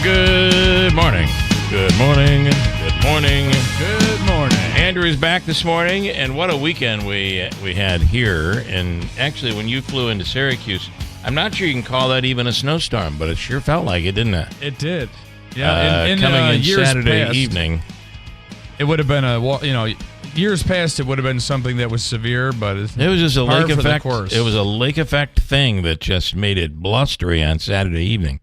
Good morning. Good morning. Good morning. Good morning. Andrew's back this morning, and what a weekend we had here. And actually, when you flew into Syracuse, I'm not sure you can call that even a snowstorm, but it sure felt like it, didn't it? It did. Yeah, coming in years Saturday past, evening. it would have been years past, it would have been something that was severe, but It was just a lake effect. Course. It was a lake effect thing that just made it blustery on Saturday evening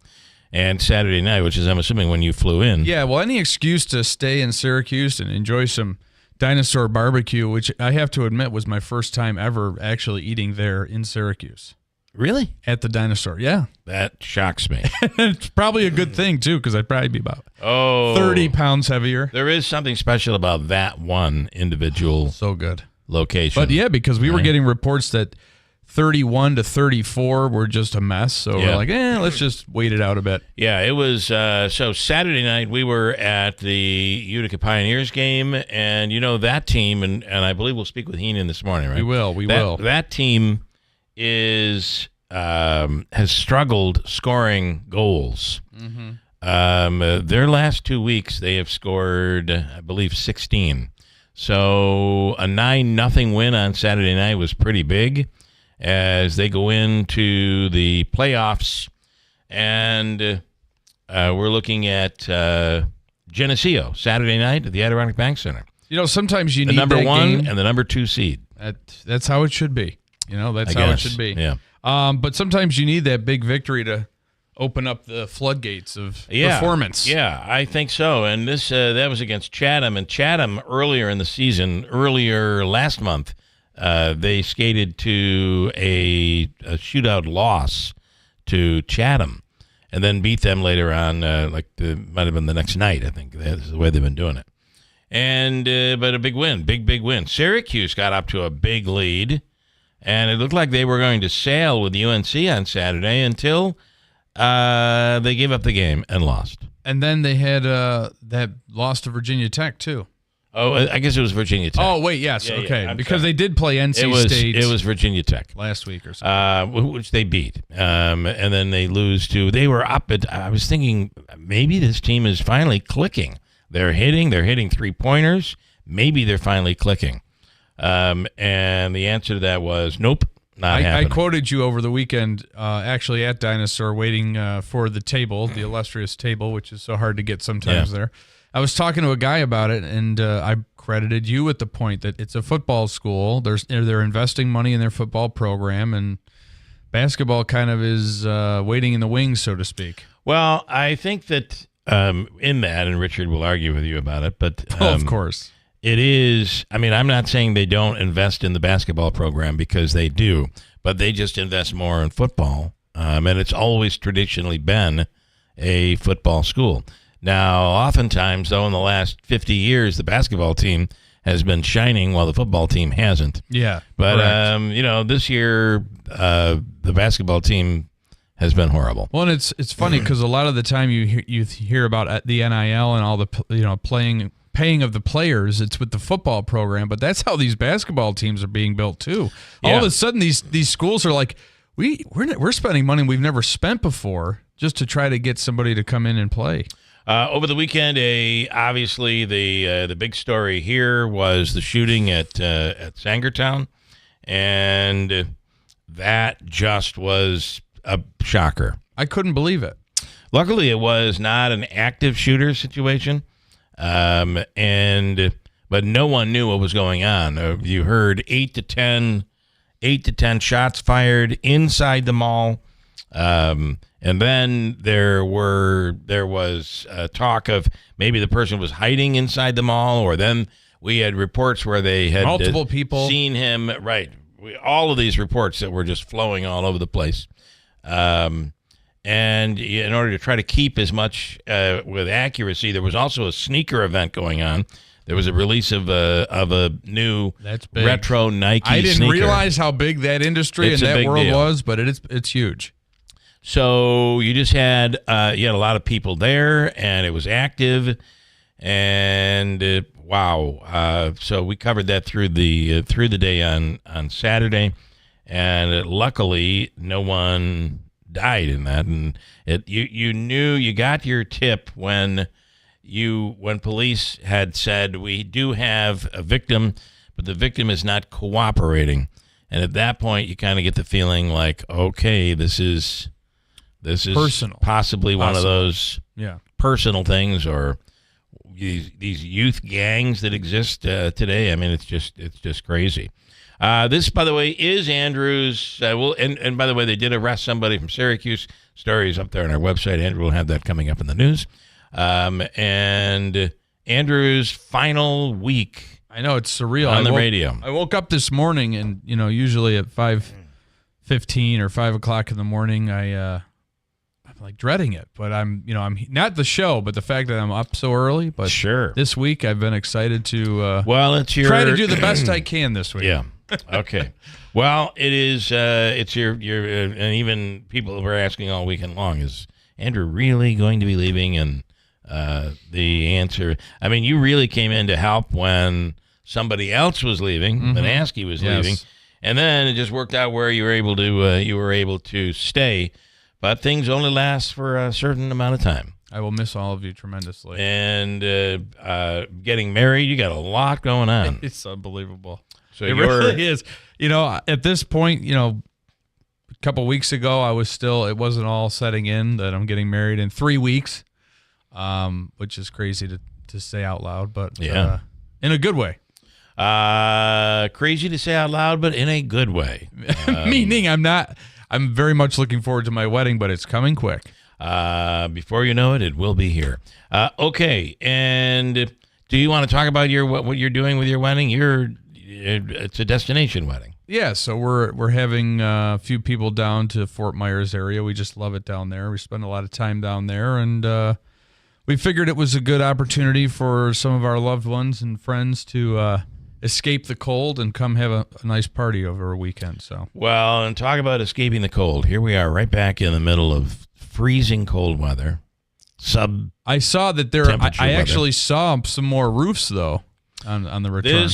and Saturday night, which is, I'm assuming, when you flew in. Yeah, well, any excuse to stay in Syracuse and enjoy some dinosaur barbecue, which I have to admit was my first time ever actually eating there in Syracuse. Really? At the dinosaur, yeah. That shocks me. It's probably a good thing, too, because I'd probably be about 30 pounds heavier. There is something special about that one individual So good. location. But yeah, because we were getting reports that 31 to 34 were just a mess. So we're like, let's just wait it out a bit. Yeah, it was. So Saturday night, we were at the Utica Pioneers game, and that team, and I believe we'll speak with Heenan this morning, right? We will. That team has struggled scoring goals. Mm-hmm. Their last 2 weeks, they have scored, I believe, 16. So a 9-0 win on Saturday night was pretty big as they go into the playoffs, and we're looking at Geneseo Saturday night at the Adirondack Bank Center. Sometimes you the need number that one game. and the number 2 seed. That's how it should be. That's how it should be. Yeah. But sometimes you need that big victory to open up the floodgates of performance. Yeah, I think so. And this that was against Chatham. And Chatham, earlier last month, they skated to a shootout loss to Chatham and then beat them later on, might have been the next night, I think. That's the way they've been doing it. And but a big win, big win. Syracuse got up to a big lead, and it looked like they were going to sail with UNC on Saturday until they gave up the game and lost. And then they had that loss to Virginia Tech, too. Oh, I guess it was Virginia Tech. Oh, wait, yes, Yeah, okay. I'm because sorry. they did play NC State. It was Virginia Tech. Last week or something. Which they beat. And then they lose to, they were up at, I was thinking maybe this team is finally clicking. They're hitting 3-pointers. Maybe they're finally clicking. And the answer to that was nope, not happening. I quoted you over the weekend, actually at Dinosaur, waiting for the table, the illustrious table, which is so hard to get sometimes there. I was talking to a guy about it, and I credited you with the point that it's a football school. They're investing money in their football program, and basketball kind of is waiting in the wings, so to speak. Well, I think that in that, and Richard will argue with you about it, but of course. It is, I'm not saying they don't invest in the basketball program because they do, but they just invest more in football, and it's always traditionally been a football school. Now, oftentimes, though, in the last 50 years, the basketball team has been shining while the football team hasn't. Yeah, but, this year, the basketball team has been horrible. Well, and it's funny because a lot of the time you hear about the NIL and all the paying of the players, it's with the football program, but that's how these basketball teams are being built too. All of a sudden, these schools are like, we're spending money we've never spent before just to try to get somebody to come in and play. Over the weekend, obviously the big story here was the shooting at Sangertown, and that just was a shocker. I couldn't believe it. Luckily, it was not an active shooter situation. But no one knew what was going on. You heard 8 to 10 shots fired inside the mall. And then there was talk of maybe the person was hiding inside the mall, or then we had reports where they had multiple people seen him. Right. All of these reports that were just flowing all over the place. And in order to try to keep as much with accuracy, there was also a sneaker event going on. There was a release of a new retro Nike sneaker. I didn't realize how big that industry and that world was, but it's huge. So you just had a lot of people there, and it was active, and wow. So we covered that through the day on Saturday, and luckily no one died in that, and you knew, you got your tip when police had said, we do have a victim, but the victim is not cooperating. And at that point, you kind of get the feeling like, okay, this is personal, possibly one of those personal things, or these youth gangs that exist today. I mean, it's just crazy. This, by the way, is Andrew's. And by the way, they did arrest somebody from Syracuse. Stories up there on our website. Andrew will have that coming up in the news. And Andrew's final week. I know, it's surreal. On the radio. I woke up this morning, and usually at 5:15 or 5 o'clock in the morning, I'm like dreading it. But I'm not the show, but the fact that I'm up so early. But sure, this week I've been excited to try to do the best I can this week. Yeah. Okay. Well, it is. It's your and even people were asking all weekend long, is Andrew really going to be leaving? And the answer, I mean, you really came in to help when somebody else was leaving. Manaski was leaving, and then it just worked out where you were able to stay. But things only last for a certain amount of time. I will miss all of you tremendously. And getting married, you got a lot going on. It's unbelievable. So it really is. At this point, a couple weeks ago, it wasn't all setting in that I'm getting married in 3 weeks, which is crazy to say out loud, but in a good way. Crazy to say out loud, but in a good way. Meaning I'm very much looking forward to my wedding, but it's coming quick. Before you know it, it will be here. Okay, and do you want to talk about what you're doing with your wedding? It's a destination wedding. Yeah, so we're having a few people down to Fort Myers area. We just love it down there. We spend a lot of time down there, and we figured it was a good opportunity for some of our loved ones and friends to escape the cold and come have a nice party over a weekend. So, well, and talk about escaping the cold. Here we are, right back in the middle of freezing cold weather. I saw that I actually saw some more roofs though on the return.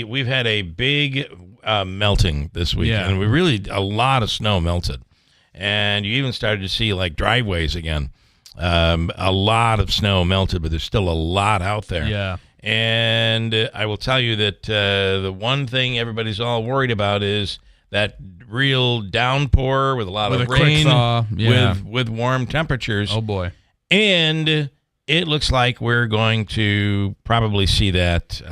We've had a big melting this week, and a lot of snow melted, and you even started to see like driveways again. A lot of snow melted, but there's still a lot out there. Yeah. And I will tell you that the one thing everybody's all worried about is that real downpour with a lot of rain, quick thaw. with warm temperatures. Oh boy! And it looks like we're going to probably see that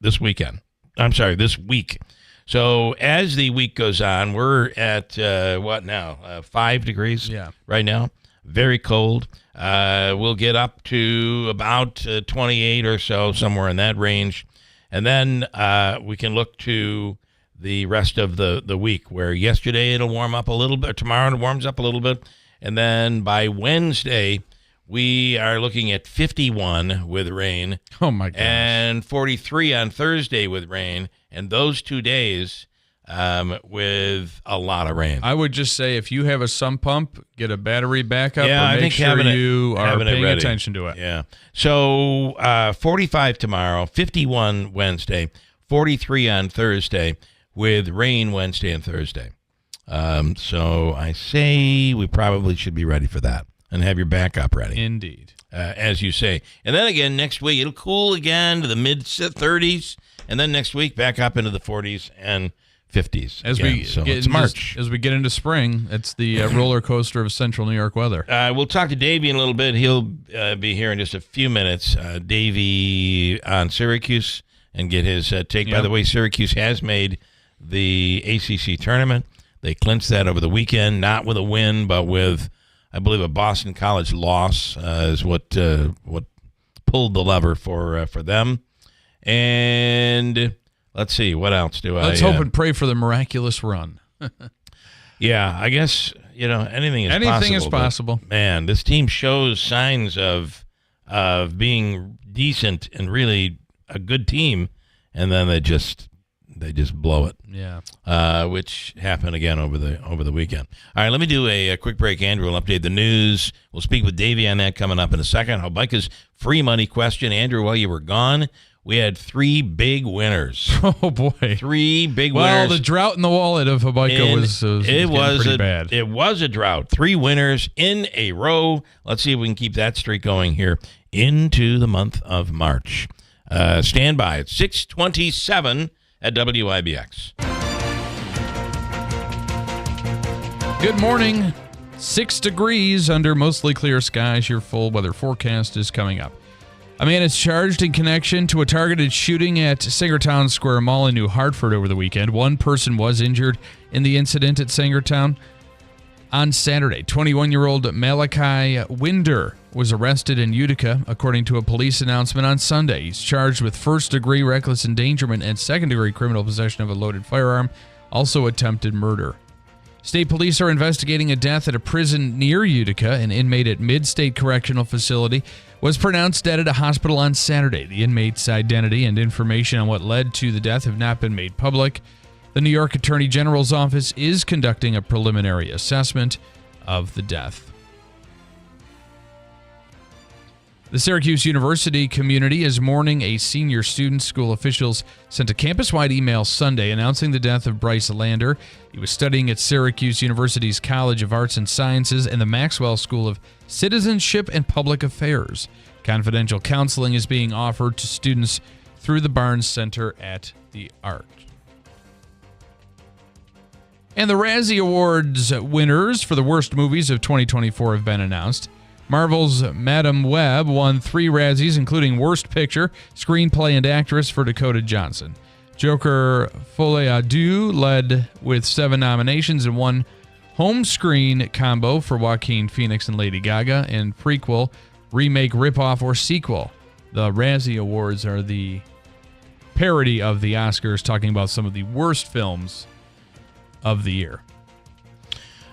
this weekend. I'm sorry, this week. So as the week goes on, we're at what now? 5 degrees. Right now. Very cold. We'll get up to about 28 or so, somewhere in that range. And then we can look to the rest of the week, where yesterday it'll warm up a little bit, tomorrow it warms up a little bit. And then by Wednesday, we are looking at 51 with rain. Oh, my gosh. And 43 on Thursday with rain. And those 2 days with a lot of rain. I would just say, if you have a sump pump, get a battery backup, or make sure you are paying attention to it. Yeah. So 45 tomorrow, 51 Wednesday, 43 on Thursday, with rain Wednesday and Thursday. So I say we probably should be ready for that and have your backup ready. Indeed. As you say. And then again, next week, it'll cool again to the mid-30s, and then next week, back up into the 40s and 50s. As we get into spring, it's the roller coaster of central New York weather. We'll talk to Davey in a little bit. He'll be here in just a few minutes. Davey on Syracuse, and get his take. Yep. By the way, Syracuse has made the ACC tournament. They clinched that over the weekend, not with a win, but with, I believe, a Boston College loss is what pulled the lever for them. And let's see, what else Let's hope and pray for the miraculous run. Yeah, I guess, anything is possible. Anything is possible. Man, this team shows signs of being decent and really a good team, and then they just blow it. Yeah. Which happened again over the weekend. All right, let me do a quick break. Andrew will update the news. We'll speak with Davey on that coming up in a second. How Mike's free money question. Andrew, while you were gone, we had 3 big winners. Oh, boy. 3 big well, winners. The drought in the wallet of Habaika was pretty bad. It was a drought. 3 winners in a row. Let's see if we can keep that streak going here into the month of March. Stand by at 6:27 at WIBX. Good morning. 6 degrees under mostly clear skies. Your full weather forecast is coming up. A man is charged in connection to a targeted shooting at Sangertown Square Mall in New Hartford over the weekend. 1 person was injured in the incident at Sangertown. On Saturday, 21-year-old Malachi Winder was arrested in Utica, according to a police announcement on Sunday. He's charged with first-degree reckless endangerment and second-degree criminal possession of a loaded firearm, also attempted murder. State police are investigating a death at a prison near Utica. An inmate at Mid-State Correctional Facility was pronounced dead at a hospital on Saturday. The inmate's identity and information on what led to the death have not been made public. The New York Attorney General's office is conducting a preliminary assessment of the death. The Syracuse University community is mourning a senior student. School officials sent a campus-wide email Sunday announcing the death of Bryce Lander. He was studying at Syracuse University's College of Arts and Sciences and the Maxwell School of Citizenship and Public Affairs. Confidential counseling is being offered to students through the Barnes Center at the Art. And the Razzie Awards winners for the worst movies of 2024 have been announced. Marvel's Madam Web won 3 Razzies, including Worst Picture, Screenplay, and Actress for Dakota Johnson. Joker Folie à Deux led with 7 nominations and 1 home screen combo for Joaquin Phoenix and Lady Gaga, and prequel, remake, ripoff, or sequel. The Razzie Awards are the parody of the Oscars, talking about some of the worst films of the year.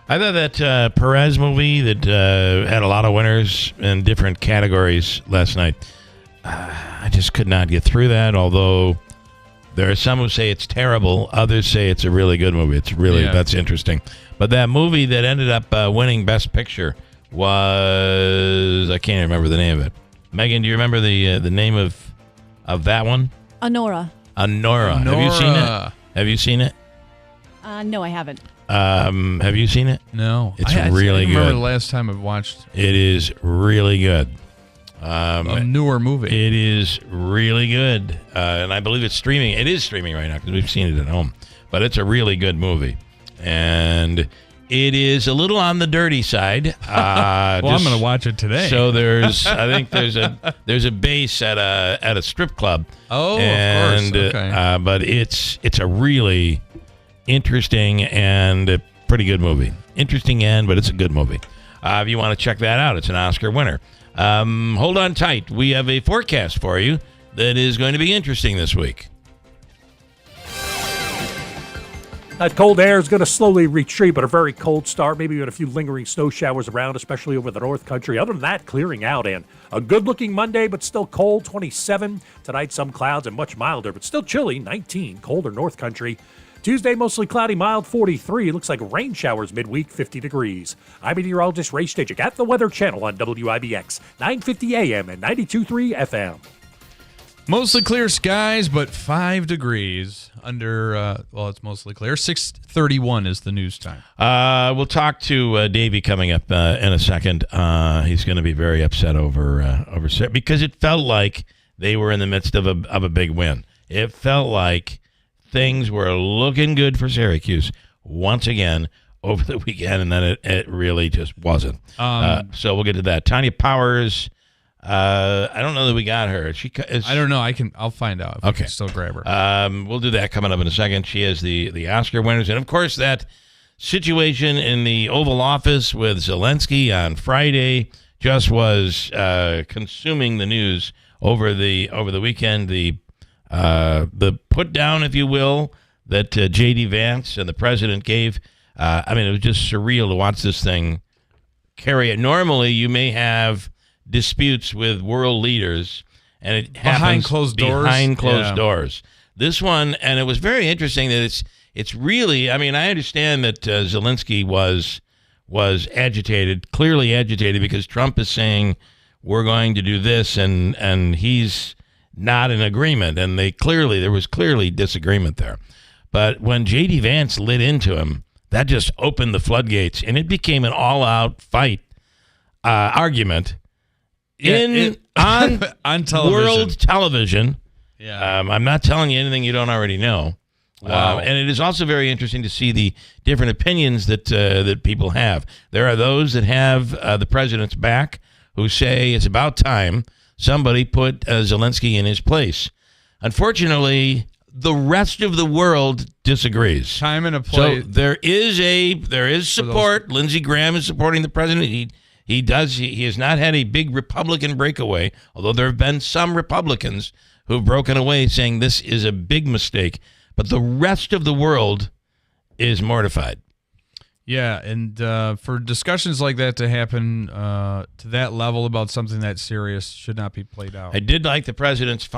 I thought that Perez movie that had a lot of winners in different categories last night, I just could not get through that, although there are some who say it's terrible. Others say it's a really good movie. It's really, that's interesting. But that movie that ended up winning Best Picture was, I can't remember the name of it. Megan, do you remember the name of that one? Anora. Have you seen it? Have you seen it? No, I haven't. Have you seen it? No. It's really good. I remember the last time I've watched it. Is really good. A newer movie. It is really good. And I believe it's streaming. It is streaming right now because we've seen it at home. But it's a really good movie. And it is a little on the dirty side. I'm going to watch it today. So I think there's a base at a strip club. Oh, of course. Okay. But it's a really interesting and a pretty good movie. Interesting but it's a good movie. If you want to check that out, it's an Oscar winner. Hold on tight. We have a forecast for you that is going to be interesting this week. That cold air is going to slowly retreat, but a very cold start. Maybe even a few lingering snow showers around, especially over the North Country. Other than that, clearing out and a good-looking Monday, but still cold, 27. Tonight, some clouds and much milder, but still chilly, 19. Colder North Country. Tuesday, mostly cloudy, mild, 43. Looks like rain showers midweek, 50 degrees. I'm meteorologist Ray Stachik at the Weather Channel on WIBX, 950 AM and 92.3 FM. Mostly clear skies, but 5 degrees under, it's mostly clear. 6:31 is the news time. We'll talk to Davey coming up in a second. He's going to be very upset over because it felt like they were in the midst of a big win. It felt like things were looking good for Syracuse once again over the weekend, and then it really just wasn't. So we'll get to that. Tanya Powers, I don't know that we got her. I don't know. I'll find out. Okay. I can still grab her. We'll do that coming up in a second. She has the Oscar winners, and of course that situation in the Oval Office with Zelensky on Friday just was consuming the news over the weekend. The put down, if you will, that J.D. Vance and the president gave. It was just surreal to watch this thing carry it. Normally, you may have disputes with world leaders, and it happens behind closed doors. This one, and it was very interesting that it's really. I understand that Zelensky was agitated, clearly agitated, because Trump is saying we're going to do this, and he's not in agreement, and there was clearly disagreement there. But when J.D. Vance lit into him, that just opened the floodgates, and it became an all-out fight argument on television. world television. Yeah. I'm not telling you anything you don't already know. Wow. And it is also very interesting to see the different opinions that people have. There are those that have the president's back who say it's about time somebody put Zelensky in his place. Unfortunately, the rest of the world disagrees. Time and a place. So there is support. Lindsey Graham is supporting the president. He has not had a big Republican breakaway, although there have been some Republicans who've broken away saying this is a big mistake. But the rest of the world is mortified. Yeah, and for discussions like that to happen to that level about something that serious should not be played out. I did like the president's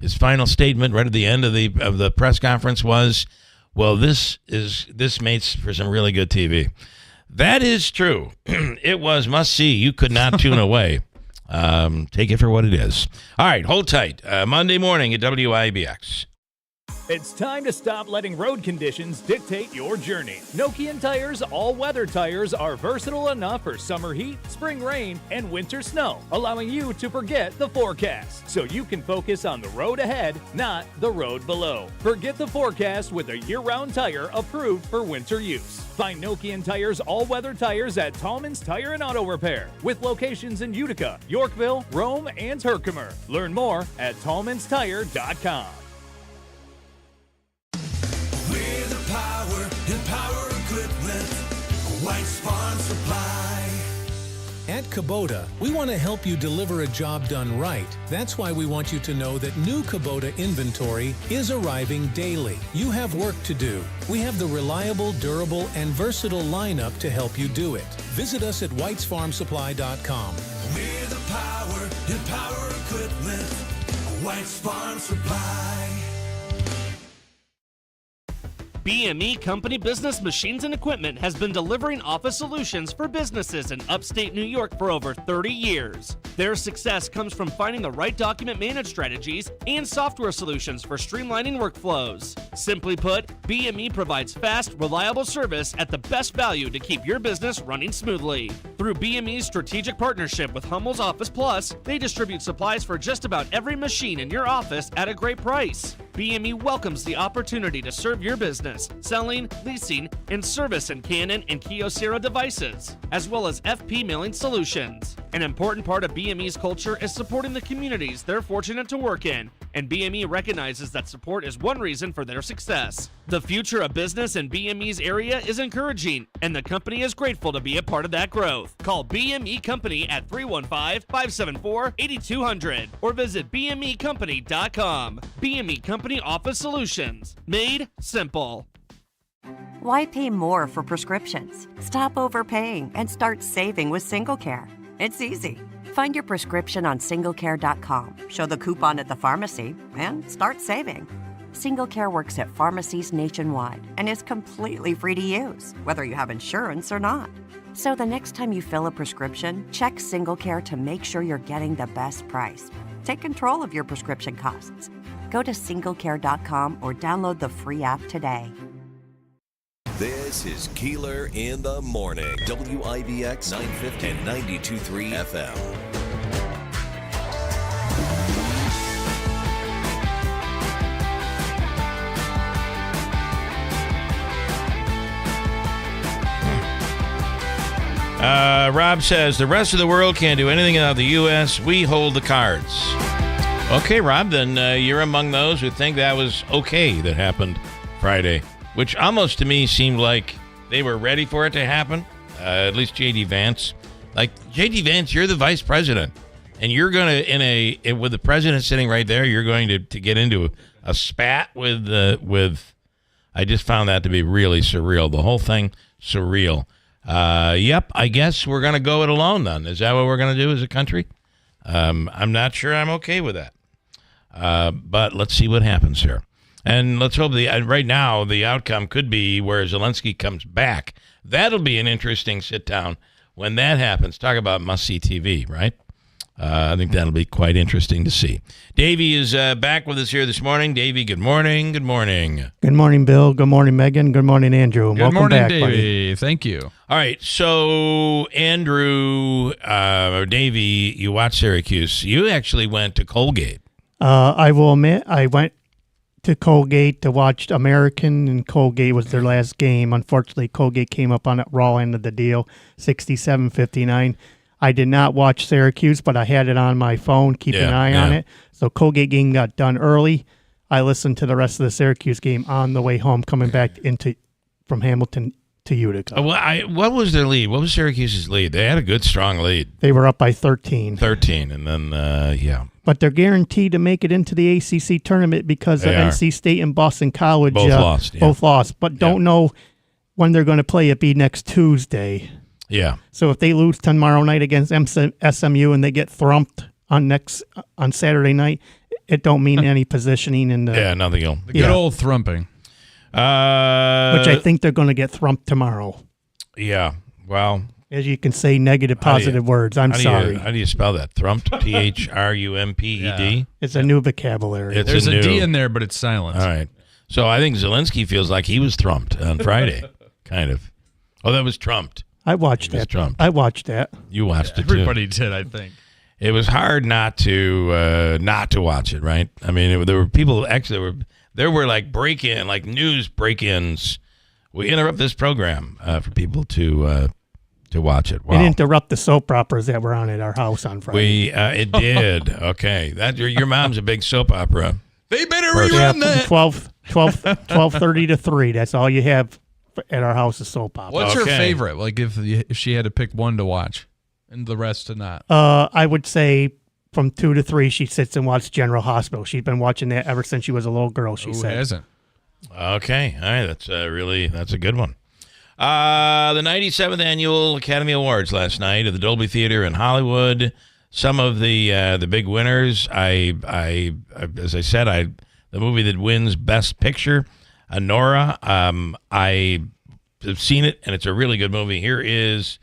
his final statement right at the end of the press conference was, well, this makes for some really good TV. That is true. It was must see. You could not tune away. Take it for what it is. All right, hold tight. Monday morning at WIBX. It's time to stop letting road conditions dictate your journey. Nokian Tire's all-weather tires are versatile enough for summer heat, spring rain, and winter snow, allowing you to forget the forecast, so you can focus on the road ahead, not the road below. Forget the forecast with a year-round tire approved for winter use. Find Nokian Tire's all-weather tires at Tallman's Tire and Auto Repair, with locations in Utica, Yorkville, Rome, and Herkimer. Learn more at tallmanstire.com. We're the power and power equipment. White's Farm Supply. At Kubota, we want to help you deliver a job done right. That's why we want you to know that new Kubota inventory is arriving daily. You have work to do. We have the reliable, durable, and versatile lineup to help you do it. Visit us at whitesfarmsupply.com. We're the power and power equipment. White's Farm Supply. BME Company Business Machines and Equipment has been delivering office solutions for businesses in upstate New York for over 30 years. Their success comes from finding the right document management strategies and software solutions for streamlining workflows. Simply put, BME provides fast, reliable service at the best value to keep your business running smoothly. Through BME's strategic partnership with Hummel's Office Plus, they distribute supplies for just about every machine in your office at a great price. BME welcomes the opportunity to serve your business, selling, leasing, and service in Canon and Kyocera devices, as well as FP mailing solutions. An important part of BME's culture is supporting the communities they're fortunate to work in, and BME recognizes that support is one reason for their success. The future of business in BME's area is encouraging, and the company is grateful to be a part of that growth. Call BME Company at 315-574-8200 or visit bmecompany.com. BME Company Office Solutions. Made simple. Why pay more for prescriptions? Stop overpaying and start saving with SingleCare. It's easy. Find your prescription on singlecare.com, show the coupon at the pharmacy, and start saving. SingleCare works at pharmacies nationwide and is completely free to use, whether you have insurance or not. So the next time you fill a prescription, check SingleCare to make sure you're getting the best price. Take control of your prescription costs. Go to singlecare.com or download the free app today. This is Keeler in the Morning. WIBX 950 and 92.3 FM. Rob says, the rest of the world can't do anything without the U.S. We hold the cards. Okay, Rob, then you're among those who think that was okay that happened Friday, which almost to me seemed like they were ready for it to happen, at least J.D. Vance. Like, J.D. Vance, you're the vice president, and you're going to, with the president sitting right there, you're going to get into a spat with, I just found that to be really surreal. The whole thing, surreal. Yep, I guess we're going to go it alone then. Is that what we're going to do as a country? I'm not sure I'm okay with that. But let's see what happens here. And let's hope right now the outcome could be where Zelensky comes back. That'll be an interesting sit-down when that happens. Talk about must-see TV, right? I think that'll be quite interesting to see. Davey is back with us here this morning. Davey, good morning. Good morning. Good morning, Bill. Good morning, Megan. Good morning, Andrew. Good Welcome morning, back, Davey. buddy. Thank you. All right, so Andrew, or Davey, you watched Syracuse. You actually went to Colgate. I will admit, I went to Colgate to watch American, and Colgate was their last game. Unfortunately, Colgate came up on the raw end of the deal, 67-59. I did not watch Syracuse, but I had it on my phone, keep an eye on it. So Colgate game got done early. I listened to the rest of the Syracuse game on the way home, coming back from Hamilton to Utica. What was their lead? What was Syracuse's lead? They had a good, strong lead. They were up by 13. 13, and then, But they're guaranteed to make it into the ACC tournament because of NC State and Boston College both lost, but don't know when they're going to play. It be next Tuesday. Yeah. So if they lose tomorrow night against SMU and they get thrumped on Saturday night, it don't mean any positioning in the nothing else. The good old thrumping. Which I think they're going to get thrumped tomorrow. Yeah. Well, as you can say negative, positive words. I'm sorry. How do you spell that? Thrumped? THRUMPED? Yeah. It's a new vocabulary. There's a D in there, but it's silent. All right. So I think Zelensky feels like he was thrumped on Friday. Kind of. Oh, that was trumped. I watched that. Trumped. I watched that. You watched it too. Everybody did, I think. It was hard not to watch it, right? I mean, there were people actually there were like news break-ins. We interrupt this program for people to watch it. Wow. And interrupt the soap operas that were on at our house on Friday. It did. Okay, that your mom's a big soap opera. They better rerun that. 12:30 to 3. That's all you have at our house is soap opera. What's her favorite? Like if she had to pick one to watch and the rest to not. I would say from 2 to 3 she sits and watches General Hospital. She's been watching that ever since she was a little girl. She said. Who hasn't? Okay, all right. That's a good one. The 97th annual Academy Awards last night at the Dolby Theater in Hollywood. Some of the big winners. As I said, the movie that wins Best Picture, Nora. I have seen it, and it's a really good movie. Here is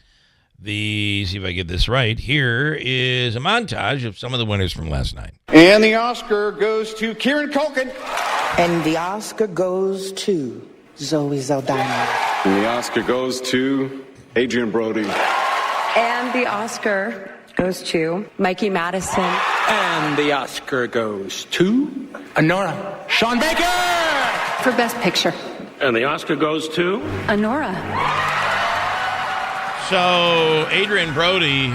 see if I get this right. Here is a montage of some of the winners from last night. And the Oscar goes to Kieran Culkin. And the Oscar goes to Zoe Saldana. And the Oscar goes to Adrian Brody. And the Oscar goes to Mikey Madison. And the Oscar goes to Honora Sean Baker. For Best Picture. And the Oscar goes to Honora. So Adrian Brody,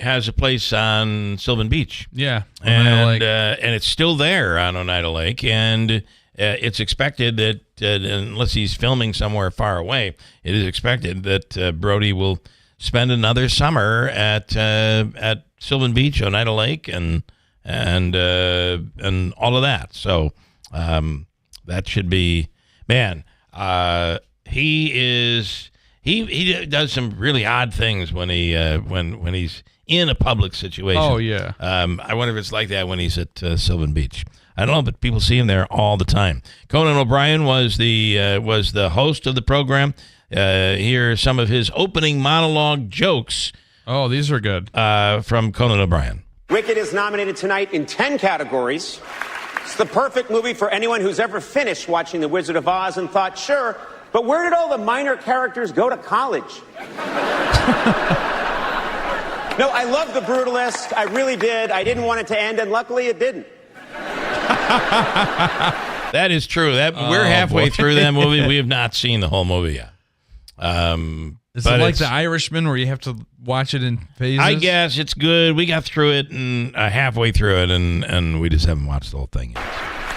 has a place on Sylvan Beach. Yeah, and it's still there on Oneida Lake, and it's expected that unless he's filming somewhere far away, it is expected that Brody will spend another summer at Sylvan Beach, Oneida Lake, and all of that. So that should be He does some really odd things when he's in a public situation. Oh yeah. I wonder if it's like that when he's at Sylvan Beach. I don't know, but people see him there all the time. Conan O'Brien was the host of the program. Here are some of his opening monologue jokes. Oh, these are good. From Conan O'Brien. Wicked is nominated tonight in 10 categories. It's the perfect movie for anyone who's ever finished watching The Wizard of Oz and thought, sure, but where did all the minor characters go to college? No, I love The Brutalist. I really did. I didn't want it to end, and luckily it didn't. That is true. We're halfway through that movie. We have not seen the whole movie yet. Is it like The Irishman where you have to watch it in phases? I guess it's good. We got through it and halfway through it, and we just haven't watched the whole thing yet.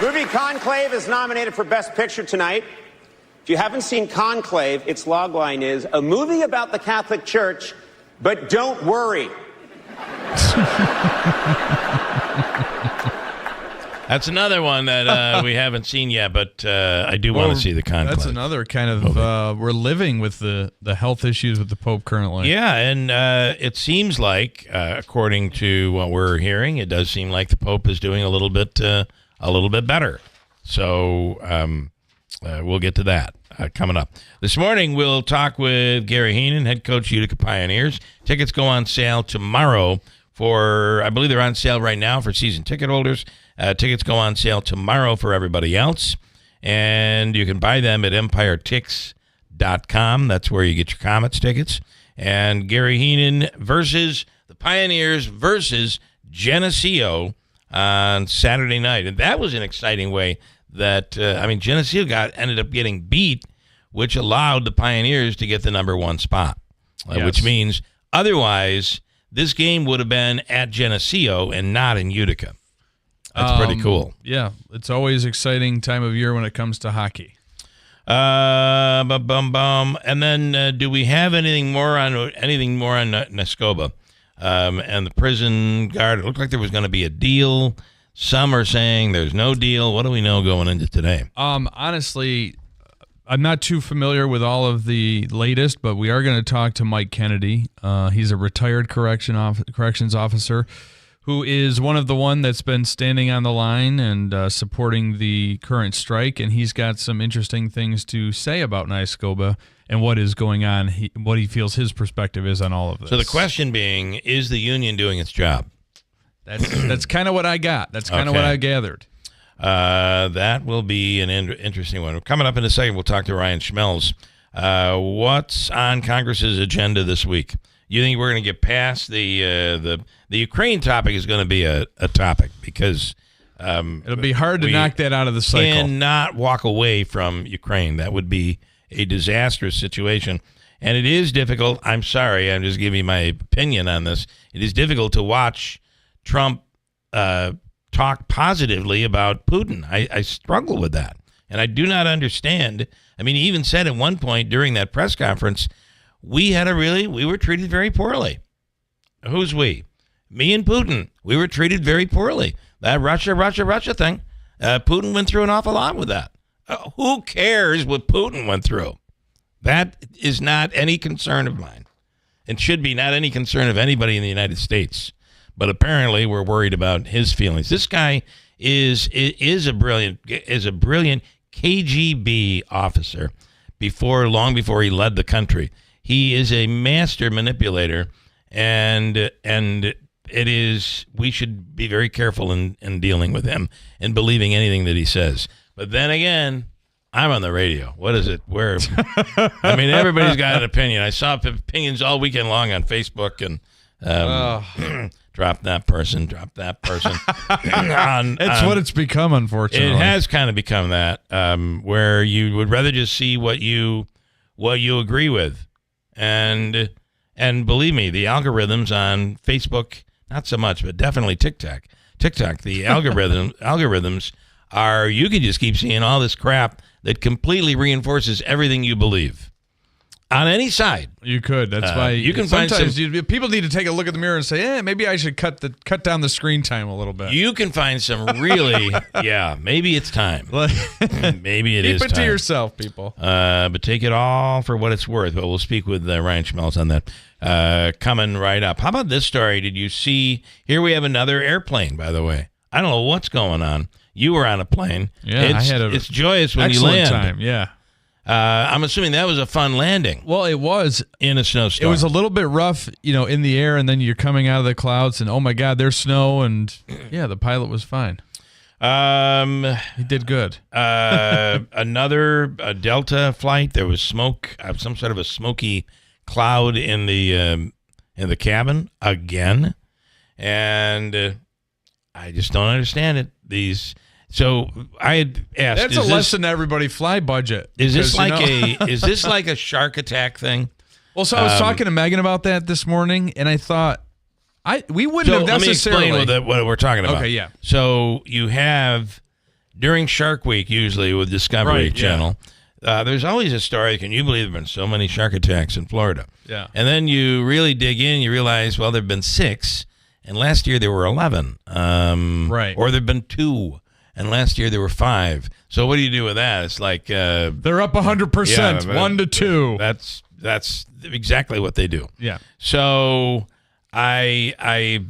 Movie Conclave is nominated for Best Picture tonight. If you haven't seen Conclave, its logline is a movie about the Catholic Church, but don't worry. That's another one that we haven't seen yet, but I do want to see the Conclave. That's another kind of we're living with the health issues with the Pope currently. Yeah, and it seems like, according to what we're hearing, it does seem like the Pope is doing a little bit better. So we'll get to that coming up. This morning, we'll talk with Gary Heenan, head coach, Utica Pioneers. Tickets go on sale tomorrow for, I believe they're on sale right now for season ticket holders. Tickets go on sale tomorrow for everybody else. And you can buy them at EmpireTix.com. That's where you get your Comets tickets. And Gary Heenan versus the Pioneers versus Geneseo on Saturday night. And that was an exciting way that, Geneseo ended up getting beat, which allowed the Pioneers to get the number one spot, which means otherwise this game would have been at Geneseo and not in Utica. That's pretty cool. Yeah, it's always exciting time of year when it comes to hockey. And then do we have anything more on Nescoba and the prison guard? It looked like there was going to be a deal. Some are saying there's no deal. What do we know going into today? Honestly, I'm not too familiar with all of the latest, but we are going to talk to Mike Kennedy. He's a retired corrections officer who is one of the one that's been standing on the line and supporting the current strike, and he's got some interesting things to say about Nescoba and what is going on, what he feels his perspective is on all of this. So the question being, is the union doing its job? That's kind of what I got. That's kind of what I gathered. That will be an interesting one. Coming up in a second, we'll talk to Ryan Schmelz. What's on Congress's agenda this week? You think we're going to get past the Ukraine topic is going to be a topic because it'll be hard to knock that out of the cycle. Cannot walk away from Ukraine. That would be a disastrous situation. And it is difficult. I'm sorry. I'm just giving you my opinion on this. It is difficult to watch Trump talk positively about Putin. I struggle with that. And I do not understand. I mean, he even said at one point during that press conference, we were treated very poorly. Who's we? Me and Putin. We were treated very poorly. That Russia thing, Putin went through an awful lot with that. Who cares what Putin went through? That is not any concern of mine. It should be not any concern of anybody in the United States. But apparently we're worried about his feelings. This guy is a brilliant KGB officer long before he led the country. He is a master manipulator, and we should be very careful in dealing with him and believing anything that he says. But then again, I'm on the radio. What is it? Everybody's got an opinion. I saw opinions all weekend long on Facebook and drop that person. It's what it's become, unfortunately. It has kind of become that, where you would rather just see what you agree with. And believe me, the algorithms on Facebook, not so much, but definitely TikTok, the algorithms are, you can just keep seeing all this crap that completely reinforces everything you believe. On any side. You could. That's why you can find people need to take a look at the mirror and say, maybe I should cut down the screen time a little bit. You can find some really, maybe it's time. Maybe it is time. Keep it to yourself, people. But take it all for what it's worth. But we'll speak with Ryan Schmelz on that coming right up. How about this story? Did you see? Here we have another airplane, by the way. I don't know what's going on. You were on a plane. Yeah, it's joyous when you land. Time, yeah. I'm assuming that was a fun landing. Well, it was in a snowstorm. It was a little bit rough, in the air, and then you're coming out of the clouds, and oh my God, there's snow, and the pilot was fine. He did good. Another Delta flight. There was smoke, some sort of a smoky cloud in the cabin again, and I just don't understand it. So I had asked. That's a lesson to everybody. Fly budget. Is this like a shark attack thing? Well, so I was talking to Megan about that this morning, and I thought we wouldn't have necessarily. Let me explain what we're talking about. Okay, yeah. So you have during Shark Week, usually with Discovery Channel, there's always a story. Can you believe there have been so many shark attacks in Florida? Yeah. And then you really dig in, you realize, well, there have been 6, and last year there were 11. Right. Or there have been 2. And last year there were 5. So what do you do with that? It's like they're up 100%, 1 to 2. That's exactly what they do. Yeah. So I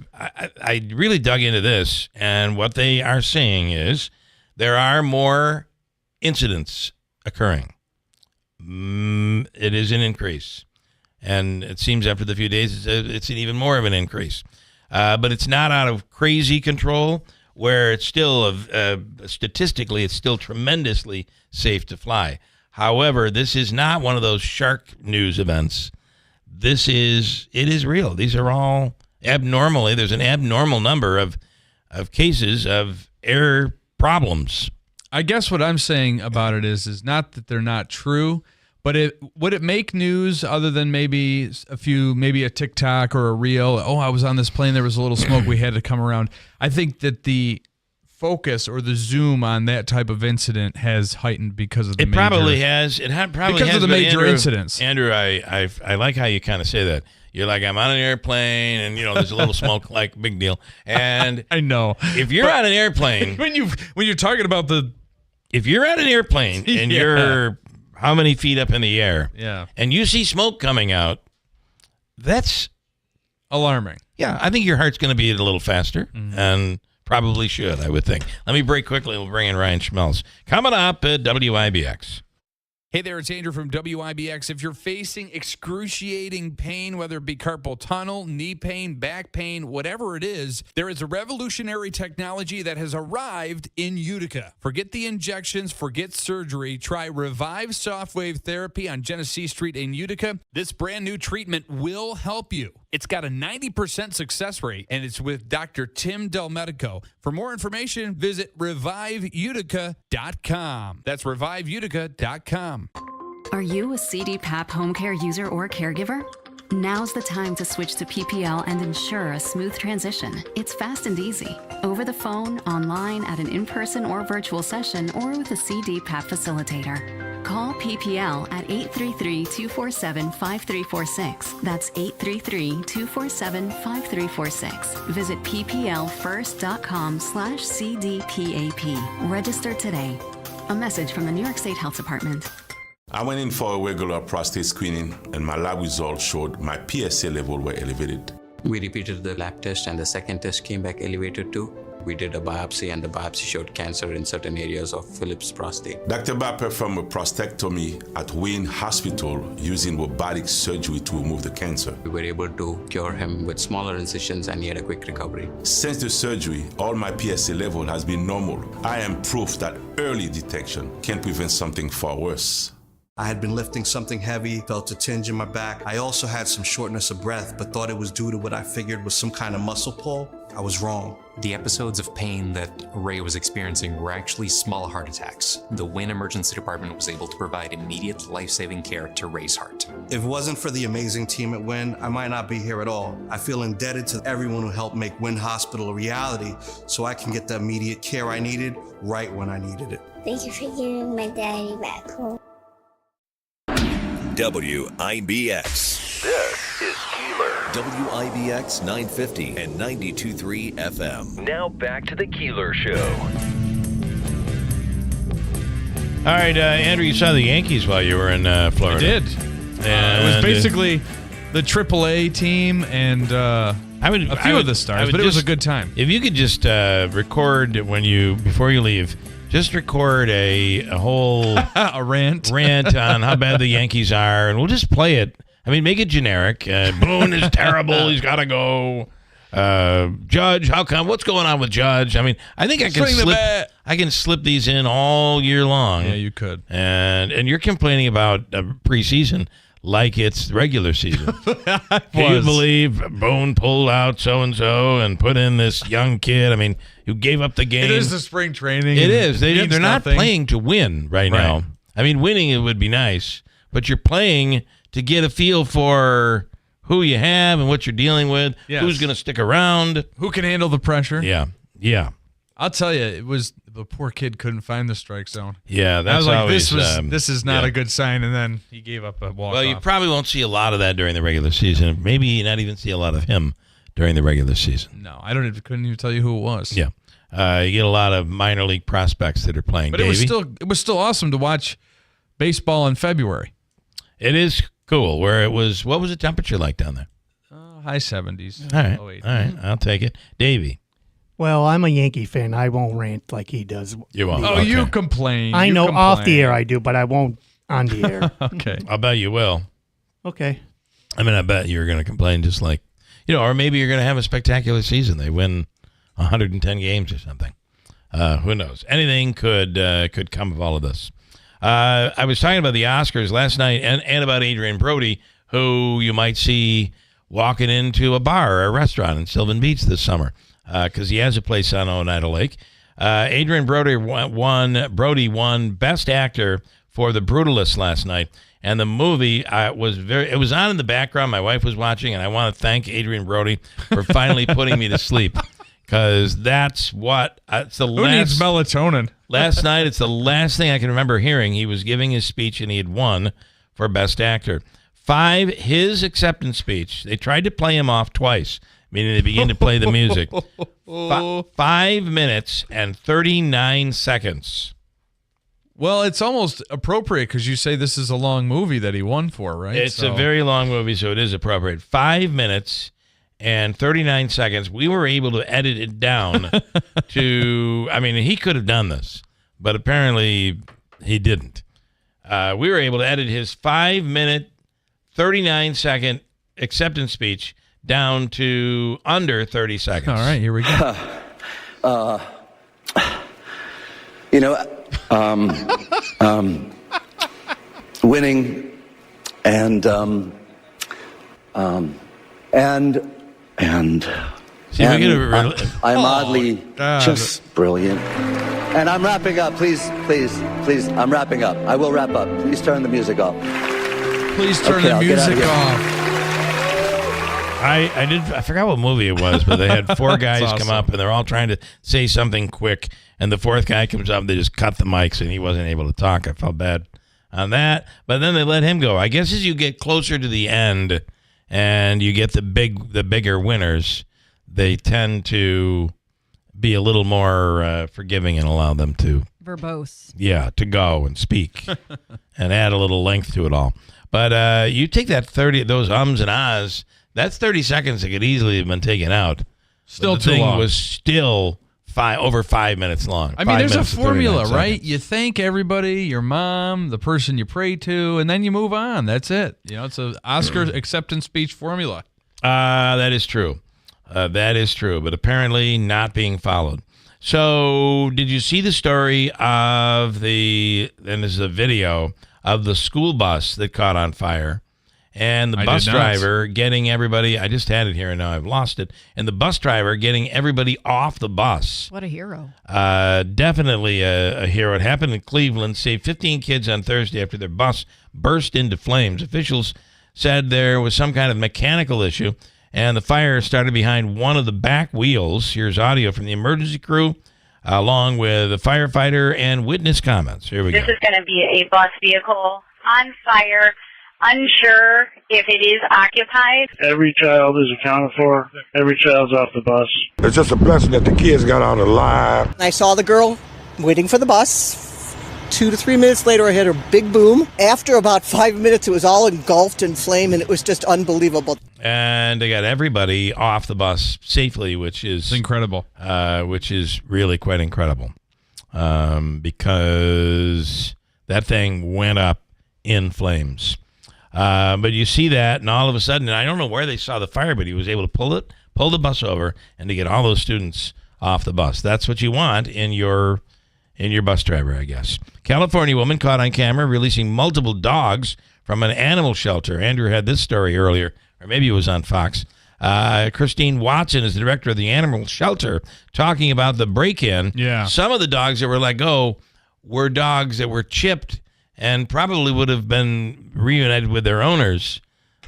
really dug into this, and what they are saying is there are more incidents occurring. It is an increase, and it seems after the few days it's even more of an increase. but it's not out of crazy control where it's still, statistically, it's still tremendously safe to fly. However, this is not one of those shark news events. It is real. These are all abnormally, there's an abnormal number of cases of air problems. I guess what I'm saying about it is not that they're not true, but would it make news other than maybe a TikTok or a reel? Oh, I was on this plane, there was a little smoke, we had to come around. I think that the focus or the zoom on that type of incident has heightened because of the It probably has the major incidents. Andrew, I like how you kind of say that. You're like, I'm on an airplane, and there's a little smoke, like big deal. And I know if you're on an airplane, when you're talking about if you're on an airplane and you're how many feet up in the air, and you see smoke coming out, that's alarming. Yeah, I think your heart's going to beat a little faster, and probably should, I would think. Let me break quickly. We'll bring in Ryan Schmelz. Coming up at WIBX. Hey there, it's Andrew from WIBX. If you're facing excruciating pain, whether it be carpal tunnel, knee pain, back pain, whatever it is, there is a revolutionary technology that has arrived in Utica. Forget the injections, forget surgery. Try Revive Softwave Therapy on Genesee Street in Utica. This brand new treatment will help you. It's got a 90% success rate, and it's with Dr. Tim Delmedico. For more information, visit reviveutica.com. That's reviveutica.com. Are you a CDPAP home care user or caregiver? Now's the time to switch to PPL and ensure a smooth transition. It's fast and easy. Over the phone, online, at an in-person or virtual session, or with a CDPAP facilitator. Call PPL at 833-247-5346. That's 833-247-5346. Visit pplfirst.com/CDPAP. Register today. A message from the New York State Health Department. I went in for a regular prostate screening, and my lab results showed my PSA level were elevated. We repeated the lab test, and the second test came back elevated too. We did a biopsy, and the biopsy showed cancer in certain areas of Philip's prostate. Dr. Ba performed a prostatectomy at Wayne Hospital using robotic surgery to remove the cancer. We were able to cure him with smaller incisions, and he had a quick recovery. Since the surgery, all my PSA level has been normal. I am proof that early detection can prevent something far worse. I had been lifting something heavy, felt a tinge in my back. I also had some shortness of breath, but thought it was due to what I figured was some kind of muscle pull. I was wrong. The episodes of pain that Ray was experiencing were actually small heart attacks. The Wynn Emergency Department was able to provide immediate life-saving care to Ray's heart. If it wasn't for the amazing team at Wynn, I might not be here at all. I feel indebted to everyone who helped make Wynn Hospital a reality so I can get the immediate care I needed right when I needed it. Thank you for giving my daddy back home. WIBX. This is Keeler. WIBX 950 and 92.3 FM. Now back to the Keeler Show. All right, Andrew, you saw the Yankees while you were in Florida. I did. It was basically the AAA team and a few of the stars, but it was a good time. If you could just record before you leave, just record a whole a rant on how bad the Yankees are, and we'll just play it. I mean, make it generic. Boone is terrible. He's got to go. Judge, how come? What's going on with Judge? I mean, I think I can slip these in all year long. Yeah, you could. And you're complaining about preseason like it's regular season. Can you believe Boone pulled out so-and-so and put in this young kid? I mean, who gave up the game. It is the spring training. It is. They're not playing to win right now. I mean, winning it would be nice, but you're playing to get a feel for who you have and what you're dealing with, who's going to stick around. Who can handle the pressure. Yeah. I'll tell you, it was the poor kid couldn't find the strike zone. Yeah, that's I was always, like, this is not a good sign, and then he gave up a walk-off. Well, you probably won't see a lot of that during the regular season. Maybe not even see a lot of him during the regular season. No, couldn't even tell you who it was. Yeah. You get a lot of minor league prospects that are playing. But Davey? it was still awesome to watch baseball in February. It is cool. Where it was, what was the temperature like down there? High 70s. All right. I'll take it. Davey. Well, I'm a Yankee fan. I won't rant like he does. You won't. Oh, okay. You complain. I know off the air I do, but I won't on the air. Okay. I'll bet you will. Okay. I mean, I bet you're going to complain just like, or maybe you're going to have a spectacular season. They win 110 games or something. Who knows? Anything could come of all of this. I was talking about the Oscars last night and about Adrian Brody, who you might see walking into a bar or a restaurant in Sylvan Beach this summer because he has a place on Oneida Lake. Adrian Brody won Best Actor for The Brutalist last night. And the movie it was on in the background. My wife was watching, and I want to thank Adrian Brody for finally putting me to sleep. Because that's what it's the Who needs melatonin? Last night, it's the last thing I can remember hearing. He was giving his speech, and he had won for Best Actor. His acceptance speech, they tried to play him off twice, meaning they began to play the music. 5 minutes and 39 seconds. Well, it's almost appropriate because you say this is a long movie that he won for, right? It's a very long movie, so it is appropriate. 5 minutes and 39 seconds. We were able to edit it down to, he could have done this, but apparently he didn't. We were able to edit his 5 minute, 39 second acceptance speech down to under 30 seconds. All right, here we go. Winning and See, I'm oddly just brilliant. And I'm wrapping up. Please, I'm wrapping up. I will wrap up. Please turn the music off. Please turn the music off. I forgot what movie it was, but they had four guys come up, and they're all trying to say something quick, and the fourth guy comes up, and they just cut the mics, and he wasn't able to talk. I felt bad on that, but then they let him go. I guess as you get closer to the end and you get the bigger winners, they tend to be a little more forgiving and allow them to verbose. Yeah, to go and speak and add a little length to it all. But you take those ums and ahs, that's 30 seconds that could easily have been taken out. Still the too thing long. Was still over 5 minutes long. I mean, there's a formula, right? You thank everybody, your mom, the person you pray to, and then you move on. That's it. It's an Oscar acceptance speech formula. That is true. That is true, but apparently not being followed. So did you see the story of and this is a video of the school bus that caught on fire? And the bus driver getting everybody, I just had it here and now I've lost it, and the bus driver getting everybody off the bus. What a hero. Definitely a hero. It happened in Cleveland, saved 15 kids on Thursday after their bus burst into flames. Officials said there was some kind of mechanical issue, and the fire started behind one of the back wheels. Here's audio from the emergency crew, along with a firefighter and witness comments. Here we go. This is going to be a bus vehicle on fire. Unsure if it is occupied. Every child is accounted for. Every child's off the bus. It's just a blessing that the kids got out alive. I saw the girl waiting for the bus. 2 to 3 minutes later, I heard a big boom. After about 5 minutes, it was all engulfed in flame, and it was just unbelievable. And they got everybody off the bus safely, which is incredible. Which is really quite incredible, because that thing went up in flames. But you see that, and all of a sudden, and I don't know where they saw the fire, but he was able to pull the bus over, and to get all those students off the bus. That's what you want in your bus driver, I guess. California woman caught on camera releasing multiple dogs from an animal shelter. Andrew had this story earlier, or maybe it was on Fox. Christine Watson is the director of the animal shelter, talking about the break-in. Yeah. Some of the dogs that were let go were dogs that were chipped and probably would have been reunited with their owners,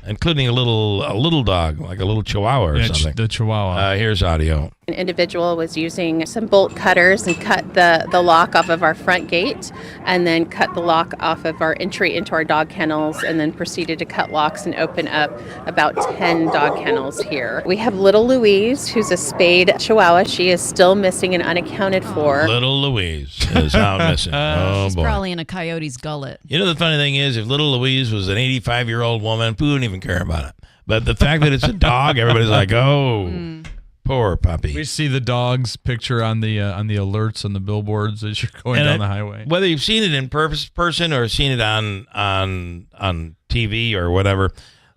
including a little dog, like a little Chihuahua or something. The Chihuahua. Here's audio. An individual was using some bolt cutters and cut the lock off of our front gate, and then cut the lock off of our entry into our dog kennels, and then proceeded to cut locks and open up about 10 dog kennels here. We have little Louise, who's a spayed Chihuahua. She is still missing and unaccounted for. Little Louise is out missing. Oh, She's boy. probably in a coyote's gullet. You know, the funny thing is, if little Louise was an 85-year-old woman, we wouldn't even care about it. But the fact that it's a dog, everybody's like, oh, poor puppy. We see the dog's picture on the alerts on the billboards as you're going down the highway. Whether you've seen it in person or seen it on TV or whatever,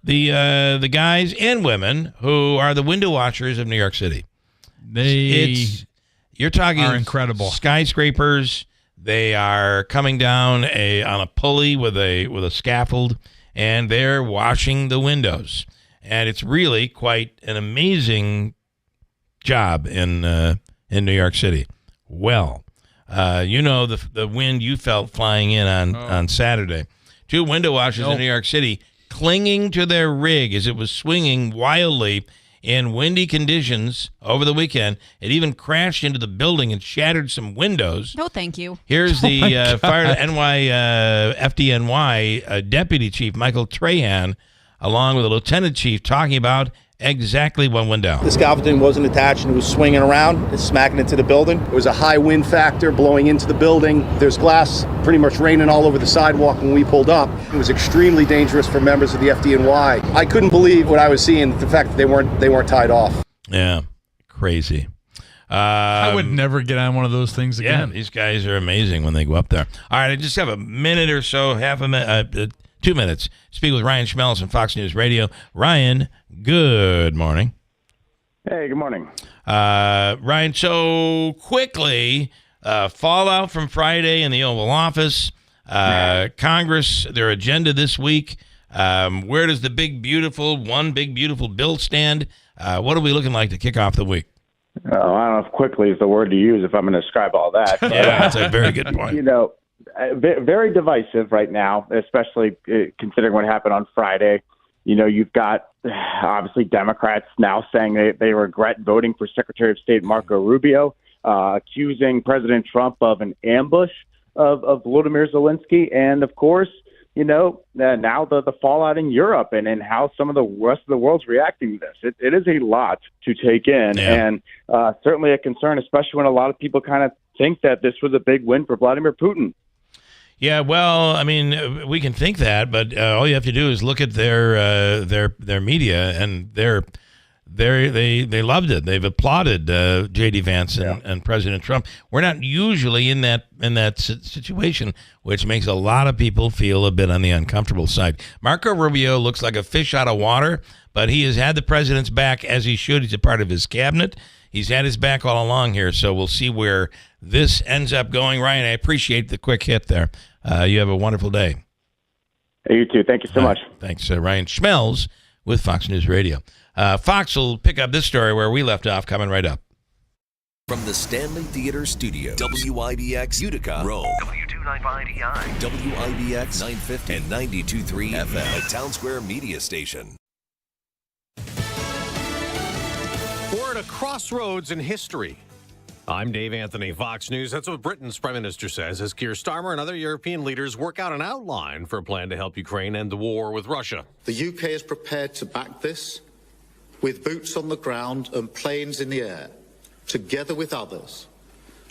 the guys and women who are the window washers of New York City. You're talking are incredible skyscrapers. They are coming down on a pulley with a scaffold, and they're washing the windows. And it's really quite an amazing job in New York City. Well, the wind you felt flying in on Saturday. 2 window washers in New York City clinging to their rig as it was swinging wildly in windy conditions over the weekend. It even crashed into the building and shattered some windows. No, thank you. Here's the FDNY Deputy Chief Michael Trahan, along with the Lieutenant Chief, talking about exactly what went down. The scaffolding wasn't attached and it was swinging around, smacking into the building. It was a high wind factor blowing into the building. There's glass pretty much raining all over the sidewalk when we pulled up. It was extremely dangerous for members of the FDNY. I couldn't believe what I was seeing, the fact that they weren't tied off. Yeah, crazy. I would never get on one of those things again. Yeah, these guys are amazing when they go up there. All right, I just have a minute or so, 2 minutes. Speak with Ryan Schmelz on Fox News Radio. Ryan, good morning. Hey, good morning. Ryan, so quickly, fallout from Friday in the Oval Office, Congress, their agenda this week. Where does the one big, beautiful bill stand? What are we looking like to kick off the week? I don't know if quickly is the word to use if I'm going to describe all that. Yeah, that's a very good point. Very divisive right now, especially considering what happened on Friday. You've got obviously Democrats now saying they regret voting for Secretary of State Marco Rubio, accusing President Trump of an ambush of Volodymyr Zelensky. And, of course, now the fallout in Europe and how some of the rest of the world's reacting to this. It is a lot to take in, and certainly a concern, especially when a lot of people kind of think that this was a big win for Vladimir Putin. Yeah, well, I mean, we can think that, but all you have to do is look at their media, and they loved it. They've applauded J.D. Vance and President Trump. We're not usually in that situation, which makes a lot of people feel a bit on the uncomfortable side. Marco Rubio looks like a fish out of water, but he has had the president's back as he should. He's a part of his cabinet. He's had his back all along here, so we'll see where this ends up going. Ryan, I appreciate the quick hit there. You have a wonderful day. Hey, you too. Thank you so much. Thanks, Ryan Schmelz with Fox News Radio. Fox will pick up this story where we left off, coming right up. From the Stanley Theater Studio, WIBX Utica, Rome, W295EI, WIBX 950 and 92.3 FM, a Town Square media station. We're at a crossroads in history. I'm Dave Anthony, Fox News. That's what Britain's Prime Minister says as Keir Starmer and other European leaders work out an outline for a plan to help Ukraine end the war with Russia. The UK is prepared to back this with boots on the ground and planes in the air. Together with others,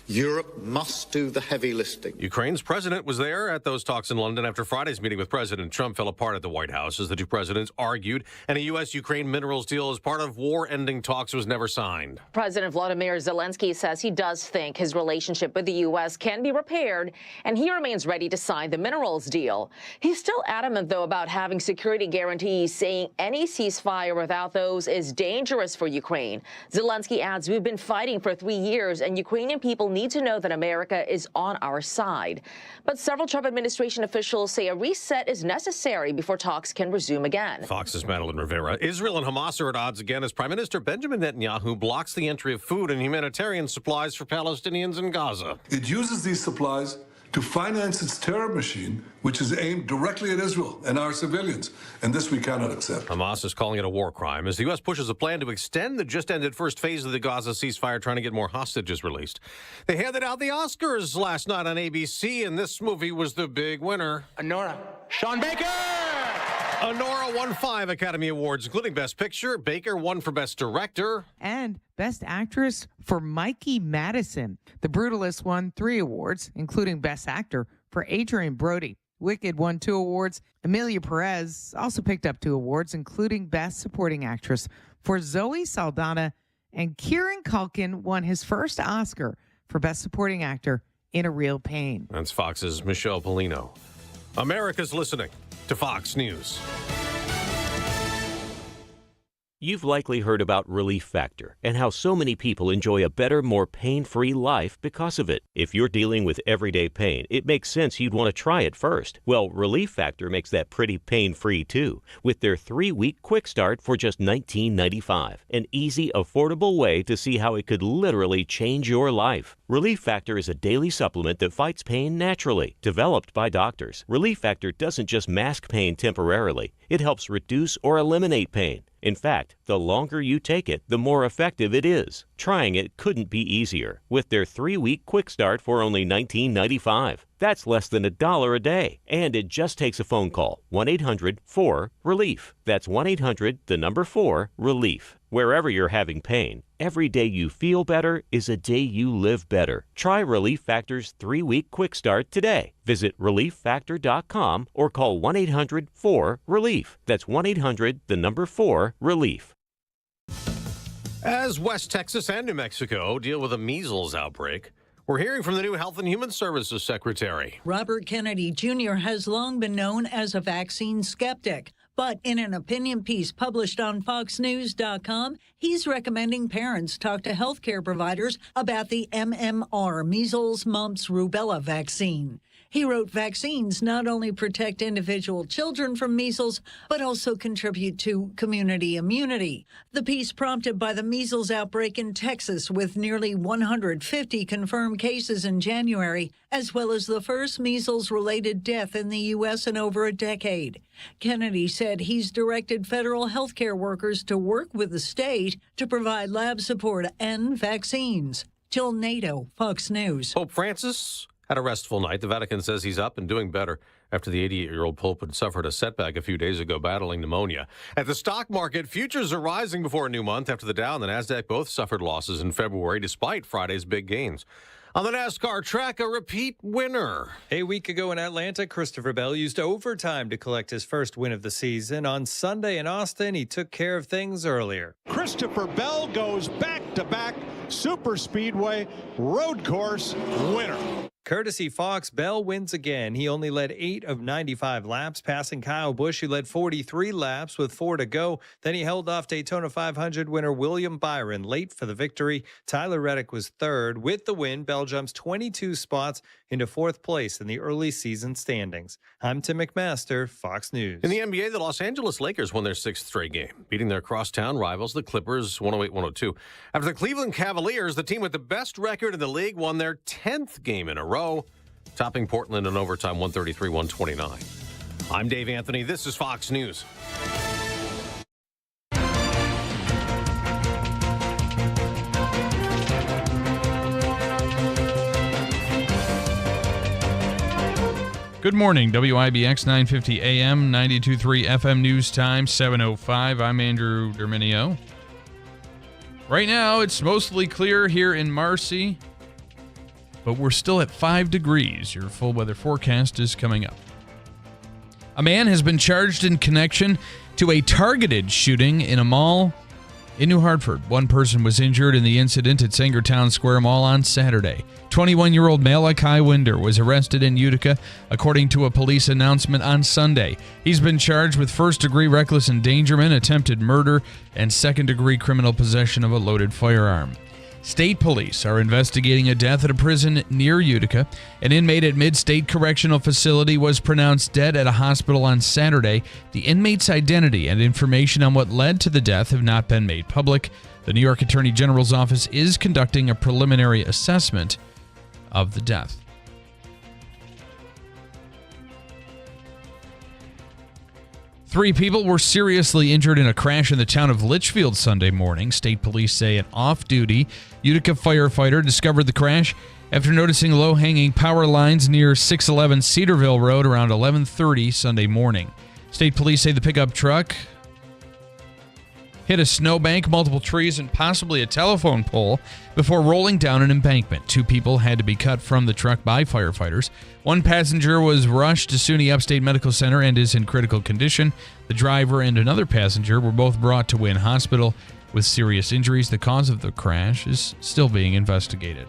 Europe must do the heavy lifting. Ukraine's president was there at those talks in London after Friday's meeting with President Trump fell apart at the White House as the two presidents argued, and a U.S.-Ukraine minerals deal as part of war-ending talks was never signed. President Volodymyr Zelensky says he does think his relationship with the U.S. can be repaired, and he remains ready to sign the minerals deal. He's still adamant, though, about having security guarantees, saying any ceasefire without those is dangerous for Ukraine. Zelensky adds, we've been fighting for 3 years, and Ukrainian people need to know that America is on our side. But several Trump administration officials say a reset is necessary before talks can resume again. Fox's Madeline Rivera. Israel and Hamas are at odds again as Prime Minister Benjamin Netanyahu blocks the entry of food and humanitarian supplies for Palestinians in Gaza. It uses these supplies to finance its terror machine, which is aimed directly at Israel and our civilians. And this we cannot accept. Hamas is calling it a war crime as the U.S. pushes a plan to extend the just-ended first phase of the Gaza ceasefire, trying to get more hostages released. They handed out the Oscars last night on ABC, and this movie was the big winner. Honora. Sean Baker! Honora won 5 Academy Awards, including Best Picture. Baker won for Best Director. And Best Actress for Mikey Madison. The Brutalist won 3 awards, including Best Actor for Adrian Brody. Wicked won 2 awards. Emilia Perez also picked up 2 awards, including Best Supporting Actress for Zoe Saldana. And Kieran Culkin won his first Oscar for Best Supporting Actor in A Real Pain. That's Fox's Michelle Polino. America's listening to Fox News. You've likely heard about Relief Factor and how so many people enjoy a better, more pain-free life because of it. If you're dealing with everyday pain, it makes sense you'd want to try it first. Well, Relief Factor makes that pretty pain-free too, with their 3-week quick start for just $19.95. An easy, affordable way to see how it could literally change your life. Relief Factor is a daily supplement that fights pain naturally, developed by doctors. Relief Factor doesn't just mask pain temporarily, it helps reduce or eliminate pain. In fact, the longer you take it, the more effective it is. Trying it couldn't be easier with their 3-week quick start for only $19.95. That's less than $1 a day. And it just takes a phone call. 1-800-4-RELIEF. That's 1-800-4-RELIEF. Wherever you're having pain, every day you feel better is a day you live better. Try Relief Factor's 3-week quick start today. Visit ReliefFactor.com or call 1-800-4-RELIEF. That's 1-800-4-RELIEF. As West Texas and New Mexico deal with a measles outbreak, we're hearing from the new Health and Human Services Secretary. Robert Kennedy Jr. has long been known as a vaccine skeptic. But in an opinion piece published on FoxNews.com, he's recommending parents talk to healthcare providers about the MMR, measles, mumps, rubella vaccine. He wrote vaccines not only protect individual children from measles, but also contribute to community immunity. The piece prompted by the measles outbreak in Texas with nearly 150 confirmed cases in January, as well as the first measles-related death in the U.S. in over a decade. Kennedy said he's directed federal healthcare workers to work with the state to provide lab support and vaccines. Jill Nato, Fox News. Pope Francis had a restful night. The Vatican says he's up and doing better after the 88-year-old Pope had suffered a setback a few days ago battling pneumonia. At the stock market, futures are rising before a new month after the Dow and the NASDAQ both suffered losses in February despite Friday's big gains. On the NASCAR track, a repeat winner. A week ago in Atlanta, Christopher Bell used overtime to collect his first win of the season. On Sunday in Austin, he took care of things earlier. Christopher Bell goes back-to-back super speedway road course winner. Courtesy Fox, Bell wins again. He only led 8 of 95 laps, passing Kyle Busch, who led 43 laps with 4 to go. Then he held off Daytona 500 winner William Byron late for the victory. Tyler Reddick was third. With the win, Bell jumps 22 spots into 4th place in the early season standings. I'm Tim McMaster, Fox News. In the NBA, the Los Angeles Lakers won their 6th straight game, beating their crosstown rivals, the Clippers, 108-102. After the Cleveland Cavaliers, the team with the best record in the league, won their 10th game in a row, topping Portland in overtime 133-129. I'm Dave Anthony. This is Fox News. Good morning, WIBX 950 AM, 92.3 FM News Time, 7:05. I'm Andrew Derminio. Right now, it's mostly clear here in Marcy, but we're still at 5 degrees. Your full weather forecast is coming up. A man has been charged in connection to a targeted shooting in a mall in New Hartford. One person was injured in the incident at Sangertown Square Mall on Saturday. 21-year-old Malachi Winder was arrested in Utica, according to a police announcement on Sunday. He's been charged with first-degree reckless endangerment, attempted murder, and second-degree criminal possession of a loaded firearm. State police are investigating a death at a prison near Utica. An inmate at Mid-State Correctional Facility was pronounced dead at a hospital on Saturday. The inmate's identity and information on what led to the death have not been made public. The New York Attorney General's office is conducting a preliminary assessment of the death. Three people were seriously injured in a crash in the town of Litchfield Sunday morning. State police say an off-duty Utica firefighter discovered the crash after noticing low-hanging power lines near 611 Cedarville Road around 11:30 Sunday morning. State police say the pickup truck hit a snowbank, multiple trees, and possibly a telephone pole before rolling down an embankment. 2 people had to be cut from the truck by firefighters. 1 passenger was rushed to SUNY Upstate Medical Center and is in critical condition. The driver and another passenger were both brought to Wynn Hospital with serious injuries. The cause of the crash is still being investigated.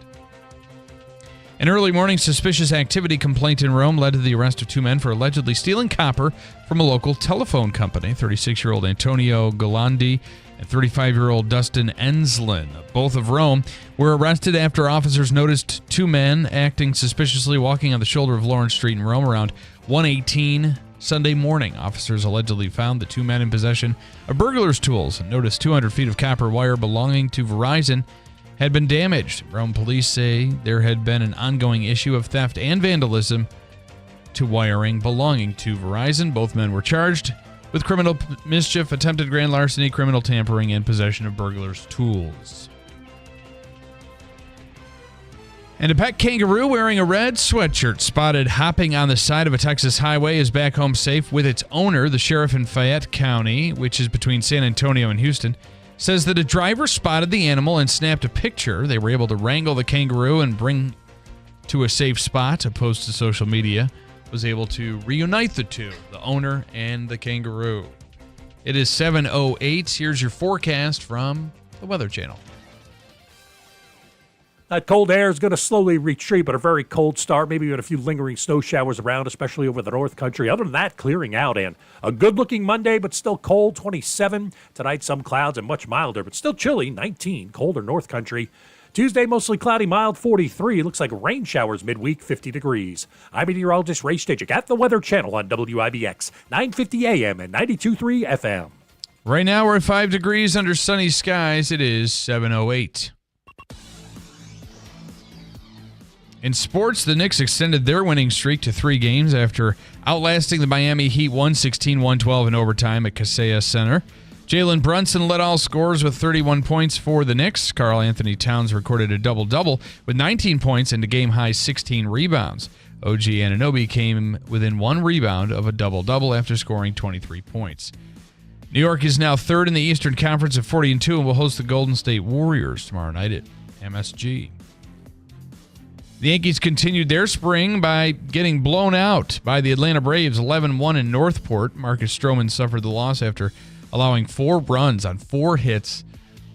An early morning suspicious activity complaint in Rome led to the arrest of 2 men for allegedly stealing copper from a local telephone company. 36-year-old Antonio Galandi and 35-year-old Dustin Enslin, both of Rome, were arrested after officers noticed 2 men acting suspiciously walking on the shoulder of Lawrence Street in Rome around 1:18 Sunday morning. Officers allegedly found the 2 men in possession of burglars' tools and noticed 200 feet of copper wire belonging to Verizon had been damaged. Rome police say there had been an ongoing issue of theft and vandalism to wiring belonging to Verizon. Both men were charged with criminal mischief, attempted grand larceny, criminal tampering, and possession of burglars' tools. And a pet kangaroo wearing a red sweatshirt spotted hopping on the side of a Texas highway is back home safe with its owner. The sheriff in Fayette County, which is between San Antonio and Houston, says that a driver spotted the animal and snapped a picture. They were able to wrangle the kangaroo and bring to a safe spot. A post to social media was able to reunite the two, the owner and the kangaroo. It is 7:08. Here's your forecast from the Weather Channel. That cold air is going to slowly retreat, but a very cold start. Maybe with a few lingering snow showers around, especially over the North Country. Other than that, clearing out and a good-looking Monday, but still cold, 27. Tonight, some clouds and much milder, but still chilly, 19. Colder North Country. Tuesday, mostly cloudy, mild, 43. Looks like rain showers midweek, 50 degrees. I'm meteorologist Ray Stejik at the Weather Channel on WIBX, 950 AM and 92.3 FM. Right now, we're at 5 degrees under sunny skies. It is 7:08. In sports, the Knicks extended their winning streak to 3 games after outlasting the Miami Heat 116-112 in overtime at Kaseya Center. Jalen Brunson led all scorers with 31 points for the Knicks. Karl Anthony Towns recorded a double-double with 19 points and a game-high 16 rebounds. OG Anunoby came within 1 rebound of a double-double after scoring 23 points. New York is now 3rd in the Eastern Conference at 40-2 and will host the Golden State Warriors tomorrow night at MSG. The Yankees continued their spring by getting blown out by the Atlanta Braves 11-1 in Northport. Marcus Stroman suffered the loss after allowing 4 runs on 4 hits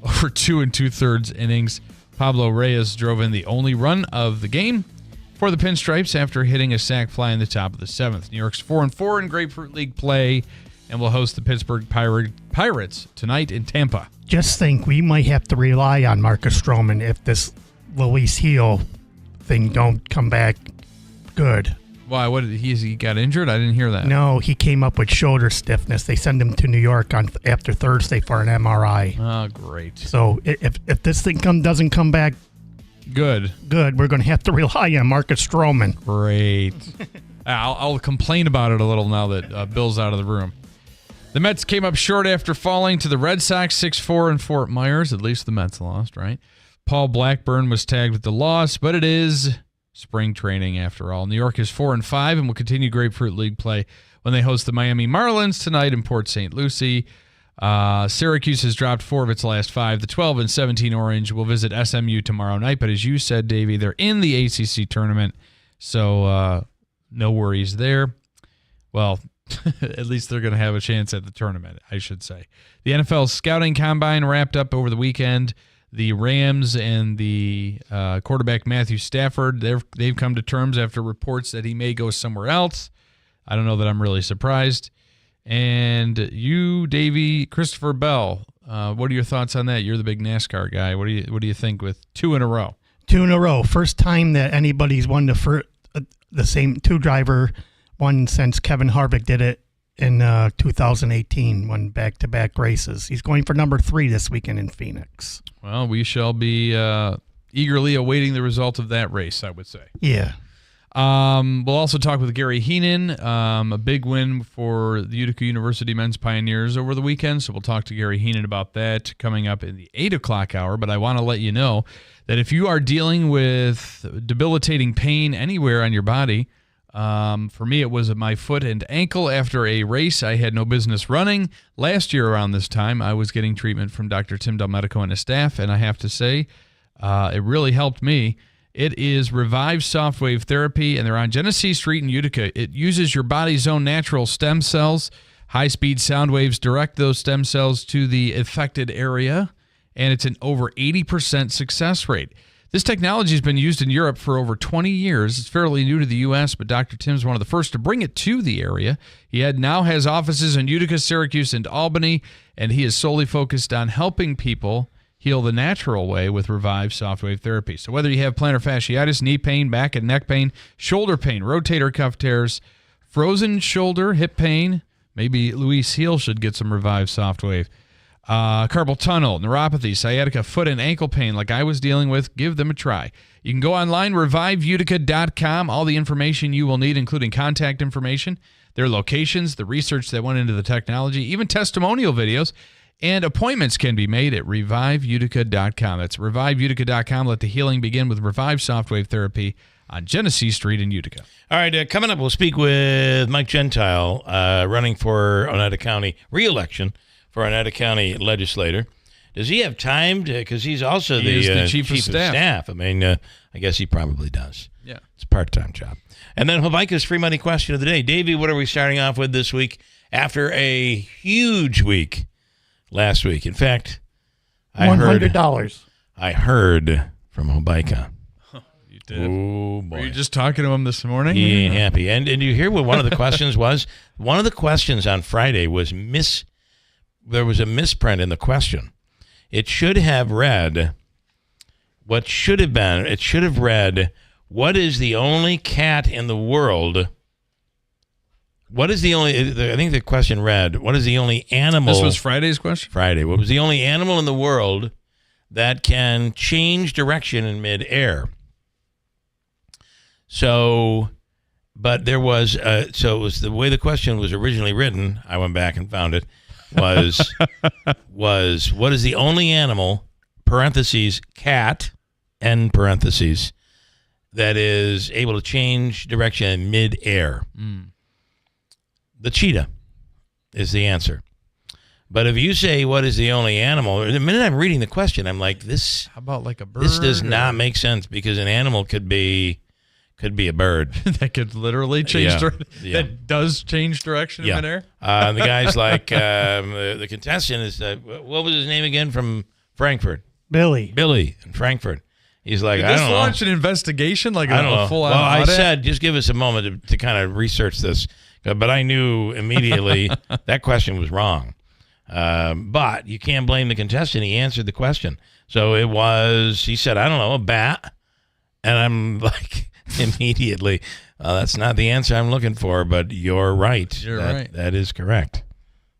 over 2 2/3 innings. Pablo Reyes drove in the only run of the game for the Pinstripes after hitting a sac fly in the top of the 7th. New York's 4-4 in Grapefruit League play and will host the Pittsburgh Pirates tonight in Tampa. Just think, we might have to rely on Marcus Stroman if this Luis Gil thing don't come back good. Why? What? He got injured? I didn't hear that. No, he came up with shoulder stiffness. They send him to New York after Thursday for an MRI. Oh, great. So if this thing doesn't come back good, we're going to have to rely on Marcus Stroman. Great. I'll complain about it a little now that Bill's out of the room. The Mets came up short after falling to the Red Sox 6-4 in Fort Myers. At least the Mets lost, right? Paul Blackburn was tagged with the loss, but it is spring training after all. New York is 4-5 and will continue Grapefruit League play when they host the Miami Marlins tonight in Port St. Lucie. Syracuse has dropped 4 of its last 5. The 12-17 Orange will visit SMU tomorrow night, but as you said, Davey, they're in the ACC tournament, so no worries there. Well, at least they're going to have a chance at the tournament, I should say. The NFL scouting combine wrapped up over the weekend. The Rams and the quarterback Matthew Stafford, they've come to terms after reports that he may go somewhere else. I don't know that I'm really surprised. And you, Davey, Christopher Bell, what are your thoughts on that? You're the big NASCAR guy. What do you think with 2 in a row? 2 in a row. First time that anybody's won the same 2-driver one since Kevin Harvick did it in 2018, won back-to-back races. He's going for number 3 this weekend in Phoenix. Well, we shall be eagerly awaiting the result of that race, I would say. Yeah. We'll also talk with Gary Heenan, a big win for the Utica University men's Pioneers over the weekend, so we'll talk to Gary Heenan about that coming up in the 8 o'clock hour. But I want to let you know that if you are dealing with debilitating pain anywhere on your body, for me, it was my foot and ankle after a race I had no business running. Last year around this time, I was getting treatment from Dr. Tim Delmedico and his staff, and I have to say, it really helped me. It is Revive Softwave Therapy, and they're on Genesee Street in Utica. It uses your body's own natural stem cells. High-speed sound waves direct those stem cells to the affected area, and it's an over 80% success rate. This technology has been used in Europe for over 20 years. It's fairly new to the U.S., but Dr. Tim's one of the first to bring it to the area. He now has offices in Utica, Syracuse, and Albany, and he is solely focused on helping people heal the natural way with Revive Softwave Therapy. So whether you have plantar fasciitis, knee pain, back and neck pain, shoulder pain, rotator cuff tears, frozen shoulder, hip pain, maybe Luis Heel should get some Revive Softwave. Carpal tunnel, neuropathy, sciatica, foot and ankle pain like I was dealing with, give them a try. You can go online, reviveutica.com. All the information you will need, including contact information, their locations, the research that went into the technology, even testimonial videos, and appointments can be made at reviveutica.com. That's reviveutica.com. Let the healing begin with Revive Softwave Therapy on Genesee Street in Utica. All right, coming up, we'll speak with Mike Gentile, running for Oneida County re-election for Oneida County legislator. Does he have time? Because he's also the chief of staff. I mean, I guess he probably does. Yeah. It's a part-time job. And then Habaika's free money question of the day. Davey, what are we starting off with this week after a huge week last week? In fact, $100. I heard from Habaika. You did? Oh, boy. Were you just talking to him this morning? He ain't happy. And you hear what one of the questions was? One of the questions on Friday was there was a misprint in the question. It should have read, what should have read, what is the only cat in the world? I think the question read, what is the only animal? This was Friday's question? Friday. What was the only animal in the world that can change direction in midair? So, but there was, so it was the way the question was originally written. I went back and found it. was what is the only animal, parentheses, cat, end parentheses, that is able to change direction in midair? The cheetah is the answer. But if you say what is the only animal, the minute I'm reading the question, I'm like, this. How about like a bird? This does not make sense because an animal could be a bird. That could literally change that does change direction in midair? The guy's like, the contestant is, what was his name again from Frankfurt? Billy in Frankfurt. He's like, Did I this don't know. launch an investigation? Like I don't know. full-on Well, I audit? said, just give us a moment to kind of research this. But I knew immediately that question was wrong. But you can't blame the contestant. He answered the question. So it was, he said, I don't know, a bat. And I'm like, immediately, that's not the answer I'm looking for, but you're right. You're right. That is correct.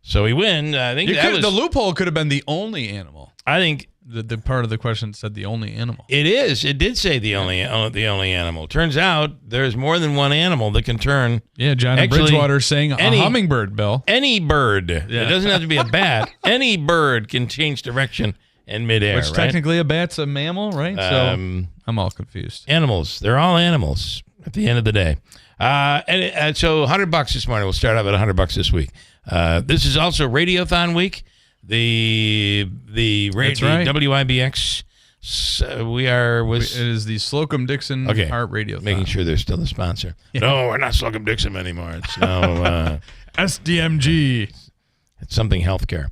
So we win. I think the loophole could have been the only animal. I think the part of the question said the only animal. It is. It did say the only animal. Turns out there's more than one animal that can turn. Yeah, John in Bridgewater saying a hummingbird, Bill. Any bird. Yeah. It doesn't have to be a bat. Any bird can change direction in midair. Which technically a bat's a mammal, right? So I'm all confused. Animals. They're all animals at the end of the day. And so $100 this morning. We'll start off at $100 this week. This is also Radiothon week. The WIBX. It is the Slocum Dixon Heart Radiothon. Making sure they're still the sponsor. Yeah. No, we're not Slocum Dixon anymore. It's now SDMG. It's something healthcare.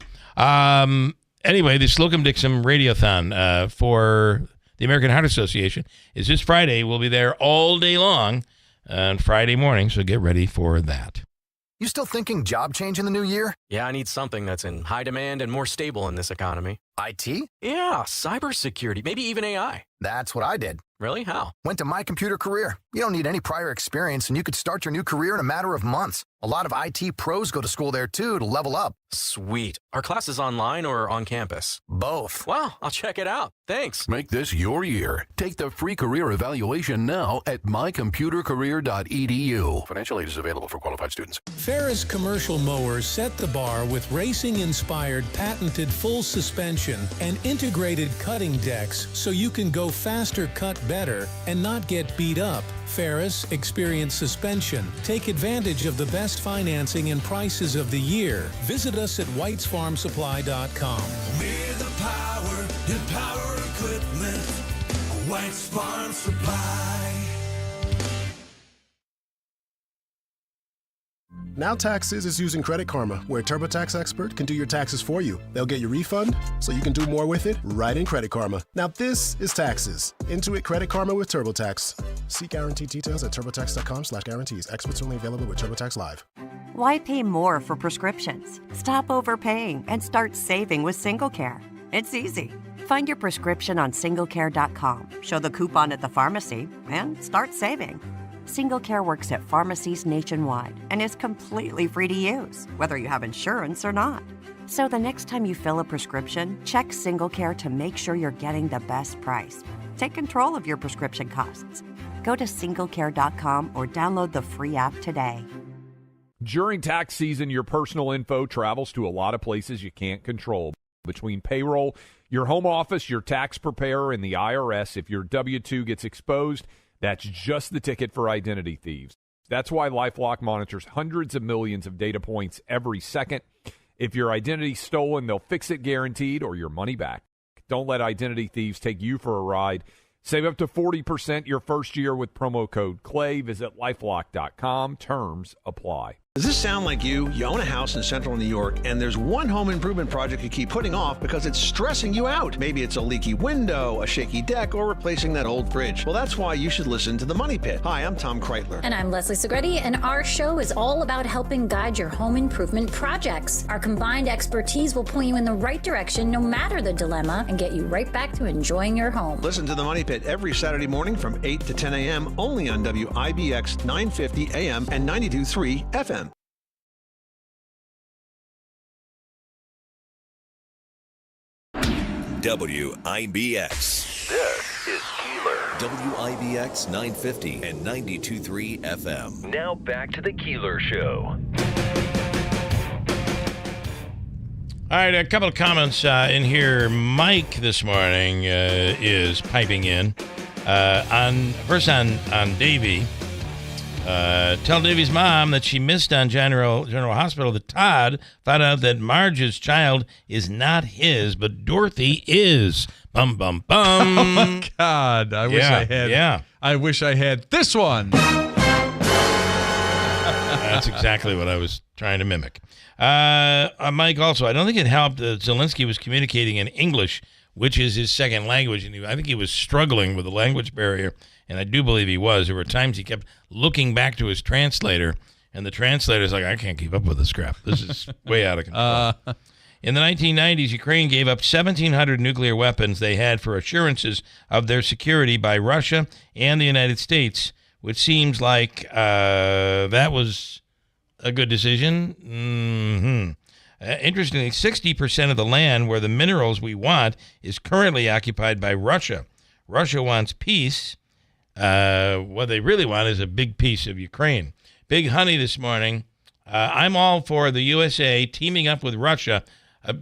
Anyway, the Slocum Dixon Radiothon for the American Heart Association is this Friday. We'll be there all day long on Friday morning, so get ready for that. You still thinking job change in the new year? Yeah, I need something that's in high demand and more stable in this economy. IT? Yeah, cybersecurity, maybe even AI. That's what I did. Really? How? Went to My Computer Career. You don't need any prior experience, and you could start your new career in a matter of months. A lot of IT pros go to school there, too, to level up. Sweet. Are classes online or on campus? Both. Wow, I'll check it out. Thanks. Make this your year. Take the free career evaluation now at mycomputercareer.edu. Financial aid is available for qualified students. Ferris commercial mowers set the bar with racing-inspired patented full suspension and integrated cutting decks so you can go faster, cut better, and not get beat up. Ferris Experience Suspension. Take advantage of the best financing and prices of the year. Visit us at whitesfarmsupply.com. We're the power in power equipment. White's Farm Supply. Now Taxes is using Credit Karma, where a TurboTax expert can do your taxes for you. They'll get your refund so you can do more with it right in Credit Karma. Now this is taxes. Intuit Credit Karma with TurboTax. See guaranteed details at turbotax.com/guarantees. Experts only available with TurboTax Live. Why pay more for prescriptions? Stop overpaying and start saving with SingleCare. It's easy. Find your prescription on singlecare.com, show the coupon at the pharmacy, and start saving. SingleCare works at pharmacies nationwide and is completely free to use, whether you have insurance or not. So the next time you fill a prescription, check SingleCare to make sure you're getting the best price. Take control of your prescription costs. Go to singlecare.com or download the free app today. During tax season, your personal info travels to a lot of places you can't control. Between payroll, your home office, your tax preparer, and the IRS, if your W-2 gets exposed, that's just the ticket for identity thieves. That's why LifeLock monitors hundreds of millions of data points every second. If your identity's stolen, they'll fix it guaranteed or your money back. Don't let identity thieves take you for a ride. Save up to 40% your first year with promo code CLAY. Visit LifeLock.com. Terms apply. Does this sound like you? You own a house in central New York, and there's one home improvement project you keep putting off because it's stressing you out. Maybe it's a leaky window, a shaky deck, or replacing that old fridge. Well, that's why you should listen to The Money Pit. Hi, I'm Tom Kreitler. And I'm Leslie Segretti, and our show is all about helping guide your home improvement projects. Our combined expertise will point you in the right direction no matter the dilemma and get you right back to enjoying your home. Listen to The Money Pit every Saturday morning from 8 to 10 a.m. only on WIBX 950 AM and 92.3 FM. WIBX. This is Keeler. WIBX 950 and 92.3 FM. Now back to the Keeler Show. All right, a couple of comments in here. Mike this morning is piping in. First on Davey. Tell Davey's mom that she missed on General Hospital that Todd found out that Marge's child is not his, but Dorothy is. Bum, bum, bum. Oh, my God. I wish I had. Yeah. I wish I had this one. That's exactly what I was trying to mimic. Mike, also, I don't think it helped that Zelensky was communicating in English, which is his second language, and I think he was struggling with the language barrier, and I do believe he was. There were times he kept looking back to his translator, and the translator's like, I can't keep up with this crap. This is way out of control. In the 1990s, Ukraine gave up 1,700 nuclear weapons they had for assurances of their security by Russia and the United States, which seems like that was a good decision. Mm-hmm. Interestingly, 60% of the land where the minerals we want is currently occupied by Russia. Russia wants peace. What they really want is a big piece of Ukraine. Big Honey this morning. I'm all for the USA teaming up with Russia.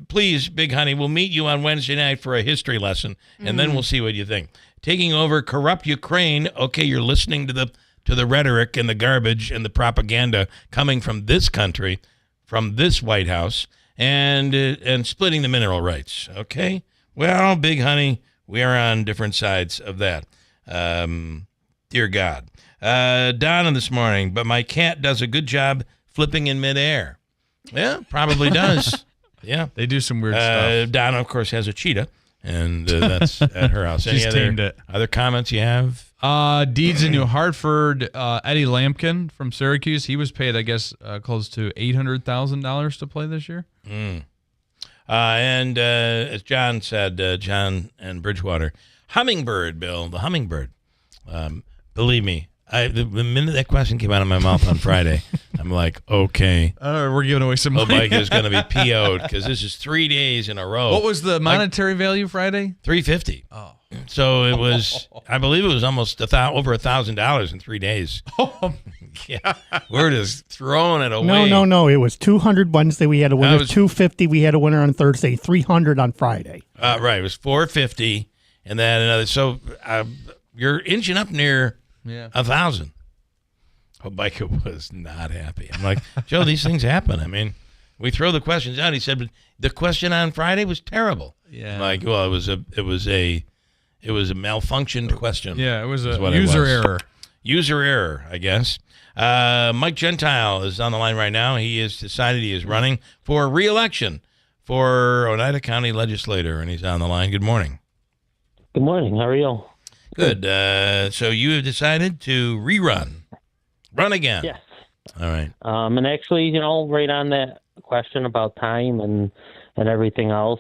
Please, Big Honey, we'll meet you on Wednesday night for a history lesson, and then we'll see what you think. Taking over corrupt Ukraine. Okay, you're listening to the rhetoric and the garbage and the propaganda coming from this country, from this White House, and splitting the mineral rights. Okay? Well, Big Honey, we are on different sides of that. Dear God. Donna this morning, but my cat does a good job flipping in midair. Yeah, probably does. Yeah. They do some weird stuff. Donna, of course, has a cheetah, and that's at her house. Any other comments you have? Deeds in New Hartford, Eddie Lampkin from Syracuse, he was paid, I guess, close to $800,000 to play this year. And as John said, John and Bridgewater, hummingbird, Bill, the hummingbird. Believe me, the minute that question came out of my mouth on Friday, I'm like, okay. We're giving away some money. Mike is going to be PO'd because this is 3 days in a row. What was the monetary value Friday? $350. Oh. So it was, I believe it was almost over $1,000 in 3 days. Oh, yeah. We're just throwing it away. No. It was 200 Wednesday. We had a winner. 250. We had a winner on Thursday. 300 on Friday. Right. It was 450, and then another. So you're inching up near 1,000. Oh, Mike was not happy. I'm like, Joe, these things happen. I mean, we throw the questions out. He said, but the question on Friday was terrible. Yeah. I'm like, well, it was a malfunctioned question. Yeah, it was a user error. user error, I guess. Mike Gentile is on the line right now. He has decided he is running for re-election for Oneida County Legislator, and he's on the line. Good morning. Good morning. How are you? Good. So you have decided to run again. Yes. All right. And actually, right on that question about time and everything else,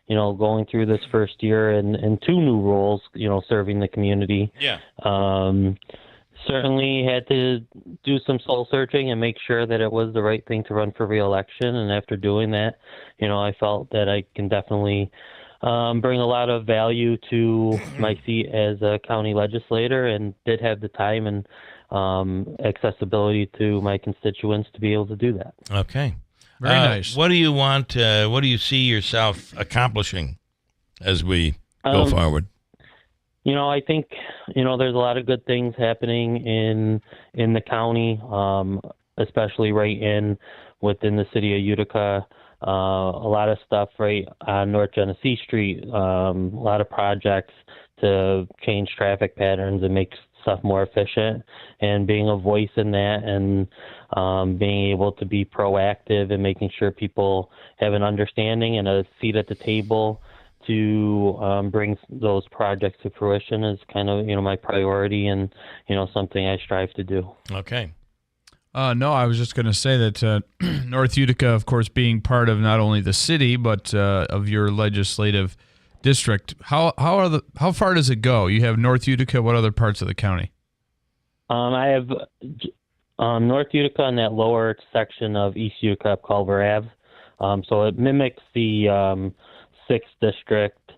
going through this first year and two new roles, serving the community. Yeah. Certainly had to do some soul searching and make sure that it was the right thing to run for re-election. And after doing that, I felt that I can definitely bring a lot of value to my seat as a county legislator, and did have the time and accessibility to my constituents to be able to do that. Okay. Very nice. What do you want? What do you see yourself accomplishing as we go forward? I think, there's a lot of good things happening in the county, especially within the city of Utica. A lot of stuff right on North Genesee Street, a lot of projects to change traffic patterns and make stuff more efficient, and being a voice in that, and being able to be proactive and making sure people have an understanding and a seat at the table to bring those projects to fruition is kind of, my priority, and, something I strive to do. Okay. No, I was just going to say that North Utica, of course, being part of not only the city but of your legislative district, how far does it go? You have North Utica. What other parts of the county? I have North Utica in that lower section of East Utica up Culver Ave. So it mimics the 6th district,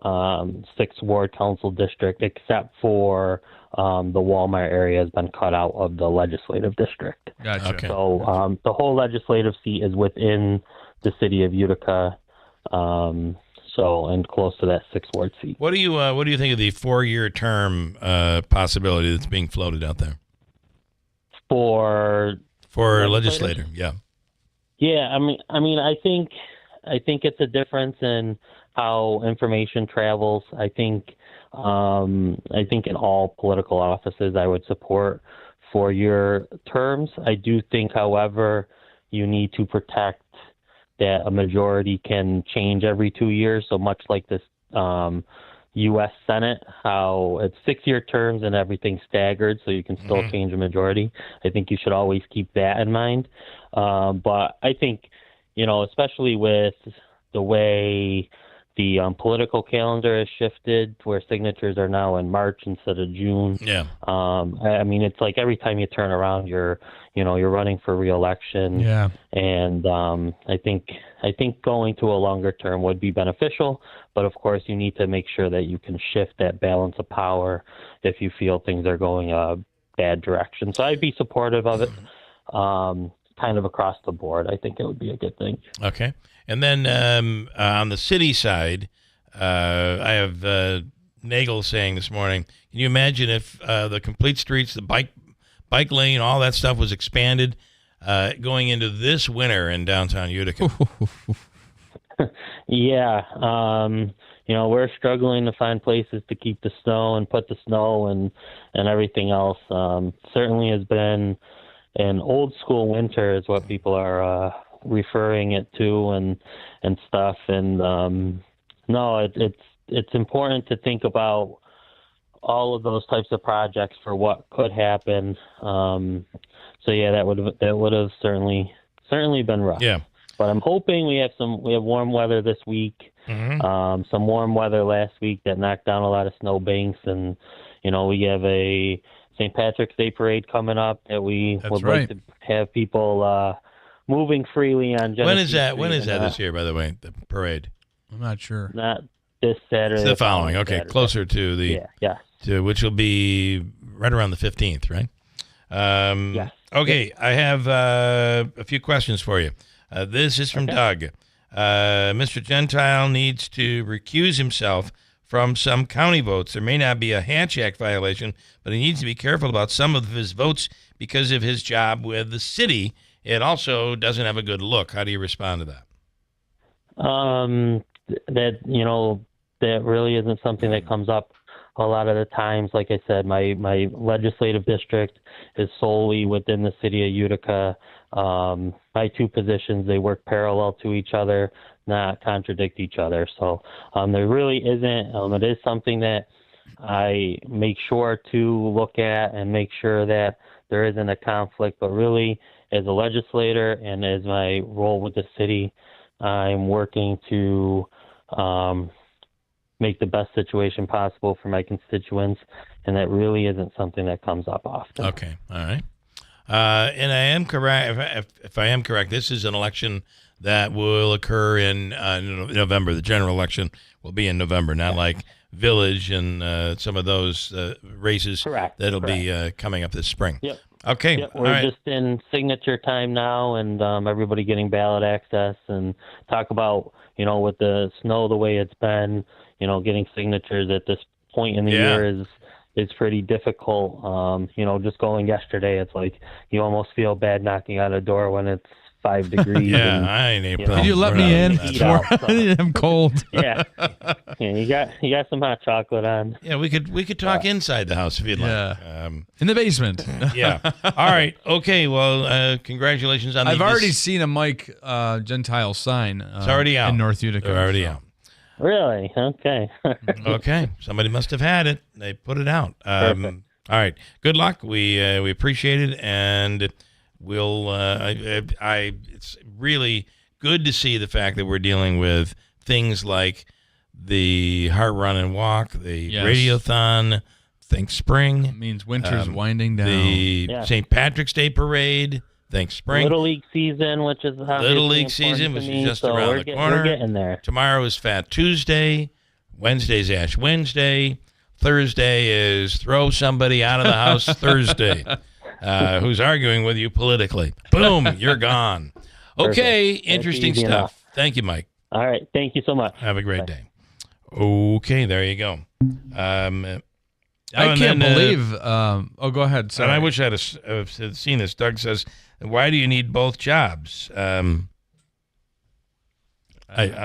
6th ward council district, except for the Walmart area has been cut out of the legislative district. Gotcha. Okay. So the whole legislative seat is within the city of Utica, and close to that 6th ward seat. What do you think of the 4-year term possibility that's being floated out there for legislator? Yeah. Yeah, I mean, I think it's a difference in how information travels. I think in all political offices I would support 4-year terms. I do think, however, you need to protect that a majority can change every 2 years. So much like this U.S. Senate, how it's 6-year terms and everything's staggered, so you can still change a majority. I think you should always keep that in mind. But I think, especially with the way the political calendar has shifted, where signatures are now in March instead of June. Yeah. I mean, it's like every time you turn around, you're running for re-election. Yeah. And I think going to a longer term would be beneficial, but of course you need to make sure that you can shift that balance of power if you feel things are going a bad direction. So I'd be supportive of it. Kind of across the board. I think it would be a good thing. Okay. And then on the city side, I have Nagel saying this morning, can you imagine if the complete streets, the bike lane, all that stuff was expanded going into this winter in downtown Utica? Yeah. We're struggling to find places to keep the snow and put the snow and everything else. Certainly has been an old school winter is what people are referring it to and stuff. And no, it's important to think about all of those types of projects for what could happen. So yeah, that would have certainly been rough. Yeah. But I'm hoping we have warm weather this week. Some warm weather last week that knocked down a lot of snow banks, and we have a St. Patrick's Day parade coming up that we would like to have people moving freely on Genesee When is that? Street. When is that this year, by the way, the parade? I'm not sure. Not this Saturday. It's the following. Okay, Saturday. closer to the to which will be right around the 15th, right? Yes. Okay, I have a few questions for you. This is from Doug. Mr. Gentile needs to recuse himself from some county votes. There may not be a Hatch Act violation, but he needs to be careful about some of his votes because of his job with the city. It also doesn't have a good look. How do you respond to that? That really isn't something that comes up a lot of the times, like I said, my legislative district is solely within the city of Utica. My two positions, they work parallel to each other, not contradict each other. So there really isn't. It is something that I make sure to look at and make sure that there isn't a conflict. But really, as a legislator and as my role with the city, I'm working to make the best situation possible for my constituents, and that really isn't something that comes up often. Okay, all right. And I am correct. If I am correct, this is an election that will occur in November. The general election will be in November, not like village and some of those races that'll be coming up this spring. Yep. Okay. Yep. We're just in signature time now, and everybody getting ballot access, and talk about, with the snow the way it's been, getting signatures at this point in the year is pretty difficult. Just going yesterday, it's like you almost feel bad knocking on a door when it's 5 degrees. Yeah, and, I ain't April. Did you let me in? I'm cold. Yeah, you got some hot chocolate on. Yeah, we could talk inside the house if you'd like. In the basement. Yeah. All right. Okay. Well, congratulations on. I've already seen a Mike Gentile sign. It's already out in North Utica. They're already out. Really? Okay. Okay. Somebody must have had it. They put it out. Perfect. All right. Good luck. We appreciate it, and we'll. It's really good to see the fact that we're dealing with things like the Heart Run and Walk, the Radiothon. Think spring. It means winter's winding down. The St. Patrick's Day Parade. Think spring. Little League season, which is Little League season, which is just around the corner. We're getting there. Tomorrow is Fat Tuesday. Wednesday's Ash Wednesday. Thursday is throw somebody out of the house Thursday who's arguing with you politically. Boom, you're gone. Okay, interesting stuff. Enough. Thank you, Mike. All right, thank you so much. Have a great day. Okay, there you go. I can't believe. Go ahead. Sorry. And I wish I'd have seen this. Doug says, "Why do you need both jobs?" I'll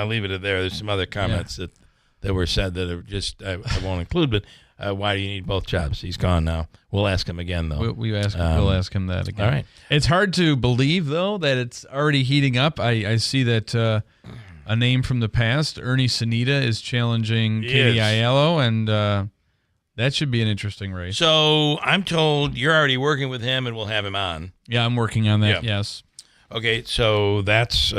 leave it at there. There's some other comments that were said that are just I won't include. But why do you need both jobs? He's gone now. We'll ask him again, though. We'll ask him that again. All right. It's hard to believe, though, that it's already heating up. I see that a name from the past, Ernie Sanita, is challenging Katie Aiello, and that should be an interesting race. So I'm told you're already working with him, and we'll have him on. Yeah, I'm working on that. Yeah. Yes. Okay, so that's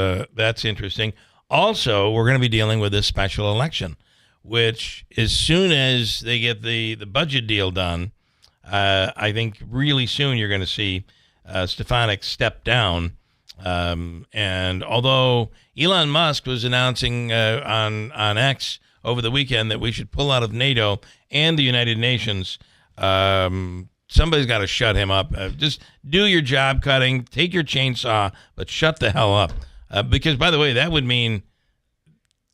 interesting. Also, we're going to be dealing with this special election, which as soon as they get the budget deal done, I think really soon you're going to see Stefanik step down. And although Elon Musk was announcing on X over the weekend that we should pull out of NATO and the United Nations, somebody's got to shut him up. Just do your job cutting, take your chainsaw, but shut the hell up. Because, by the way, that would mean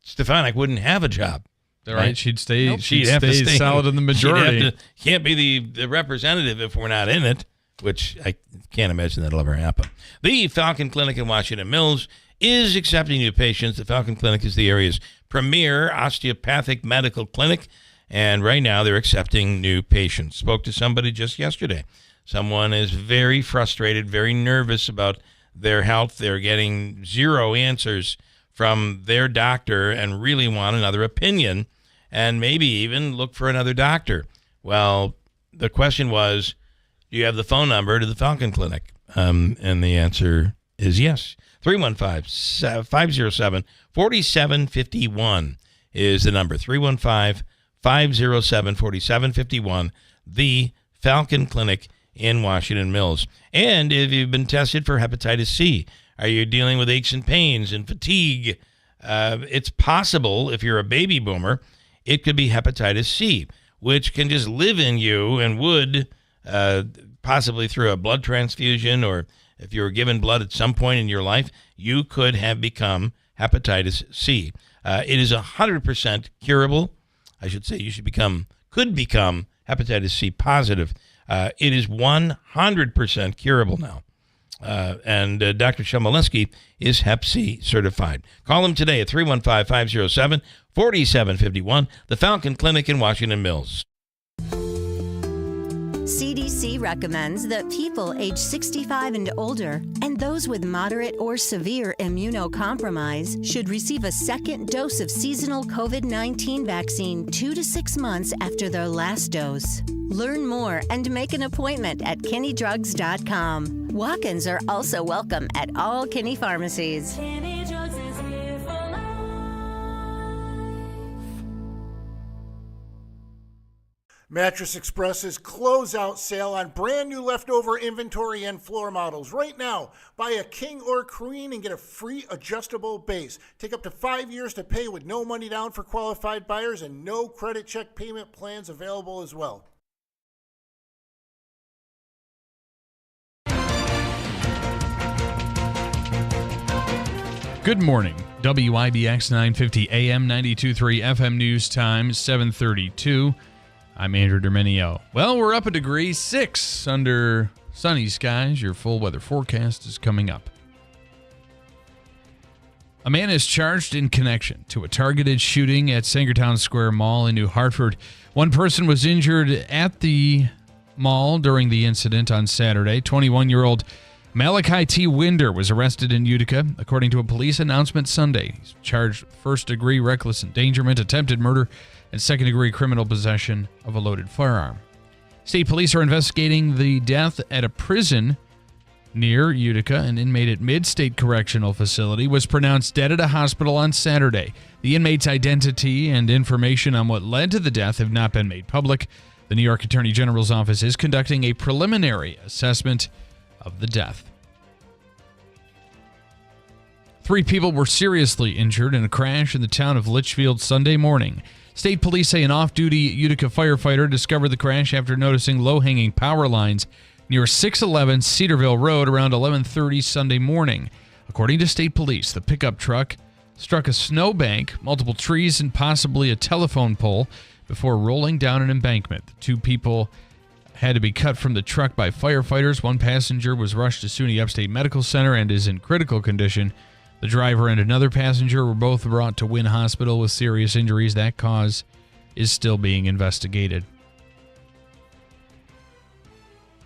Stefanik wouldn't have a job. Right? She'd stay. Nope. She'd stay solid in the majority. Can't be the representative if we're not in it, which I can't imagine that'll ever happen. The Falcon Clinic in Washington Mills is accepting new patients. The Falcon Clinic is the area's premier osteopathic medical clinic, and right now they're accepting new patients. Spoke to somebody just yesterday. Someone is very frustrated, very nervous about their health. They're getting zero answers from their doctor and really want another opinion and maybe even look for another doctor. Well, the question was, do you have the phone number to the Falcon Clinic? And the answer is yes. 315-507-4751 is the number. 315-507-4751, the Falcon Clinic in Washington Mills. And if you've been tested for hepatitis C, are you dealing with aches and pains and fatigue? It's possible, if you're a baby boomer, it could be hepatitis C, which can just live in you and would possibly through a blood transfusion, or if you were given blood at some point in your life, you could have become hepatitis C. It is 100% curable. I should say you could become hepatitis C positive. It is 100% curable now. And Dr. Chmielewski is Hep C certified. Call him today at 315-507-4751, the Falcon Clinic in Washington Mills. CDC recommends that people age 65 and older and those with moderate or severe immunocompromise should receive a second dose of seasonal COVID-19 vaccine 2 to 6 months after their last dose. Learn more and make an appointment at KinneyDrugs.com. Walk-ins are also welcome at all Kinney pharmacies. Kinney Drugs is here for life. Mattress Express's closeout sale on brand new leftover inventory and floor models. Right now, buy a king or queen and get a free adjustable base. Take up to 5 years to pay with no money down for qualified buyers and no credit check payment plans available as well. Good morning. WIBX 950 AM 92.3 FM News Time 7:32. I'm Andrew Dermenio. Well, we're up a degree, 6 under sunny skies. Your full weather forecast is coming up. A man is charged in connection to a targeted shooting at Sangertown Square Mall in New Hartford. One person was injured at the mall during the incident on Saturday. 21-year-old Malachi T. Winder was arrested in Utica, according to a police announcement Sunday. He's charged with first-degree reckless endangerment, attempted murder, and second-degree criminal possession of a loaded firearm. State police are investigating the death at a prison near Utica. An inmate at Mid-State Correctional Facility was pronounced dead at a hospital on Saturday. The inmate's identity and information on what led to the death have not been made public. The New York Attorney General's office is conducting a preliminary assessment of the death. 3 people were seriously injured in a crash in the town of Litchfield Sunday morning. State police say an off-duty Utica firefighter discovered the crash after noticing low-hanging power lines near 611 Cedarville Road around 11:30 Sunday morning. According to state police, the pickup truck struck a snowbank, multiple trees, and possibly a telephone pole before rolling down an embankment. The 2 people had to be cut from the truck by firefighters. One passenger was rushed to SUNY Upstate Medical Center and is in critical condition. The driver and another passenger were both brought to Wynn Hospital with serious injuries. That cause is still being investigated.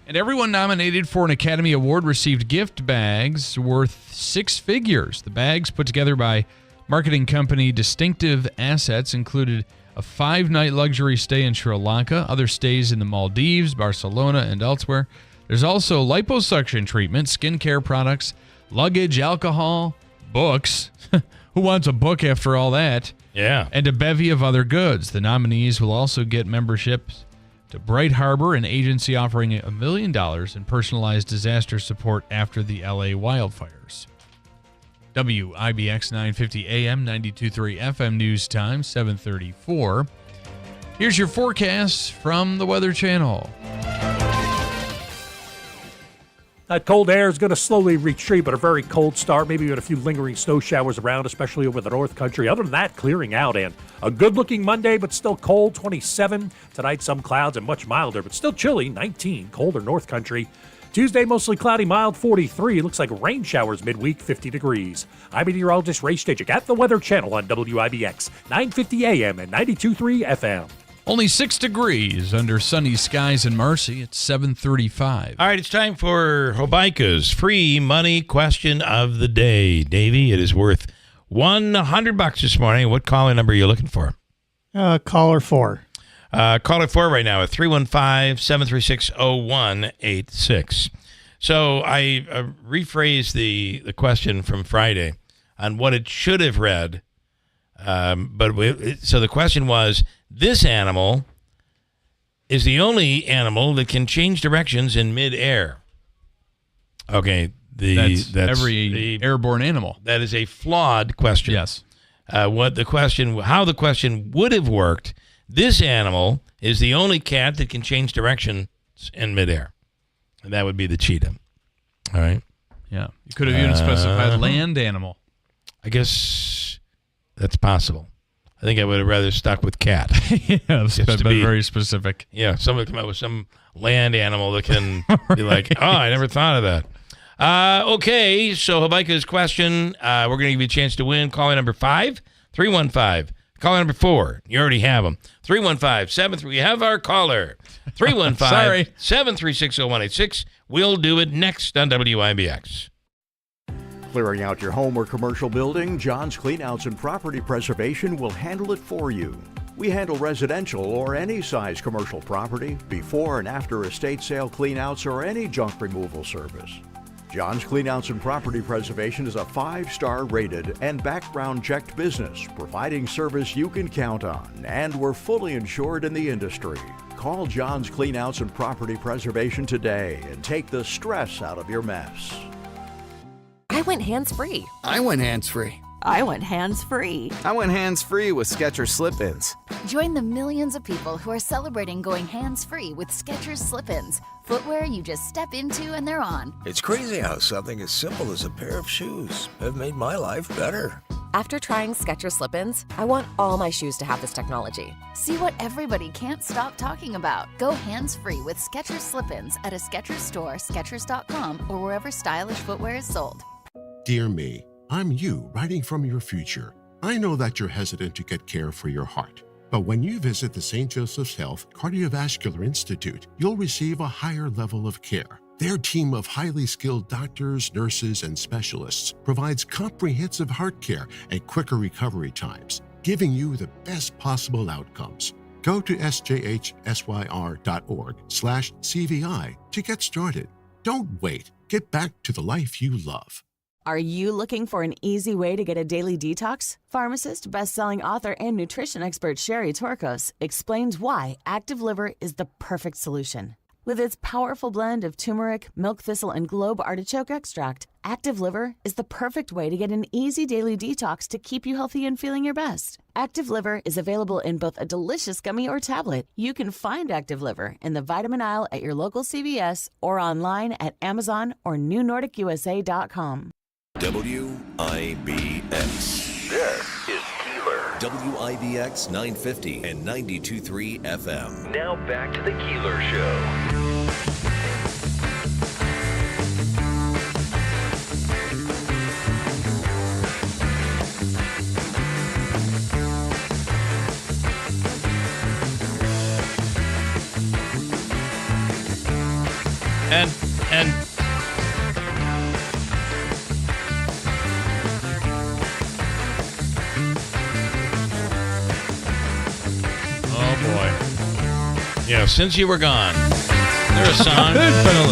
And everyone nominated for an Academy Award received gift bags worth 6 figures. The bags, put together by marketing company Distinctive Assets, included a 5-night luxury stay in Sri Lanka, other stays in the Maldives, Barcelona, and elsewhere. There's also liposuction treatment, skincare products, luggage, alcohol, books. Who wants a book after all that? Yeah. And a bevy of other goods. The nominees will also get memberships to Bright Harbor, an agency offering $1 million in personalized disaster support after the LA wildfires. WIBX 950 AM 92.3 FM News Time 7:34. Here's your forecast from the Weather Channel. That cold air is going to slowly retreat, but a very cold start. Maybe with a few lingering snow showers around, especially over the North Country. Other than that, clearing out and a good-looking Monday, but still cold, 27. Tonight, some clouds and much milder, but still chilly, 19. Colder North Country. Tuesday, mostly cloudy, mild, 43. Looks like rain showers midweek, 50 degrees. I'm meteorologist Ray Stachik at the Weather Channel on WIBX, 950 AM and 92.3 FM. Only 6 degrees under sunny skies in Marcy. It's 7:35. All right, it's time for Hobica's free money question of the day. Davey, it is worth $100 this morning. What caller number are you looking for? Caller 4. Caller 4 right now at 315-736-0186. So I rephrased the question from Friday on what it should have read. So the question was, this animal is the only animal that can change directions in midair. Okay, that's every airborne animal. That is a flawed question. Yes. How the question would have worked. This animal is the only cat that can change directions in midair, and that would be the cheetah. All right. Yeah, you could have even specified land animal. I guess that's possible. I think I would have rather stuck with cat. Yeah, that's been very specific. Yeah, somebody come up with some land animal that can be like, oh, I never thought of that. Okay, so Habaika's question, we're going to give you a chance to win. Calling number 5, 315. Caller number 4. You already have them. 315-73. We have our caller. 315-736-0186. We'll do it next on WIBX. Clearing out your home or commercial building, John's Cleanouts and Property Preservation will handle it for you. We handle residential or any size commercial property, before and after estate sale cleanouts or any junk removal service. John's Cleanouts and Property Preservation is a 5-star rated and background checked business, providing service you can count on, and we're fully insured in the industry. Call John's Cleanouts and Property Preservation today and take the stress out of your mess. I went hands-free. I went hands-free. I went hands-free. I went hands-free with Skechers Slip-ins. Join the millions of people who are celebrating going hands-free with Skechers Slip-ins. Footwear you just step into and they're on. It's crazy how something as simple as a pair of shoes have made my life better. After trying Skechers Slip-ins, I want all my shoes to have this technology. See what everybody can't stop talking about. Go hands-free with Skechers Slip-ins at a Skechers store, Skechers.com, or wherever stylish footwear is sold. Dear me, I'm you writing from your future. I know that you're hesitant to get care for your heart. But when you visit the St. Joseph's Health Cardiovascular Institute, you'll receive a higher level of care. Their team of highly skilled doctors, nurses, and specialists provides comprehensive heart care and quicker recovery times, giving you the best possible outcomes. Go to sjhsyr.org/CVI to get started. Don't wait. Get back to the life you love. Are you looking for an easy way to get a daily detox? Pharmacist, best-selling author, and nutrition expert Sherry Torkos explains why Active Liver is the perfect solution. With its powerful blend of turmeric, milk thistle, and globe artichoke extract, Active Liver is the perfect way to get an easy daily detox to keep you healthy and feeling your best. Active Liver is available in both a delicious gummy or tablet. You can find Active Liver in the vitamin aisle at your local CVS or online at Amazon or newnordicusa.com. WIBX. This is Keeler. WIBX 950 and 92.3 FM. Now back to the Keeler Show. And yeah, since you were gone. There's a song.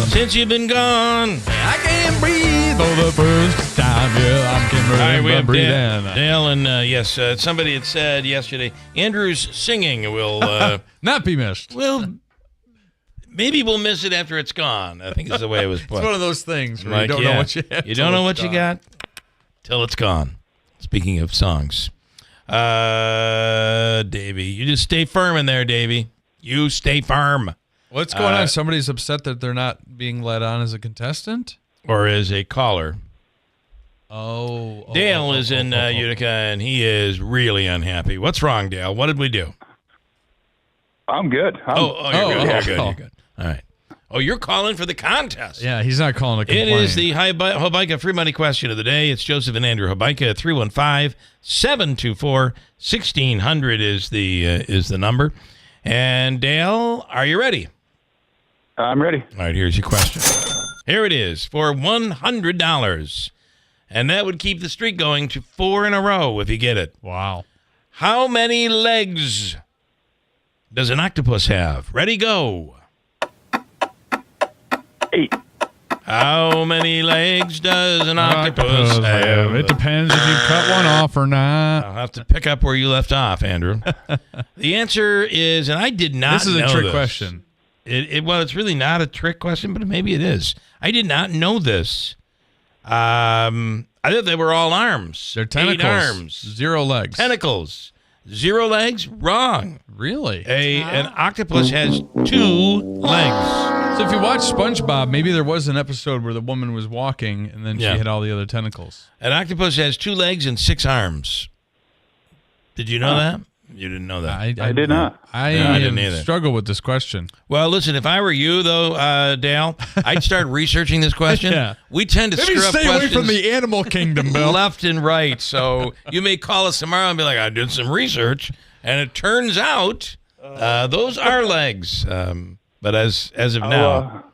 Since you've been gone. I can't breathe for the first time. Yeah, I'm getting ready. All right, we have breathe Dale, and yes, somebody had said yesterday, Andrew's singing will not be missed. Well, maybe we'll miss it after it's gone, I think is the way it was put. It's one of those things where you don't know what you have. You don't know what you got till it's gone. Speaking of songs. Davey, you just stay firm in there, Davey. You stay firm. What's going on? Somebody's upset that they're not being let on as a contestant? Or as a caller. Oh. Dale is in Utica, and he is really unhappy. What's wrong, Dale? What did we do? I'm good. You're good. You're good. All right. Oh, you're calling for the contest. Yeah, he's not calling to complain. It is the Habaika free money question of the day. It's Joseph and Andrew Habaika at 315-724-1600 is the number. And Dale, are you ready? I'm ready. All right, here's your question. Here it is for $100. And that would keep the streak going to 4 in a row if you get it. Wow. How many legs does an octopus have? Ready, go. 8. How many legs does an octopus have? It depends if you cut one off or not. I'll have to pick up where you left off, Andrew. The answer is, and I did not know this. This is a trick question. Well, it's really not a trick question, but maybe it is. I did not know this. I thought they were all arms. They're tentacles. 8 arms. 0 legs. Tentacles. 0 legs? Wrong. Really? An octopus has 2 legs. So if you watch SpongeBob, maybe there was an episode where the woman was walking and then she had all the other tentacles. An octopus has 2 legs and 6 arms. Did you know that? You didn't know that. I did not. I didn't either. struggle with this question. Well, listen, if I were you, though, Dale, I'd start researching this question. Yeah. We tend to Maybe screw up stay away questions from the animal kingdom, Bill. left and right. So you may call us tomorrow and be like, I did some research, and it turns out those are legs. But as of now,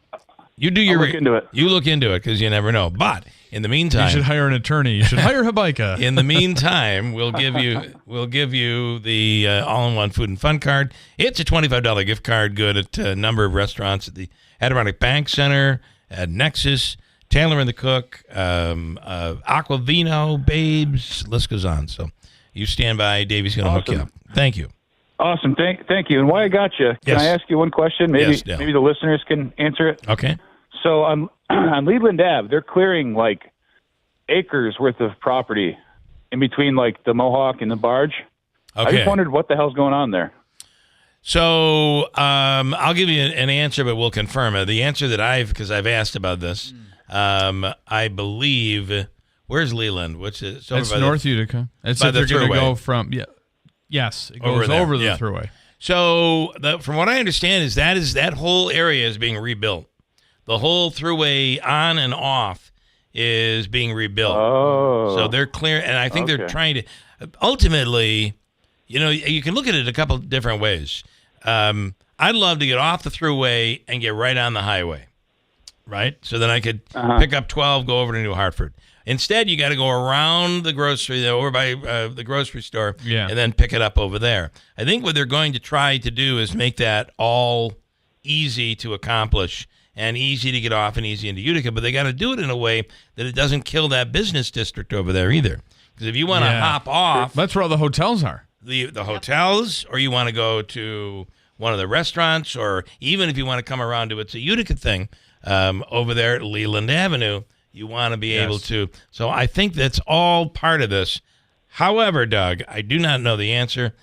you do your look into it. You look into it because you never know. But in the meantime, You should hire an attorney. You should hire Habaika. in the meantime, we'll give you the all-in-one food and fun card. It's a $25 gift card, good at a number of restaurants at the Adirondack Bank Center, at Nexus, Taylor and the Cook, Aquavino, Babes, list goes on. So you stand by. Davey's going to hook you up. Thank you. Awesome. Thank you. And while I got you, can I ask you one question? Maybe the listeners can answer it. Okay. So on Leland Ave, they're clearing like acres worth of property in between like the Mohawk and the Barge. Okay. I just wondered what the hell's going on there. So I'll give you an answer, but we'll confirm it. The answer that because I've asked about this, I believe, where's Leland? Which is It's North Utica. It's by if the they're going to thruway. go from Yes, it goes over the thruway. So from what I understand is that whole area is being rebuilt. The whole thruway on and off is being rebuilt. Oh. So they're clear, and I think they're trying to ultimately, you can look at it a couple different ways. I'd love to get off the thruway and get right on the highway, right? So then I could pick up 12, go over to New Hartford. Instead, you got to go around the grocery, over by the grocery store, and then pick it up over there. I think what they're going to try to do is make that all easy to accomplish and easy to get off and easy into Utica, but they got to do it in a way that it doesn't kill that business district over there either. Because if you want to hop off... That's where all the hotels are. The hotels, or you want to go to one of the restaurants, or even if you want to come around to it's a Utica thing over there at Leland Avenue, you want to be able to. So I think that's all part of this. However, Doug, I do not know the answer.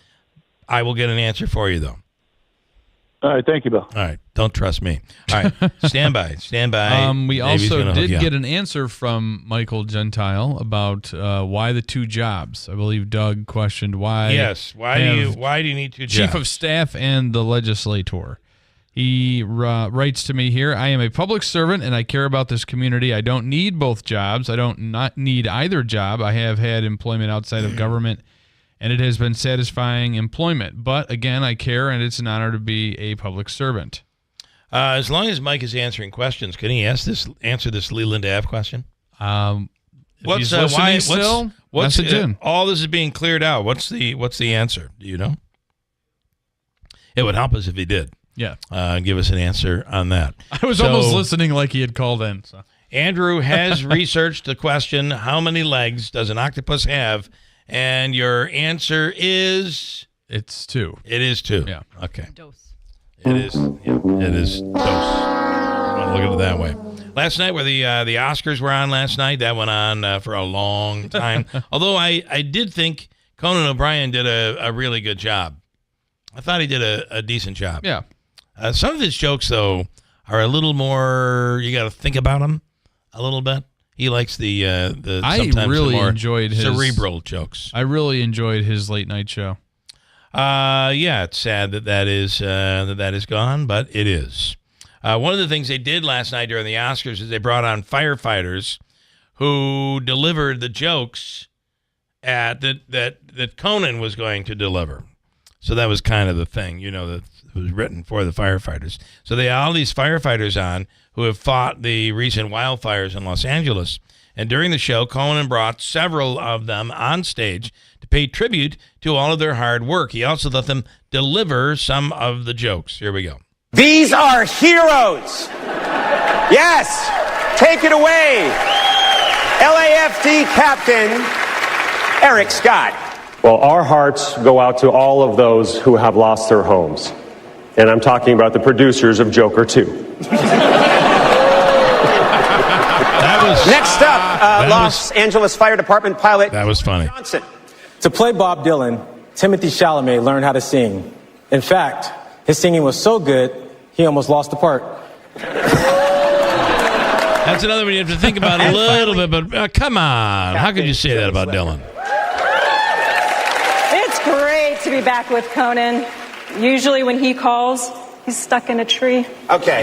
I will get an answer for you, though. All right. Thank you, Bill. All right. Don't trust me. All right. Stand by. Stand by. We Davey's also gonna did hook you get up. an answer from Michael Gentile about why the two jobs. I believe Doug questioned why. Yes. Why do you need two jobs? Chief of Staff and the legislator. He writes to me here, I am a public servant and I care about this community. I don't need both jobs. I don't not need either job. I have had employment outside of government, and it has been satisfying employment. But, again, I care, and it's an honor to be a public servant. As long as Mike is answering questions, can he answer this Leland Ave question? If he's listening still, message in. All this is being cleared out. What's the answer? Do you know? It would help us if he did. Yeah. Give us an answer on that. I was almost listening like he had called in. So. Andrew has researched the question, how many legs does an octopus have? And your answer is? It's 2. It is 2. Yeah. Okay. Dose. It is. Yeah, it is dose. I want to look at it that way. Last night, where the Oscars were on last night, that went on for a long time. Although I did think Conan O'Brien did a really good job. I thought he did a decent job. Yeah. Some of his jokes, though, are a little more, you got to think about them a little bit. He likes the sometimes really the more enjoyed his cerebral jokes. I really enjoyed his late night show. Yeah, it's sad that is gone, but it is. One of the things they did last night during the Oscars is they brought on firefighters who delivered the jokes that Conan was going to deliver. So that was kind of the thing, that was written for the firefighters. So they had all these firefighters on who have fought the recent wildfires in Los Angeles. And during the show, Conan brought several of them on stage to pay tribute to all of their hard work. He also let them deliver some of the jokes. Here we go. These are heroes. Yes, take it away. LAFD Captain Eric Scott. Well, our hearts go out to all of those who have lost their homes. And I'm talking about the producers of Joker 2. Next up, Los Angeles Fire Department pilot. That was funny. Johnson. To play Bob Dylan, Timothée Chalamet learned how to sing. In fact, his singing was so good, he almost lost the part. That's another one you have to think about a little bit, but come on. How could you say that about Dylan? It's great to be back with Conan. Usually when he calls, he's stuck in a tree. Okay.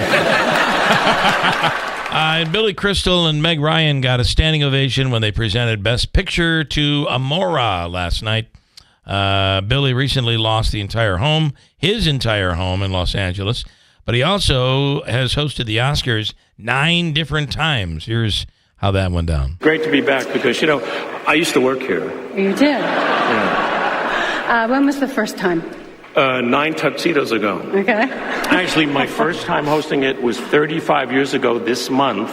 Billy Crystal and Meg Ryan got a standing ovation when they presented Best Picture to Amora last night. Billy recently lost his entire home in Los Angeles, but he also has hosted the Oscars 9 different times. Here's how that went down. Great to be back because, I used to work here. You did? Yeah. When was the first time? 9 tuxedos ago. Okay. Actually, my first time hosting it was 35 years ago this month.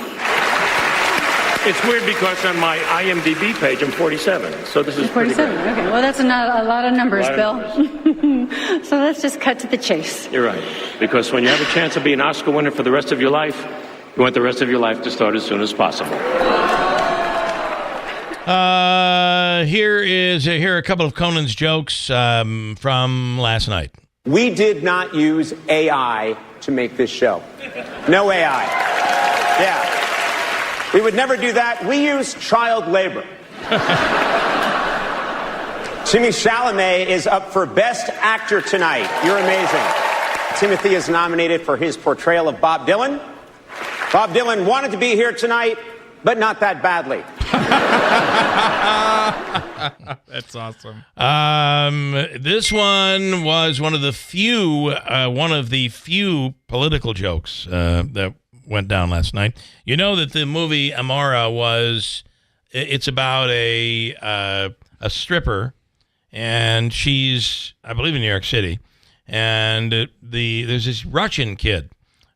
It's weird because on my IMDb page, I'm 47. So this is 47. Okay. Well, that's not a lot of numbers, Bill. Numbers. So let's just cut to the chase. You're right. Because when you have a chance to be an Oscar winner for the rest of your life, you want the rest of your life to start as soon as possible. Here are a couple of Conan's jokes from last night. We did not use AI to make this show. No AI. Yeah. We would never do that. We use child labor. Timmy Chalamet is up for Best Actor tonight. You're amazing. Timothy is nominated for his portrayal of Bob Dylan. Bob Dylan wanted to be here tonight, but not that badly. That's awesome. This one was one of the few political jokes that went down last night. You know that the movie Amora it's about a stripper, and she's, I believe, in New York City, and there's this Russian kid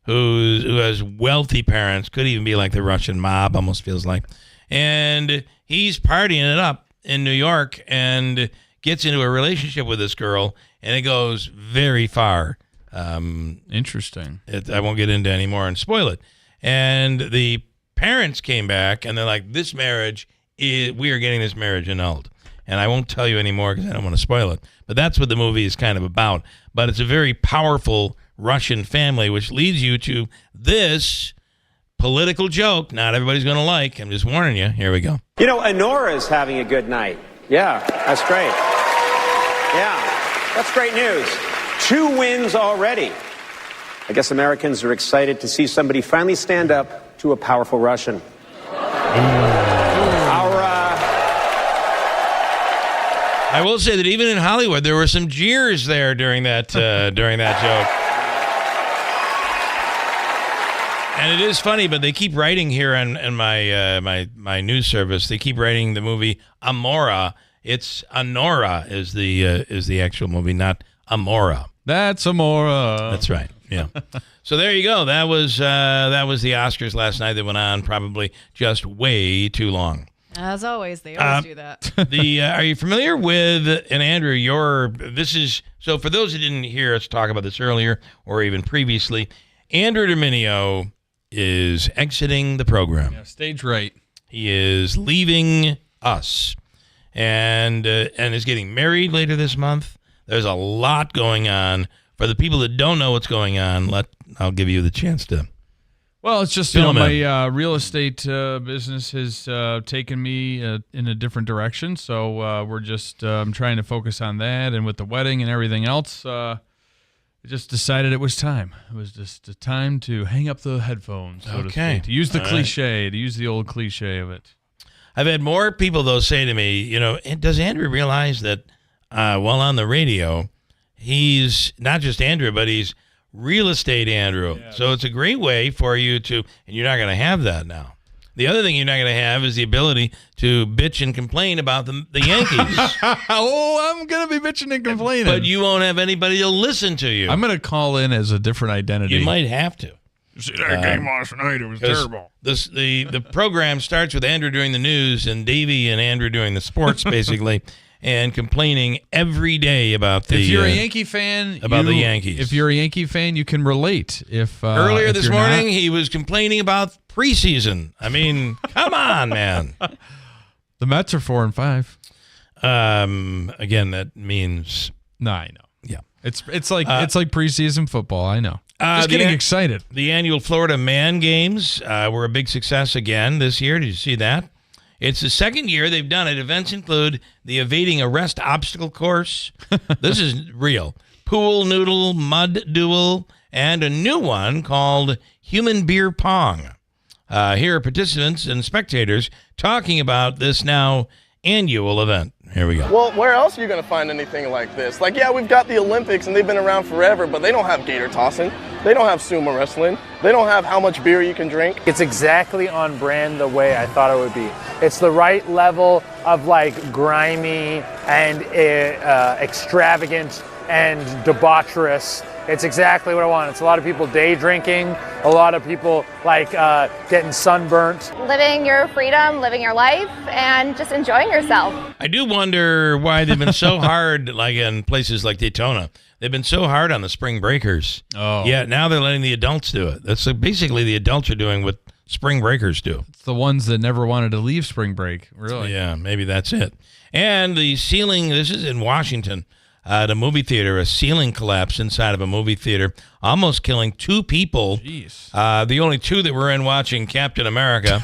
who has wealthy parents, could even be like the Russian mob, almost feels like. And he's partying it up in New York and gets into a relationship with this girl, and it goes very far. Interesting. I won't get into anymore and spoil it. And the parents came back, and they're like, we are getting this marriage annulled. And I won't tell you anymore because I don't want to spoil it. But that's what the movie is kind of about. But it's a very powerful Russian family, which leads you to this political joke not everybody's going to like. I'm just warning you. Here we go. Honora's having a good night. Yeah, that's great. Yeah, that's great news. 2 wins already. I guess Americans are excited to see somebody finally stand up to a powerful Russian. I will say that even in Hollywood, there were some jeers there during that joke. And it is funny, but they keep writing here on my news service. They keep writing the movie Amora. It's Honora is the actual movie, not Amora. That's Amora. That's right. Yeah. So there you go. That was the Oscars last night. That went on probably just way too long. As always, they always do that. Are you familiar with, and Andrew, so for those who didn't hear us talk about this earlier or even previously, Andrew Dominio is exiting the program. Yeah, stage right. He is leaving us and is getting married later this month. There's a lot going on. For the people that don't know what's going on, I'll give you the chance to. Well, it's just, my real estate business has taken me in a different direction. So we're just trying to focus on that. And with the wedding and everything else, I just decided it was time. It was just a time to hang up the headphones, so to speak. To use the cliche, to use the old cliche of it. I've had more people, though, say to me, does Andrew realize that while on the radio, he's not just Andrew, but he's real estate Andrew. Yes. So it's a great way for you to, and you're not going to have that now. The other thing you're not going to have is the ability to bitch and complain about the Yankees. I'm going to be bitching and complaining. But you won't have anybody to listen to you. I'm going to call in as a different identity. You might have to. See that game last night? It was terrible. The program starts with Andrew doing the news and Davey and Andrew doing the sports, basically. And complaining every day about the. If you're a Yankee fan, the Yankees. If you're a Yankee fan, you can relate. Earlier this morning, he was complaining about preseason. I mean, come on, man. The Mets are 4-5. Again, that means. No, I know. Yeah, it's like preseason football. I know. Just getting excited. The annual Florida Man Games were a big success again this year. Did you see that? It's the second year they've done it. Events include the evading arrest obstacle course. This is real. Pool noodle mud duel, and a new one called human beer pong. Here are participants and spectators talking about this now annual event. Here we go. Well, where else are you going to find anything like this? Like, yeah, we've got the Olympics, and they've been around forever, but they don't have gator tossing. They don't have sumo wrestling. They don't have how much beer you can drink. It's exactly on brand the way I thought it would be. It's the right level of, like, grimy and extravagant and debaucherous. It's exactly what I want. It's a lot of people day drinking, a lot of people like getting sunburnt. Living your freedom, living your life, and just enjoying yourself. I do wonder why they've been so hard, like in places like Daytona. They've been so hard on the spring breakers. Oh. Yeah, now they're letting the adults do it. That's basically the adults are doing what spring breakers do. It's the ones that never wanted to leave spring break, really. So, yeah, maybe that's it. And the ceiling, this is in Washington. The movie theater, a ceiling collapsed inside of a movie theater, almost killing 2 people. Jeez. The only 2 that were in watching Captain America.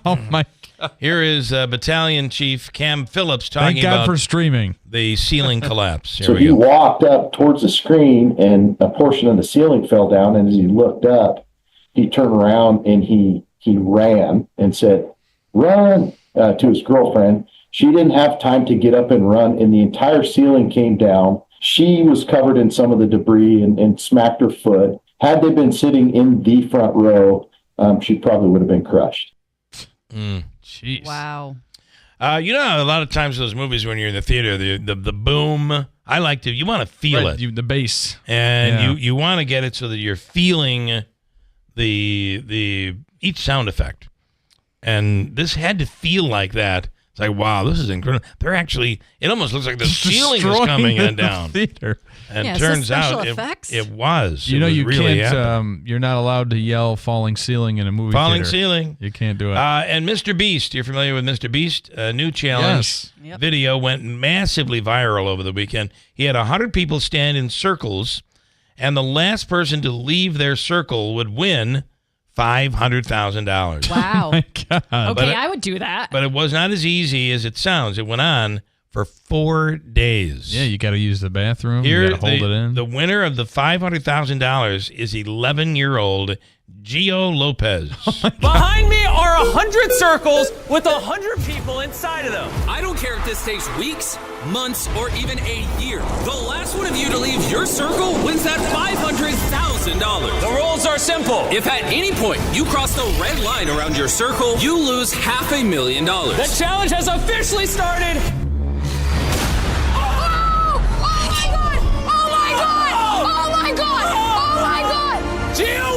Oh, my God. Here is Battalion Chief Cam Phillips talking Thank God about for streaming. The ceiling collapse. Here So we he go. walked up towards the screen, and a portion of the ceiling fell down, and as he looked up, he turned around and he ran and said, "Run," to his girlfriend. She didn't have time to get up and run, and the entire ceiling came down. She was covered in some of the debris and smacked her foot. Had they been sitting in the front row, she probably would have been crushed. Jeez. Wow. You know, a lot of times those movies when you're in the theater, the boom, I like to, you want to feel it. The bass. And you want to get it so that you're feeling the each sound effect. And this had to feel like that. It's like, wow, this is incredible. They're actually, it almost looks like the ceiling is coming in down. Theater. And turns out it was. You know, you really can't, you're not allowed to yell falling ceiling in a movie Falling theater. ceiling. You can't do it. And Mr. Beast, you're familiar with Mr. Beast? A new challenge video went massively viral over the weekend. He had 100 people stand in circles, and the last person to leave their circle would win $500,000. Wow. Oh my God. Okay, I would do that. But it was not as easy as it sounds. It went on for 4 days. Yeah, you got to use the bathroom. Here, you got to hold it in. The winner of the $500,000 is 11-year-old Gio Lopez. Behind me are 100 circles with 100 people inside of them. I don't care if this takes weeks, months, or even a year. The last one of you to leave your circle wins that $500,000. The rules are simple. If at any point you cross the red line around your circle, you lose $500,000. The challenge has officially started. Gio won! Oh my God! Gio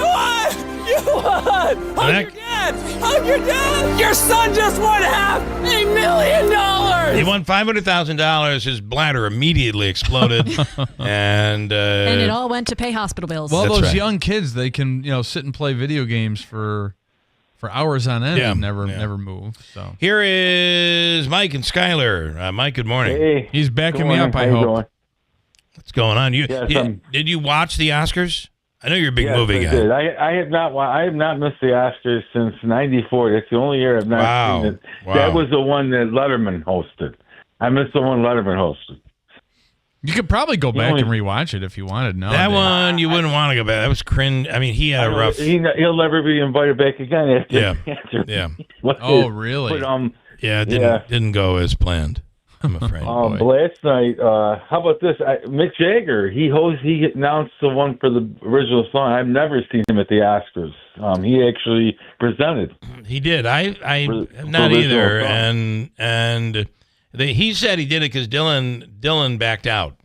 won! You won! Hug your dad! Hug your dad! Your son just won $500,000! He won $500,000. His bladder immediately exploded, and it all went to pay hospital bills. Well, those young kids, they can sit and play video games for hours on end and never move. So here is Mike and Skyler. Mike, good morning. Hey, he's backing me up. How I you hope. doing? What's going on? Did you watch the Oscars? I know you're a big movie guy. Did. I have not. I have not missed the Oscars since '94. That's the only year I've not seen it. Wow. That was the one that Letterman hosted. I missed the one Letterman hosted. You could probably go back and rewatch it if you wanted. No, that one you wouldn't want to go back. That was cringe. I mean, he had a rough. He'll never be invited back again. Yeah. Oh, really? But, it didn't go as planned. I'm afraid. Last night, how about this? Mick Jagger, he announced the one for the original song. I've never seen him at the Oscars. He actually presented. He did. I not either. And he said he did it because Dylan backed out.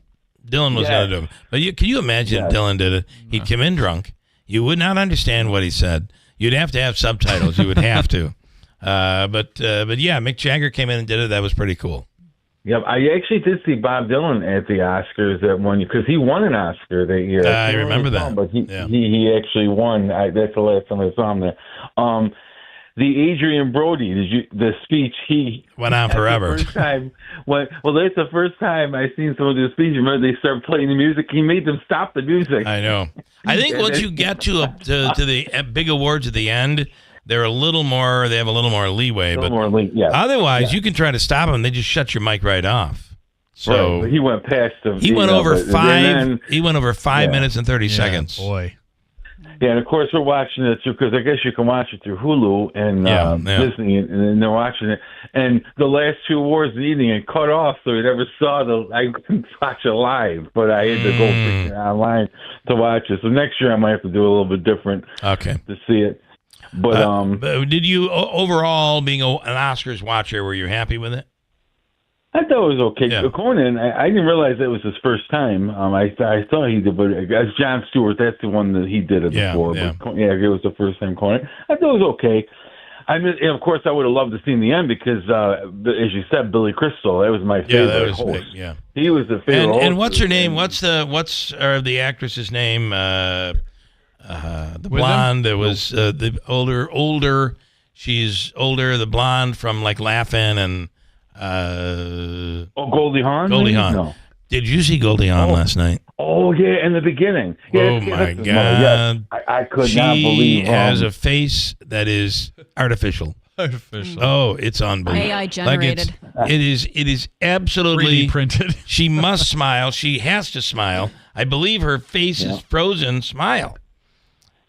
Dylan was going to do it. But can you imagine if Dylan did it? He'd come in drunk. You would not understand what he said. You'd have to have subtitles. You would have to. But yeah, Mick Jagger came in and did it. That was pretty cool. Yeah, I actually did see Bob Dylan at the Oscars that one because he won an Oscar that year. I remember that. But he actually won. That's the last time I saw him there. The Adrian Brody, the speech he went on forever. That's the first time I seen someone do a speech. Remember, they started playing the music. He made them stop the music. I know. I think once you get to the big awards at the end, they're a little more. They have a little more leeway. Yeah. Otherwise, you can try to stop them. They just shut your mic right off. So right. But he went past them. He went over 5. He went over 5 minutes and 30 seconds. Boy. Yeah, and of course we're watching it through, because I guess you can watch it through Hulu and Disney, and they're watching it. And the last 2 awards of the evening, it cut off, so we never saw I couldn't watch it live, but I had to go pick it online to watch it. So next year I might have to do a little bit different. Okay. To see it. But did you overall, being an Oscars watcher, were you happy with it? I thought it was okay. Yeah. Conan, I didn't realize that was his first time. I thought he did, but as Jon Stewart, that's the one that he did it before. Yeah. But it was the first time Conan. I thought it was okay. I mean, and of course, I would have loved to see in the end because, as you said, Billy Crystal, that was my favorite. Yeah, that was host. big. Yeah, he was the favorite. And what's her name? What's the actress's name? The blonde that was the older. She's older. The blonde from like Laughing and. Goldie Hawn? Goldie Hawn. No. Did you see Goldie Hawn last night? Oh, yeah, in the beginning. Yeah, oh, my God. Yeah, I could not believe she has a face that is artificial. Oh, it's unbelievable. AI generated. Like it is absolutely 3D printed. She must smile. She has to smile. I believe her face is frozen. Smile.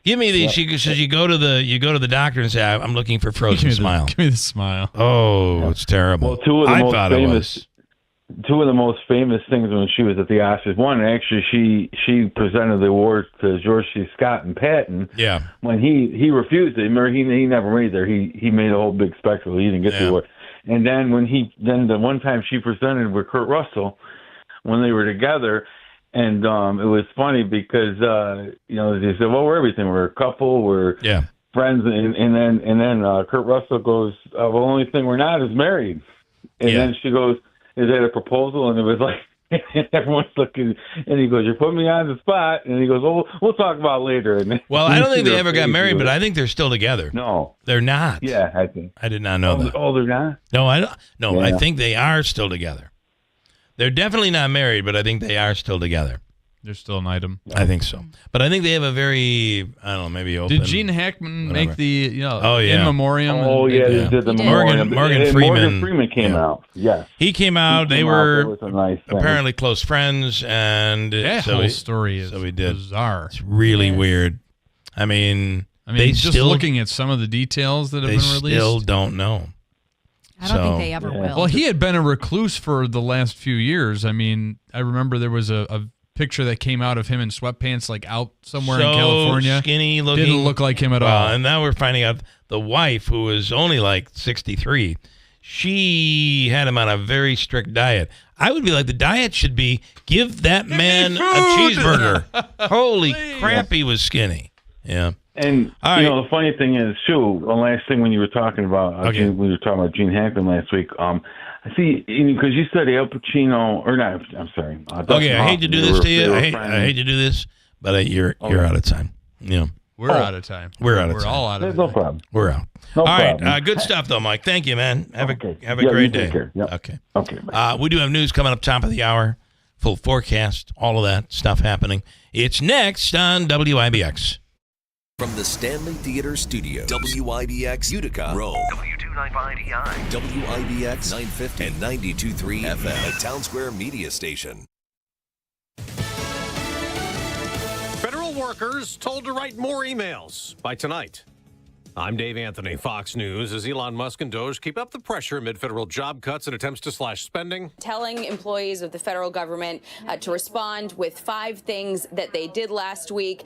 Give me these. She says you go to the doctor and say, I'm looking for frozen smile. Give me the smile. Oh, it's terrible. Well, two of the most famous things when she was at the Oscars. One, actually, she presented the award to George C. Scott and Patton. Yeah. When he refused it. Remember, he never made it there. He made a whole big spectacle. He didn't get the award. And then the one time she presented with Kurt Russell when they were together. And it was funny because they said, "Well, we're everything. We're a couple. We're friends." And then Kurt Russell goes, "Well, the only thing we're not is married." And then she goes, "Is that a proposal?" And it was like everyone's looking. And he goes, "You're putting me on the spot." And he goes, "Well, we'll talk about it later." And well, I don't think they ever got married, but I think they're still together. No, they're not. Yeah, I think. I did not know that. Oh, they're not. No, I don't. No, yeah. I think they are still together. They're definitely not married, but I think they are still together. They're still an item. I think so. But I think they have a very, I don't know, maybe open. Did Gene Hackman make the, in memoriam? Oh, yeah, they did the memoriam. Morgan Freeman. Morgan Freeman came out, yes. He came out. They were nice apparently close friends. And that whole story is bizarre. It's really weird. I mean they just still, looking at some of the details that have been released. They still don't know. I don't think they ever will. Well, he had been a recluse for the last few years. I mean, I remember there was a picture that came out of him in sweatpants, like out somewhere in California. Skinny looking. Didn't look like him at all. And now we're finding out the wife, who was only like 63, she had him on a very strict diet. I would be like, the diet should be give that man a cheeseburger. Holy crap, he was skinny. Yeah. And the funny thing is, too, the last thing when you were talking about, when we were talking about Gene Hackman last week, I see, because you said Al Pacino, or not, I'm sorry. I hate to do this to you. I hate to do this, but you're out of time. Yeah. We're out of time. We're out of time. We're all out of time. No problem. We're out. No all problem. right. Good stuff, though, Mike. Thank you, man. Have a great day. Yep. Okay. Okay. We do have news coming up top of the hour, full forecast, all of that stuff happening. It's next on WIBX. From the Stanley Theater Studio, WIBX Utica, Rome. W295EI. WIBX 950 and 92.3 FM, a Town Square media station. Federal workers told to write more emails by tonight. I'm Dave Anthony, Fox News. As Elon Musk and Doge keep up the pressure amid federal job cuts and attempts to slash spending. Telling employees of the federal government to respond with 5 things that they did last week,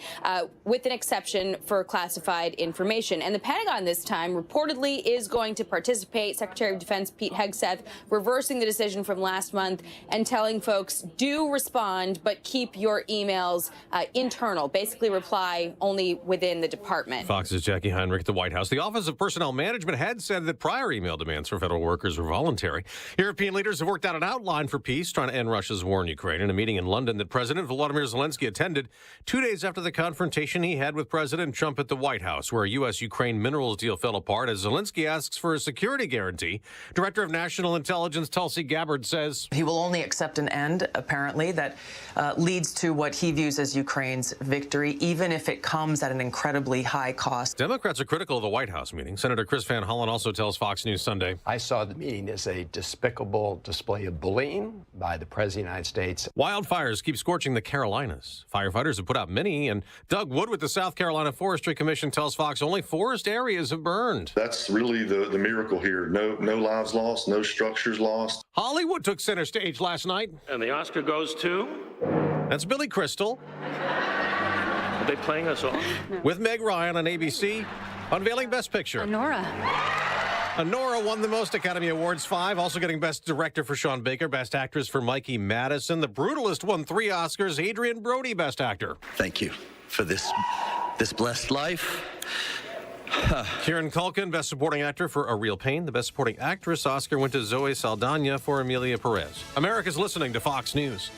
with an exception for classified information. And the Pentagon this time reportedly is going to participate. Secretary of Defense Pete Hegseth reversing the decision from last month and telling folks, do respond, but keep your emails internal. Basically reply only within the department. Fox's Jackie Heinrich at the White House. The Office of Personnel Management had said that prior email demands for federal workers were voluntary. European leaders have worked out an outline for peace, trying to end Russia's war in Ukraine in a meeting in London that President Volodymyr Zelensky attended 2 days after the confrontation he had with President Trump at the White House, where a U.S.-Ukraine minerals deal fell apart as Zelensky asks for a security guarantee. Director of National Intelligence Tulsi Gabbard says he will only accept an end, apparently, that leads to what he views as Ukraine's victory, even if it comes at an incredibly high cost. Democrats are critical critical of the White House meeting. Senator Chris Van Hollen also tells Fox News Sunday, I saw the meeting as a despicable display of bullying by the President of the United States. Wildfires keep scorching the Carolinas. Firefighters have put out many, and Doug Wood with the South Carolina Forestry Commission tells Fox only forest areas have burned. That's really the miracle here. No lives lost, no structures lost. Hollywood took center stage last night. And the Oscar goes to? That's Billy Crystal. Are they playing us off? With Meg Ryan on ABC, unveiling Best Picture. Honora won the most Academy Awards, 5. Also getting Best Director for Sean Baker, Best Actress for Mikey Madison. The Brutalist won 3 Oscars. Adrian Brody, Best Actor. Thank you for this blessed life. Kieran Culkin, Best Supporting Actor for A Real Pain. The Best Supporting Actress Oscar went to Zoe Saldana for Amelia Perez. America's listening to Fox News.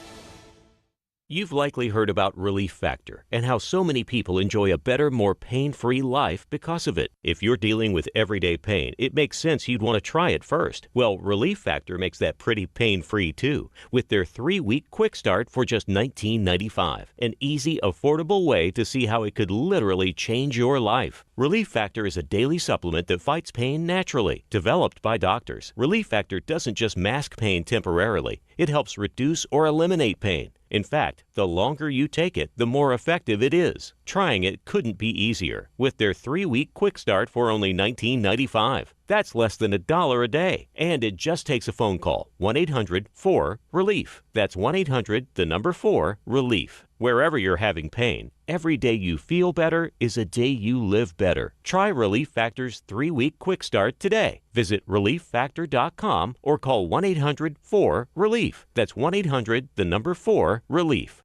You've likely heard about Relief Factor and how so many people enjoy a better, more pain-free life because of it. If you're dealing with everyday pain, it makes sense you'd want to try it first. Well, Relief Factor makes that pretty pain-free too, with their 3-week quick start for just $19.95. An easy, affordable way to see how it could literally change your life. Relief Factor is a daily supplement that fights pain naturally. Developed by doctors, Relief Factor doesn't just mask pain temporarily. It helps reduce or eliminate pain. In fact, the longer you take it, the more effective it is. Trying it couldn't be easier with their 3-week quick start for only $19.95. That's less than $1 a day. And it just takes a phone call. 1-800-4-RELIEF. That's 1-800-4-RELIEF. Wherever you're having pain, every day you feel better is a day you live better. Try Relief Factor's 3-week quick start today. Visit ReliefFactor.com or call 1-800-4-RELIEF. That's 1-800-4-RELIEF.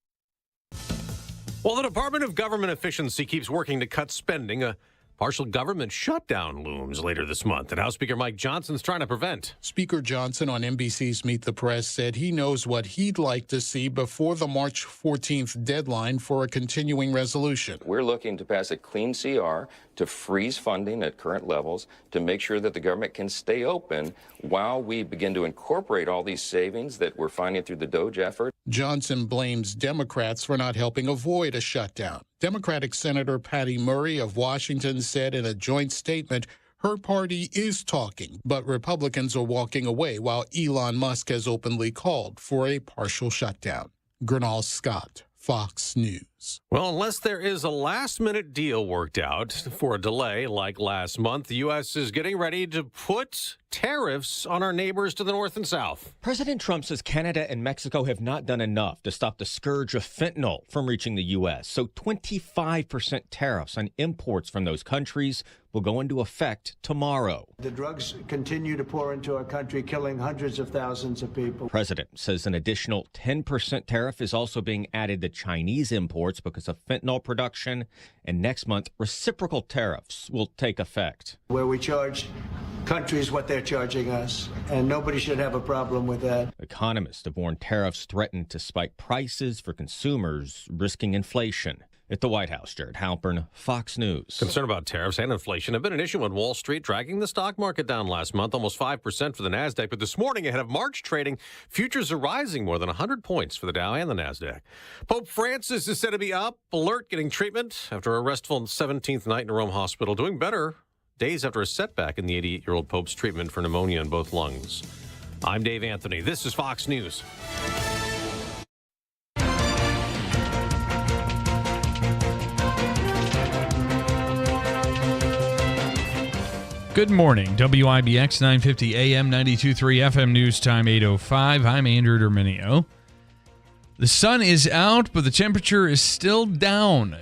While the Department of Government Efficiency keeps working to cut spending, a partial government shutdown looms later this month that House Speaker Mike Johnson's trying to prevent. Speaker Johnson on NBC's Meet the Press said he knows what he'd like to see before the March 14th deadline for a continuing resolution. We're looking to pass a clean CR to freeze funding at current levels to make sure that the government can stay open while we begin to incorporate all these savings that we're finding through the DOGE effort. Johnson blames Democrats for not helping avoid a shutdown. Democratic Senator Patty Murray of Washington said in a joint statement her party is talking, but Republicans are walking away while Elon Musk has openly called for a partial shutdown. Gernal Scott, Fox News. Well, unless there is a last-minute deal worked out for a delay like last month, the U.S. is getting ready to put tariffs on our neighbors to the north and south. President Trump says Canada and Mexico have not done enough to stop the scourge of fentanyl from reaching the U.S. So 25% tariffs on imports from those countries will go into effect tomorrow. The drugs continue to pour into our country, killing hundreds of thousands of people. President says an additional 10% tariff is also being added to Chinese imports because of fentanyl production. And next month, reciprocal tariffs will take effect. Where we charge countries what they're charging us, and nobody should have a problem with that. Economists have warned tariffs threaten to spike prices for consumers, risking inflation. At the White House, Jared Halpern, Fox News. Concern about tariffs and inflation have been an issue on Wall Street, dragging the stock market down last month, almost 5% for the NASDAQ. But this morning, ahead of March trading, futures are rising more than 100 points for the Dow and the NASDAQ. Pope Francis is said to be up, alert, getting treatment after a restful 17th night in a Rome hospital, doing better days after a setback in the 88-year-old Pope's treatment for pneumonia in both lungs. I'm Dave Anthony. This is Fox News. Good morning. WIBX 950 AM 92.3 FM News Time 8:05. I'm Andrew Derminio. The sun is out, but the temperature is still down.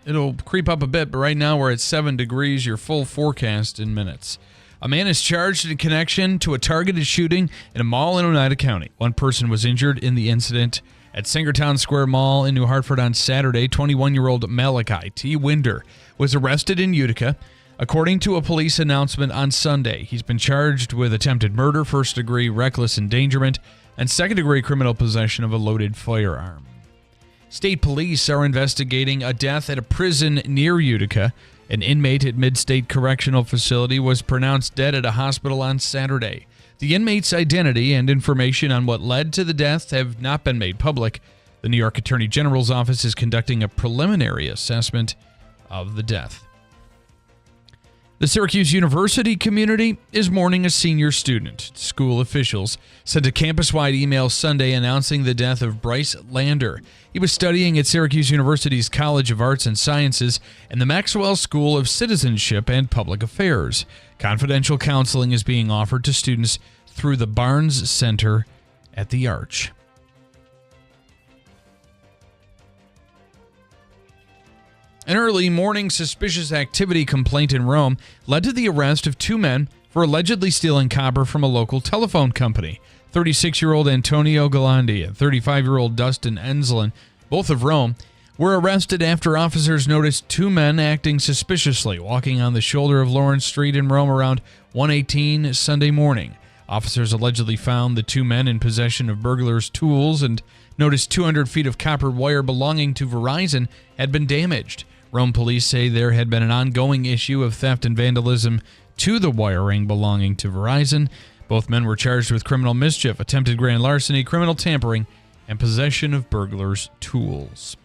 It'll creep up a bit, but right now we're at 7 degrees. Your full forecast in minutes. A man is charged in connection to a targeted shooting in a mall in Oneida County. One person was injured in the incident at Sangertown Square Mall in New Hartford on Saturday. 21-year-old Malachi T. Winder was arrested in Utica. According to a police announcement on Sunday, he's been charged with attempted murder, first-degree reckless endangerment, and second-degree criminal possession of a loaded firearm. State police are investigating a death at a prison near Utica. An inmate at Mid-State Correctional Facility was pronounced dead at a hospital on Saturday. The inmate's identity and information on what led to the death have not been made public. The New York Attorney General's office is conducting a preliminary assessment of the death. The Syracuse University community is mourning a senior student. School officials sent a campus-wide email Sunday announcing the death of Bryce Lander. He was studying at Syracuse University's College of Arts and Sciences and the Maxwell School of Citizenship and Public Affairs. Confidential counseling is being offered to students through the Barnes Center at the Arch. An early morning suspicious activity complaint in Rome led to the arrest of two men for allegedly stealing copper from a local telephone company. 36-year-old Antonio Galandi and 35-year-old Dustin Enslin, both of Rome, were arrested after officers noticed two men acting suspiciously walking on the shoulder of Lawrence Street in Rome around 1:18 Sunday morning. Officers allegedly found the two men in possession of burglars' tools and noticed 200 feet of copper wire belonging to Verizon had been damaged. Rome police say there had been an ongoing issue of theft and vandalism to the wiring belonging to Verizon. Both men were charged with criminal mischief, attempted grand larceny, criminal tampering, and possession of burglars' tools.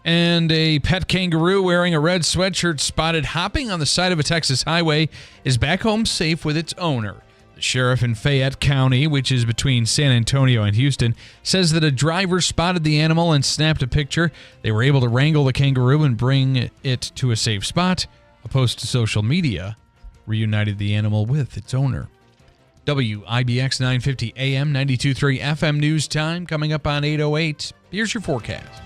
And a pet kangaroo wearing a red sweatshirt spotted hopping on the side of a Texas highway is back home safe with its owner. The sheriff in Fayette County, which is between San Antonio and Houston, says that a driver spotted the animal and snapped a picture. They were able to wrangle the kangaroo and bring it to a safe spot. A post to social media reunited the animal with its owner. WIBX 950 AM, 92.3 FM news time coming up on 8:08. Here's your forecast.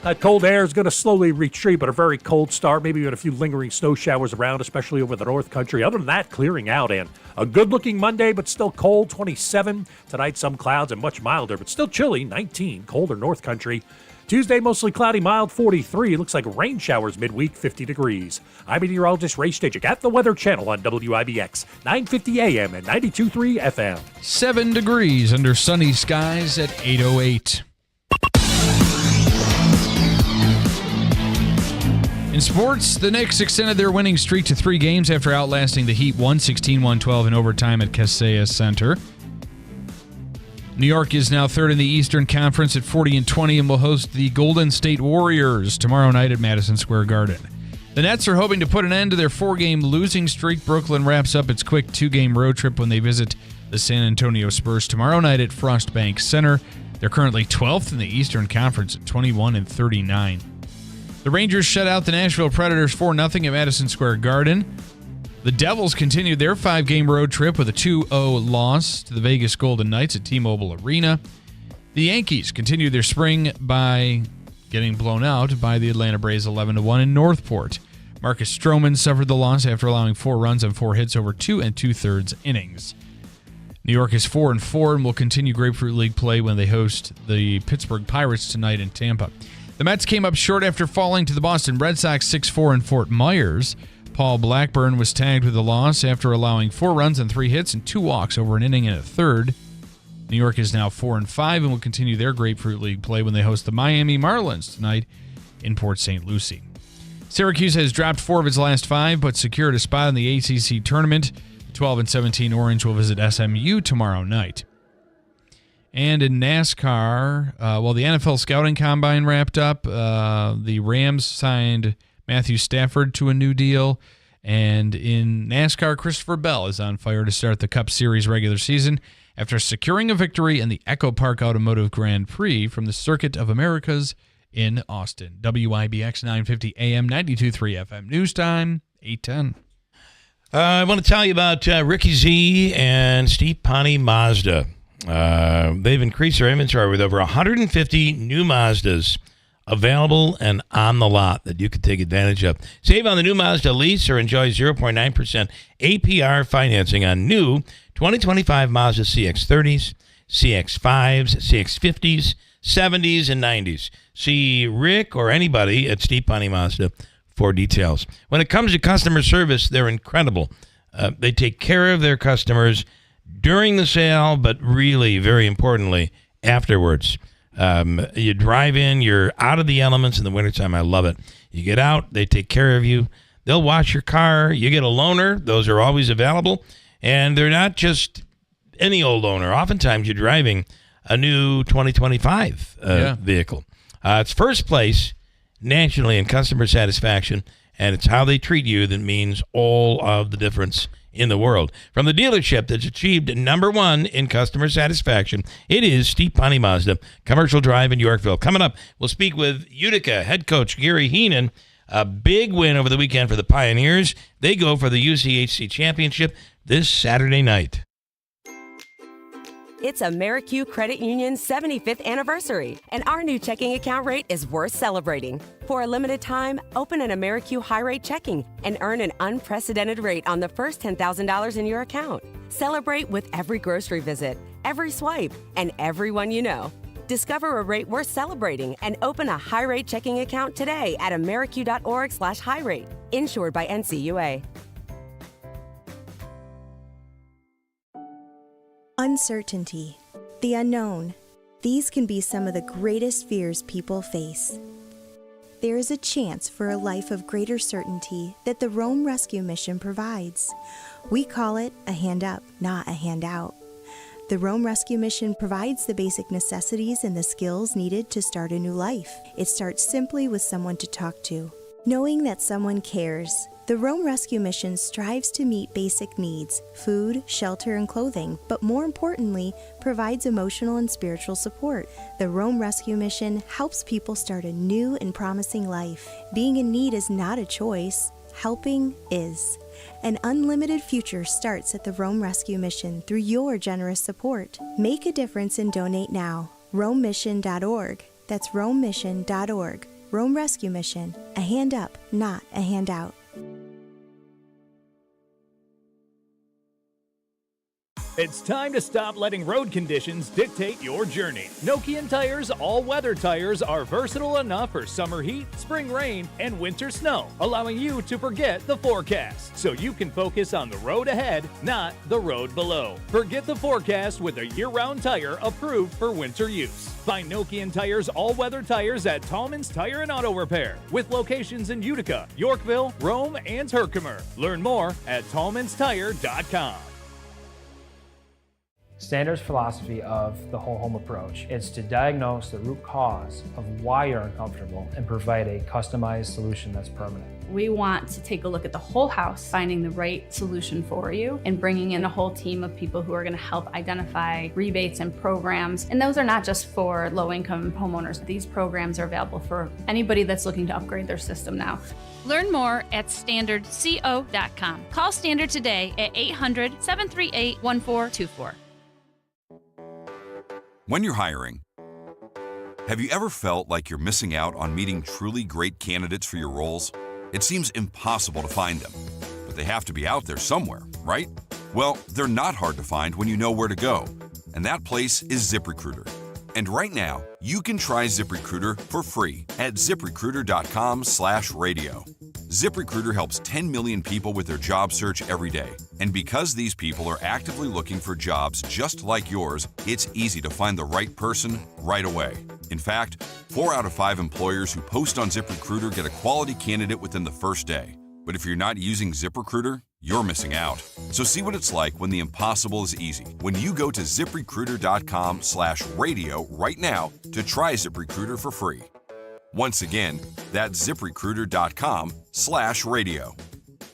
That cold air is going to slowly retreat, but a very cold start. Maybe with a few lingering snow showers around, especially over the North Country. Other than that, clearing out and a good-looking Monday, but still cold, 27. Tonight, some clouds and much milder, but still chilly, 19. Colder North Country. Tuesday, mostly cloudy, mild, 43. Looks like rain showers midweek, 50 degrees. I'm meteorologist Ray Stajic at the Weather Channel on WIBX, 950 AM and 92.3 FM. 7 degrees under sunny skies at 8:08. In sports, the Knicks extended their winning streak to 3 games after outlasting the Heat 116-112 in overtime at Kaseya Center. New York is now third in the Eastern Conference at 40-20 and will host the Golden State Warriors tomorrow night at Madison Square Garden. The Nets are hoping to put an end to their 4-game losing streak. Brooklyn wraps up its quick 2-game road trip when they visit the San Antonio Spurs tomorrow night at Frostbank Center. They're currently 12th in the Eastern Conference at 21-39. The Rangers shut out the Nashville Predators 4-0 at Madison Square Garden. The Devils continued their 5-game road trip with a 2-0 loss to the Vegas Golden Knights at T-Mobile Arena. The Yankees continued their spring by getting blown out by the Atlanta Braves 11-1 in Northport. Marcus Stroman suffered the loss after allowing 4 runs on 4 hits over 2 2/3 innings. New York is 4-4 and will continue Grapefruit League play when they host the Pittsburgh Pirates tonight in Tampa. The Mets came up short after falling to the Boston Red Sox 6-4 in Fort Myers. Paul Blackburn was tagged with a loss after allowing 4 runs and 3 hits and 2 walks over an inning and a third. New York is now 4-5 and will continue their Grapefruit League play when they host the Miami Marlins tonight in Port St. Lucie. Syracuse has dropped 4 of its last 5 but secured a spot in the ACC tournament. The 12-17 Orange will visit SMU tomorrow night. And in NASCAR, the NFL scouting combine wrapped up. The Rams signed Matthew Stafford to a new deal. And in NASCAR, Christopher Bell is on fire to start the Cup Series regular season after securing a victory in the Echo Park Automotive Grand Prix from the Circuit of Americas in Austin. WIBX 950 AM, 92.3 FM. News time, 8:10. I want to tell you about Ricky Z and Steve Pani Mazda. They've increased their inventory with over 150 new Mazdas available and on the lot that you can take advantage of. Save on the new Mazda lease or enjoy 0.9% APR financing on new 2025 Mazda CX-30s, CX-5s, CX-50s, 70s, and 90s. See Rick or anybody at Steve Pani Mazda for details. When it comes to customer service, they're incredible. They take care of their customers during the sale, but really, very importantly, afterwards. You drive in, you're out of the elements in the wintertime. I love it. You get out, they take care of you. They'll wash your car. You get a loaner. Those are always available. And they're not just any old loaner. Oftentimes, you're driving a new 2025 vehicle. It's first place nationally in customer satisfaction, and it's how they treat you that means all of the difference in the world. From the dealership that's achieved number one in customer satisfaction, it is Steve Ponte Mazda, Commercial Drive in Yorkville. Coming up, we'll speak with Utica head coach Gary Heenan. A big win over the weekend for the Pioneers. They go for the UCHC Championship this Saturday night. It's AmeriQ Credit Union's 75th anniversary, and our new checking account rate is worth celebrating. For a limited time, open an AmeriQ high-rate checking and earn an unprecedented rate on the first $10,000 in your account. Celebrate with every grocery visit, every swipe, and everyone you know. Discover a rate worth celebrating and open a high-rate checking account today at ameriq.org/high-rate. Insured by NCUA. Uncertainty, the unknown. These can be some of the greatest fears people face. There is a chance for a life of greater certainty that the Rome Rescue Mission provides. We call it a hand up, not a handout. The Rome Rescue Mission provides the basic necessities and the skills needed to start a new life. It starts simply with someone to talk to. Knowing that someone cares, the Rome Rescue Mission strives to meet basic needs, food, shelter, and clothing, but more importantly, provides emotional and spiritual support. The Rome Rescue Mission helps people start a new and promising life. Being in need is not a choice. Helping is. An unlimited future starts at the Rome Rescue Mission through your generous support. Make a difference and donate now. RomeMission.org. That's RomeMission.org. Rome Rescue Mission. A hand up, not a handout. It's time to stop letting road conditions dictate your journey. Nokian Tire's all-weather tires are versatile enough for summer heat, spring rain, and winter snow, allowing you to forget the forecast, so you can focus on the road ahead, not the road below. Forget the forecast with a year-round tire approved for winter use. Find Nokian Tire's all-weather tires at Tallman's Tire and Auto Repair, with locations in Utica, Yorkville, Rome, and Herkimer. Learn more at tallmanstire.com. Standard's philosophy of the whole home approach is to diagnose the root cause of why you're uncomfortable and provide a customized solution that's permanent. We want to take a look at the whole house, finding the right solution for you, and bringing in a whole team of people who are going to help identify rebates and programs. And those are not just for low-income homeowners. These programs are available for anybody that's looking to upgrade their system now. Learn more at standardco.com. Call Standard today at 800-738-1424. When you're hiring, have you ever felt like you're missing out on meeting truly great candidates for your roles? It seems impossible to find them, but they have to be out there somewhere, right? Well, they're not hard to find when you know where to go, and that place is ZipRecruiter. And right now, you can try ZipRecruiter for free at ZipRecruiter.com/radio. ZipRecruiter helps 10 million people with their job search every day. And because these people are actively looking for jobs just like yours, it's easy to find the right person right away. In fact, 4 out of 5 employers who post on ZipRecruiter get a quality candidate within the first day. But if you're not using ZipRecruiter, you're missing out. So see what it's like when the impossible is easy. When you go to ZipRecruiter.com/radio right now to try ZipRecruiter for free. Once again, that's ZipRecruiter.com/radio.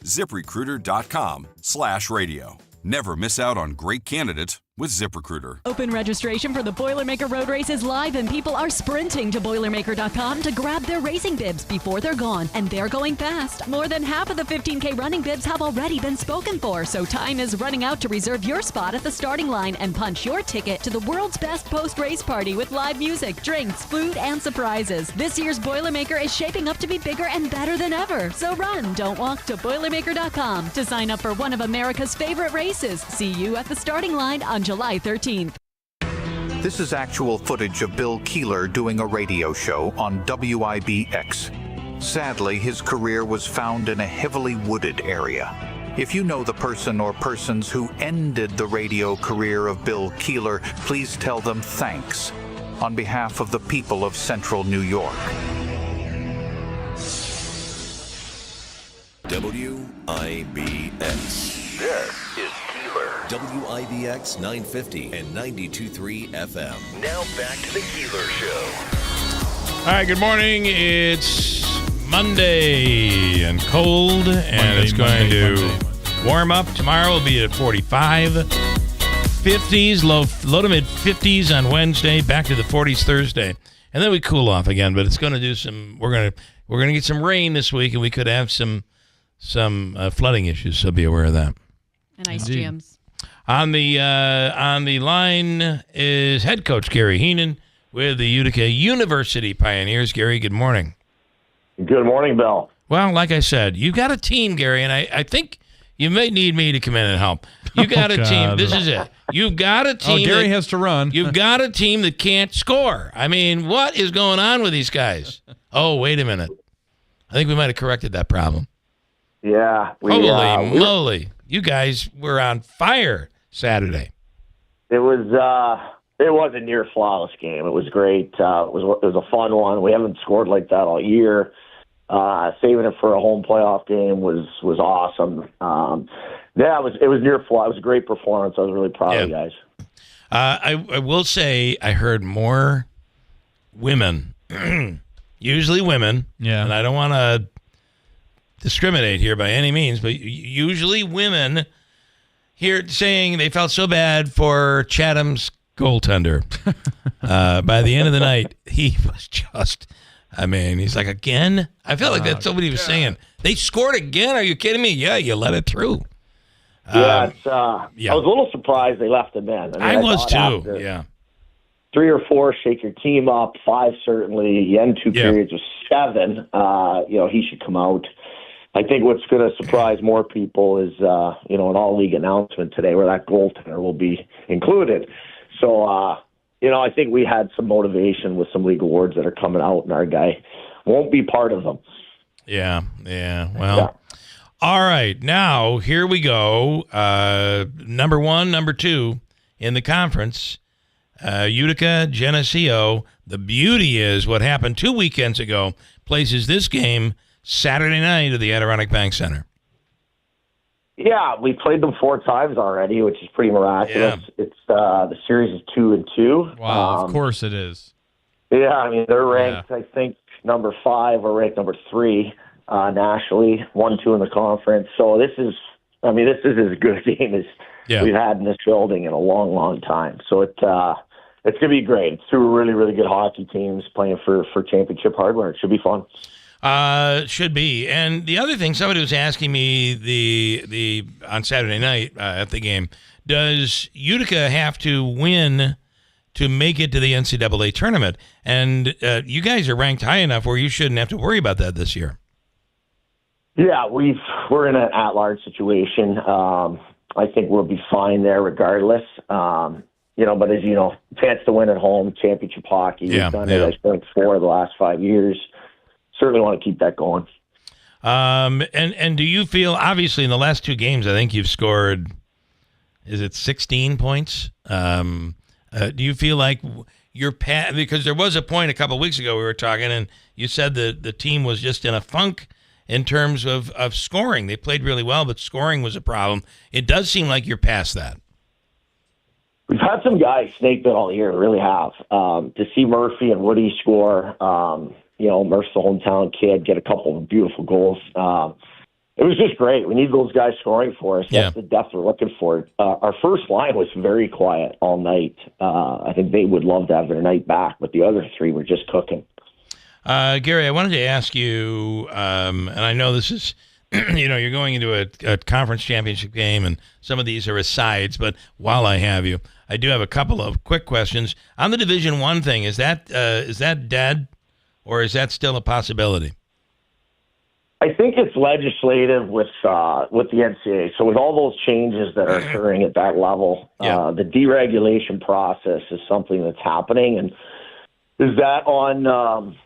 ZipRecruiter.com/radio. Never miss out on great candidates with ZipRecruiter. Open registration for the Boilermaker Road Race is live, and people are sprinting to Boilermaker.com to grab their racing bibs before they're gone, and they're going fast. More than half of the 15K running bibs have already been spoken for, so time is running out to reserve your spot at the starting line and punch your ticket to the world's best post-race party with live music, drinks, food, and surprises. This year's Boilermaker is shaping up to be bigger and better than ever. So run, don't walk to Boilermaker.com to sign up for one of America's favorite races. See you at the starting line on July 13th. This is actual footage of Bill Keeler doing a radio show on WIBX. Sadly, his career was found in a heavily wooded area. If you know the person or persons who ended the radio career of Bill Keeler, please tell them thanks on behalf of the people of Central New York. WIBX. This is Keeler. WIBX 950 and 92.3 FM. Now back to the Keeler Show. All right, good morning. It's Monday and cold, and it's going to warm up. Tomorrow will be at 45. 50s, low to mid 50s on Wednesday, back to the 40s Thursday. And then we cool off again, but it's going to do some we're going to get some rain this week, and we could have some flooding issues, so be aware of that. And ice jams. On the line is head coach Gary Heenan with the Utica University Pioneers. Gary, good morning. Good morning, Bill. Well, like I said, you've got a team, Gary, and I think you may need me to come in and help. You got a team. This is it. You've got a team. Gary has to run. You've got a team that can't score. I mean, what is going on with these guys? Oh, wait a minute. I think we might have corrected that problem. Yeah. Holy moly. You guys were on fire Saturday. It was a near flawless game. It was great. It was a fun one. We haven't scored like that all year. Saving it for a home playoff game was awesome. It was near flawless. It was a great performance. I was really proud of you guys. I will say I heard more women, usually women, and I don't want to discriminate here by any means, but usually women here saying they felt so bad for Chatham's goaltender. By the end of the night, he was just, he's like, again? I felt like that's what he was saying. They scored again? Are you kidding me? Yeah, you let it through. I was a little surprised they left him in. I was too, yeah. 3 or 4, shake your team up. 5, certainly. The end 2 periods was 7. He should come out. I think what's going to surprise more people is, an all-league announcement today where that goaltender will be included. So, I think we had some motivation with some league awards that are coming out, and our guy won't be part of them. Yeah. Well, all right. Now, here we go. Number 1, number 2 in the conference, Utica, Geneseo. The beauty is what happened 2 weekends ago places this game Saturday night at the Adirondack Bank Center. Yeah, we played them 4 times already, which is pretty miraculous. Yeah. It's the series is 2-2. Wow, of course it is. Yeah, they're ranked, I think, number 5 or ranked number 3 nationally, 1-2 in the conference. So this is as good a game as we've had in this building in a long, long time. So it's going to be great. It's 2 really, really good hockey teams playing for championship hardware. It should be fun. Should be. And the other thing, somebody was asking me the on Saturday night at the game, does Utica have to win to make it to the NCAA tournament? And you guys are ranked high enough where you shouldn't have to worry about that this year. Yeah, we're in an at-large situation. I think we'll be fine there regardless. But as you know, chance to win at home, championship hockey. We've done it, I think, 4 of the last 5 years. Certainly want to keep that going. And do you feel, obviously in the last 2 games, I think you've scored, is it 16 points? Do you feel like you're because there was a point a couple of weeks ago we were talking, and you said that the team was just in a funk in terms of scoring. They played really well, but scoring was a problem. It does seem like you're past that. We've had some guys snake bit all year, really have. To see Murphy and Woody score, Murph's the hometown kid, get a couple of beautiful goals. It was just great. We need those guys scoring for us. That's the depth we're looking for. Our first line was very quiet all night. I think they would love to have their night back, but the other 3 were just cooking. Gary, I wanted to ask you, and I know this is, you're going into a conference championship game, and some of these are asides, but while I have you, I do have a couple of quick questions. On the Division I thing, is that dead? Or is that still a possibility? I think it's legislative with the NCAA. So with all those changes that are occurring at that level, the deregulation process is something that's happening. And is that on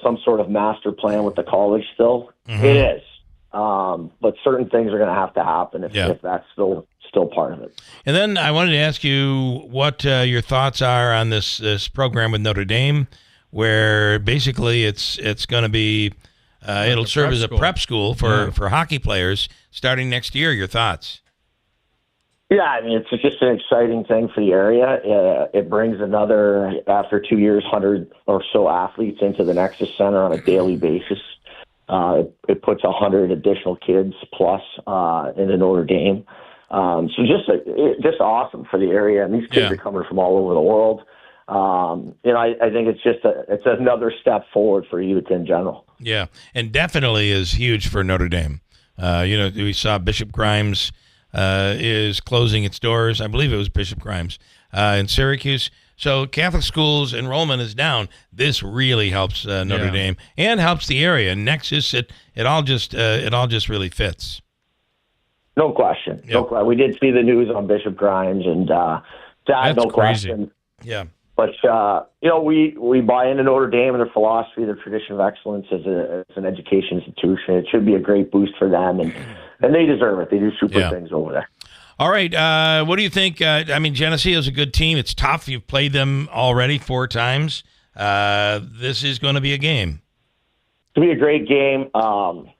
some sort of master plan with the college still? Mm-hmm. It is. But certain things are going to have to happen if that's still part of it. And then I wanted to ask you what your thoughts are on this program with Notre Dame, where basically it's going to be it'll serve as a prep school for hockey players starting next year. Your thoughts? Yeah, I mean, it's just an exciting thing for the area. It brings another, after 2 years, 100 or so athletes into the Nexus Center on a daily basis. It puts 100 additional kids plus into Notre Dame. So just awesome for the area. And these kids are coming from all over the world. I think it's another step forward for youth in general. Yeah, and definitely is huge for Notre Dame. We saw Bishop Grimes is closing its doors. I believe it was Bishop Grimes in Syracuse. So Catholic schools enrollment is down. This really helps Notre Dame and helps the area. Nexus, it all just really fits. No question. Yep. No question. We did see the news on Bishop Grimes, and that's no crazy. Question. Yeah. But we buy into Notre Dame and their philosophy, their tradition of excellence as an education institution. It should be a great boost for them, and they deserve it. They do super things over there. All right. What do you think? Geneseo is a good team. It's tough. You've played them already 4 times. This is going to be a game. It's going to be a great game.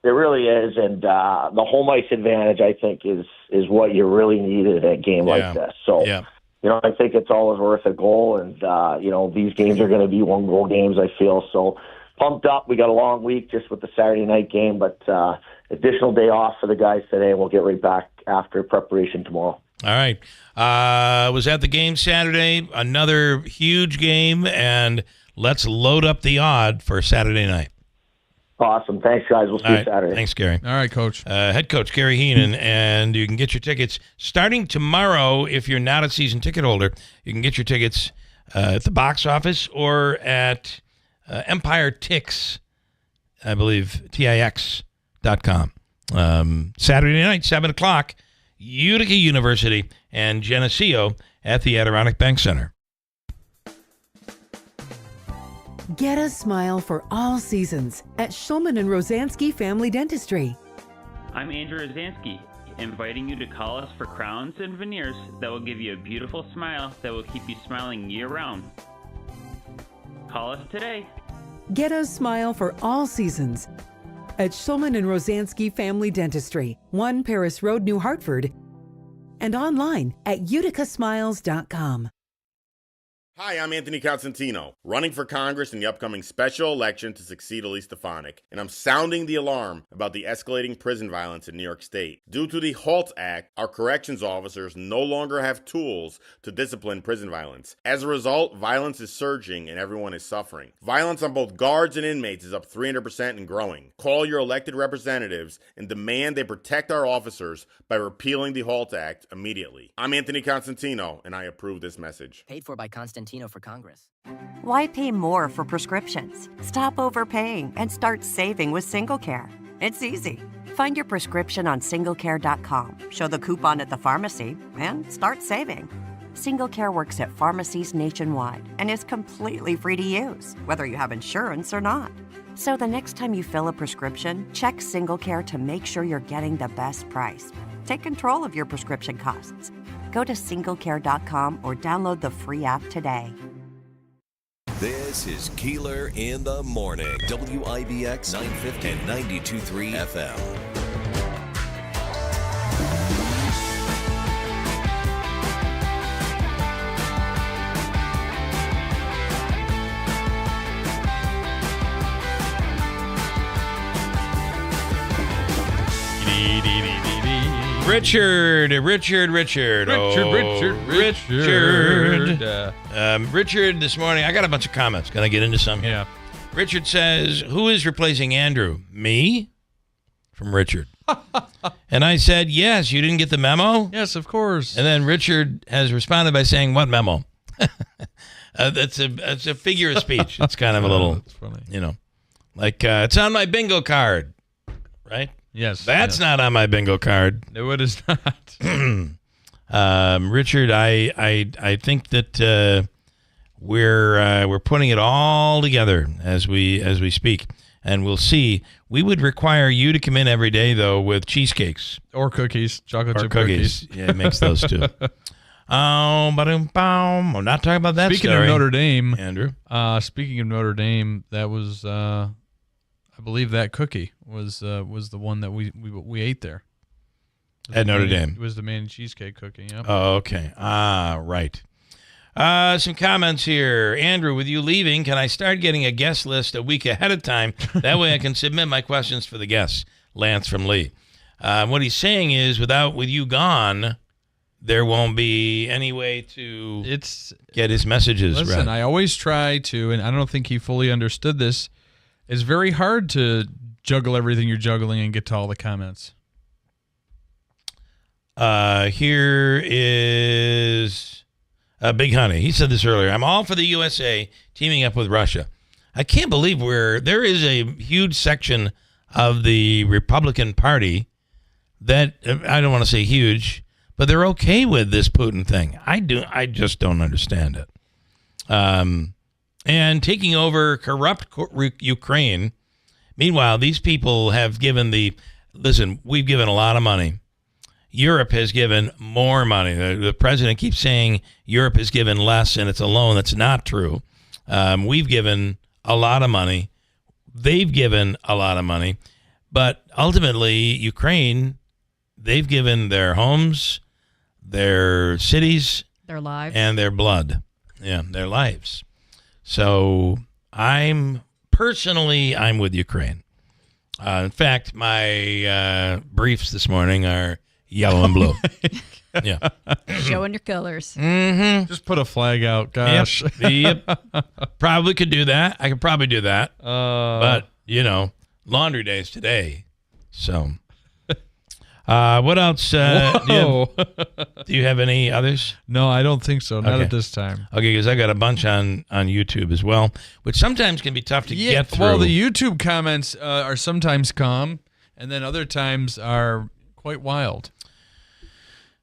It really is. And the home ice advantage, I think, is what you really needed at a game like this. So, I think it's always worth a goal. And, these games are going to be 1-goal games, I feel. So pumped up. We got a long week just with the Saturday night game, but additional day off for the guys today. We'll get right back after preparation tomorrow. All right. Was at the game Saturday, another huge game, and let's load up the odd for Saturday night. Awesome. Thanks, guys. We'll see you Saturday. Thanks, Gary. All right, Coach. Head coach Gary Heenan, and you can get your tickets starting tomorrow. If you're not a season ticket holder, you can get your tickets at the box office or at Empire Tix, I believe, TIX.com. Saturday night, 7 o'clock, Utica University and Geneseo at the Adirondack Bank Center. Get a smile for all seasons at Shulman and Rosansky Family Dentistry. I'm Andrew Rosansky, inviting you to call us for crowns and veneers that will give you a beautiful smile that will keep you smiling year-round. Call us today. Get a smile for all seasons at Shulman and Rosansky Family Dentistry, 1 Paris Road, New Hartford, and online at uticasmiles.com. Hi, I'm Anthony Constantino, running for Congress in the upcoming special election to succeed Elise Stefanik, and I'm sounding the alarm about the escalating prison violence in New York State. Due to the HALT Act, our corrections officers no longer have tools to discipline prison violence. As a result, violence is surging and everyone is suffering. Violence on both guards and inmates is up 300% and growing. Call your elected representatives and demand they protect our officers by repealing the HALT Act immediately. I'm Anthony Constantino, and I approve this message. Paid for by Constantino for Congress. Why pay more for prescriptions? Stop overpaying and start saving with SingleCare. It's easy. Find your prescription on singlecare.com, show the coupon at the pharmacy, and start saving. SingleCare works at pharmacies nationwide and is completely free to use, whether you have insurance or not. So the next time you fill a prescription, check SingleCare to make sure you're getting the best price. Take control of your prescription costs. Go to singlecare.com or download the free app today. This is Keeler in the Morning. WIBX 950 and 92.3 FM. Richard. Richard, this morning, I got a bunch of comments. Can I get into some here? Yeah. Richard says, who is replacing Andrew? Me? From Richard. And I said, yes, you didn't get the memo? Yes, of course. And then Richard has responded by saying, what memo? That's a figure of speech. It's kind of a little, that's funny. Like it's on my bingo card, right? Yes. That's not on my bingo card. No, it is not. Richard, I think that we're putting it all together as we speak, and we'll see. We would require you to come in every day though with cheesecakes or cookies, chocolate chip cookies. Yeah, it makes those too. I'm not talking about that. Speaking of Notre Dame, Andrew. Speaking of Notre Dame, that was I believe that cookie was the one that we ate there. At Notre Dame. It was the main cheesecake cooking, yep. Oh, okay. Right. Some comments here. Andrew, with you leaving, can I start getting a guest list a week ahead of time? That way I can submit my questions for the guests. Lance from Lee. What he's saying is, with you gone, there won't be any way to get his messages Listen, read. I always try to, and I don't think he fully understood this. It's very hard to juggle everything you're juggling and get to all the comments. Here is Big Honey. He said this earlier. I'm all for the USA teaming up with Russia. I can't believe there is a huge section of the Republican Party that, I don't want to say huge, but they're okay with this Putin thing. I just don't understand it. And taking over corrupt Ukraine. Meanwhile, these people have given we've given a lot of money. Europe has given more money. The president keeps saying Europe has given less, and it's a loan. That's not true. We've given a lot of money. They've given a lot of money. But ultimately, Ukraine, they've given their homes, their cities, their lives, and their blood. Yeah, their lives. So I'm with Ukraine. In fact, my briefs this morning are yellow and blue. Yeah. Showing your colors. Mm-hmm. Just put a flag out, gosh. Yep. Probably could do that. I could probably do that. But, laundry day is today. So, what else? Do you have any others? No, I don't think so. Not Okay. at this time. Okay, because I got a bunch on YouTube as well, which sometimes can be tough to get through. Well, the YouTube comments are sometimes calm, and then other times are quite wild.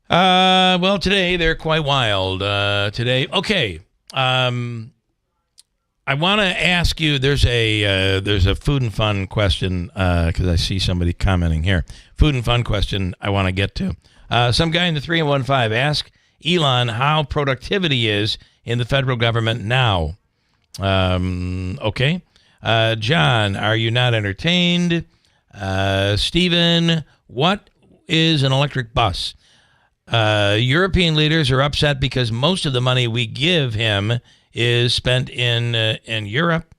Well, today they're quite wild. Okay. I want to ask you. There's a food and fun question because I see somebody commenting here. Food and fun question I want to get to. Some guy in the 315 asked Elon how productivity is in the federal government now. Okay. John, are you not entertained? Stephen, what is an electric bus? European leaders are upset because most of the money we give him is spent in Europe.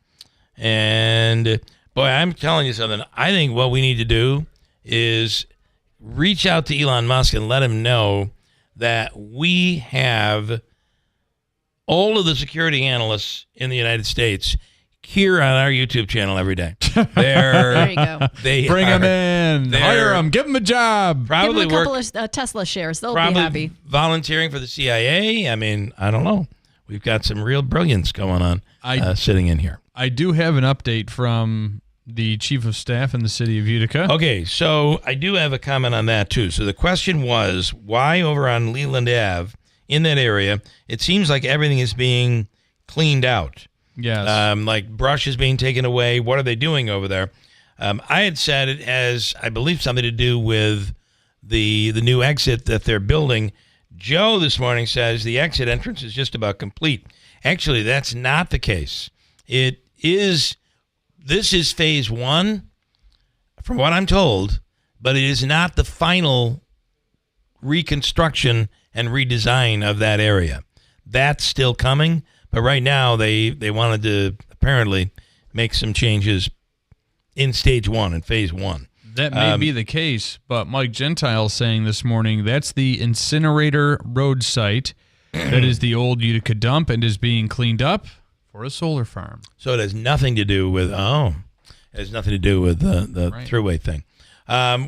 And boy, I'm telling you something. I think what we need to do is reach out to Elon Musk and let him know that we have all of the security analysts in the United States here on our YouTube channel every day. There you go. Bring them in. Hire them. Give them a job. Probably Give them a couple of Tesla shares. They'll be probably happy. volunteering for the CIA. I mean, I don't know. We've got some real brilliance going on sitting in here. I do have an update from the chief of staff in the city of Utica. Okay, so I do have a comment on that, too. So the question was, why over on Leland Ave, in that area, it seems like everything is being cleaned out. Yes. Like brush is being taken away. What are they doing over there? I had said it has, I believe, something to do with the new exit that they're building. Joe this morning says the exit entrance is just about complete. Actually, that's not the case. This is phase one, from what I'm told, but it is not the final reconstruction and redesign of that area. That's still coming, but right now they wanted to apparently make some changes in stage one, in phase one. That may be the case, but Mike Gentile saying this morning that's the incinerator road site that is the old Utica dump and is being cleaned up for a solar farm. So it has nothing to do with the Right. throughway thing,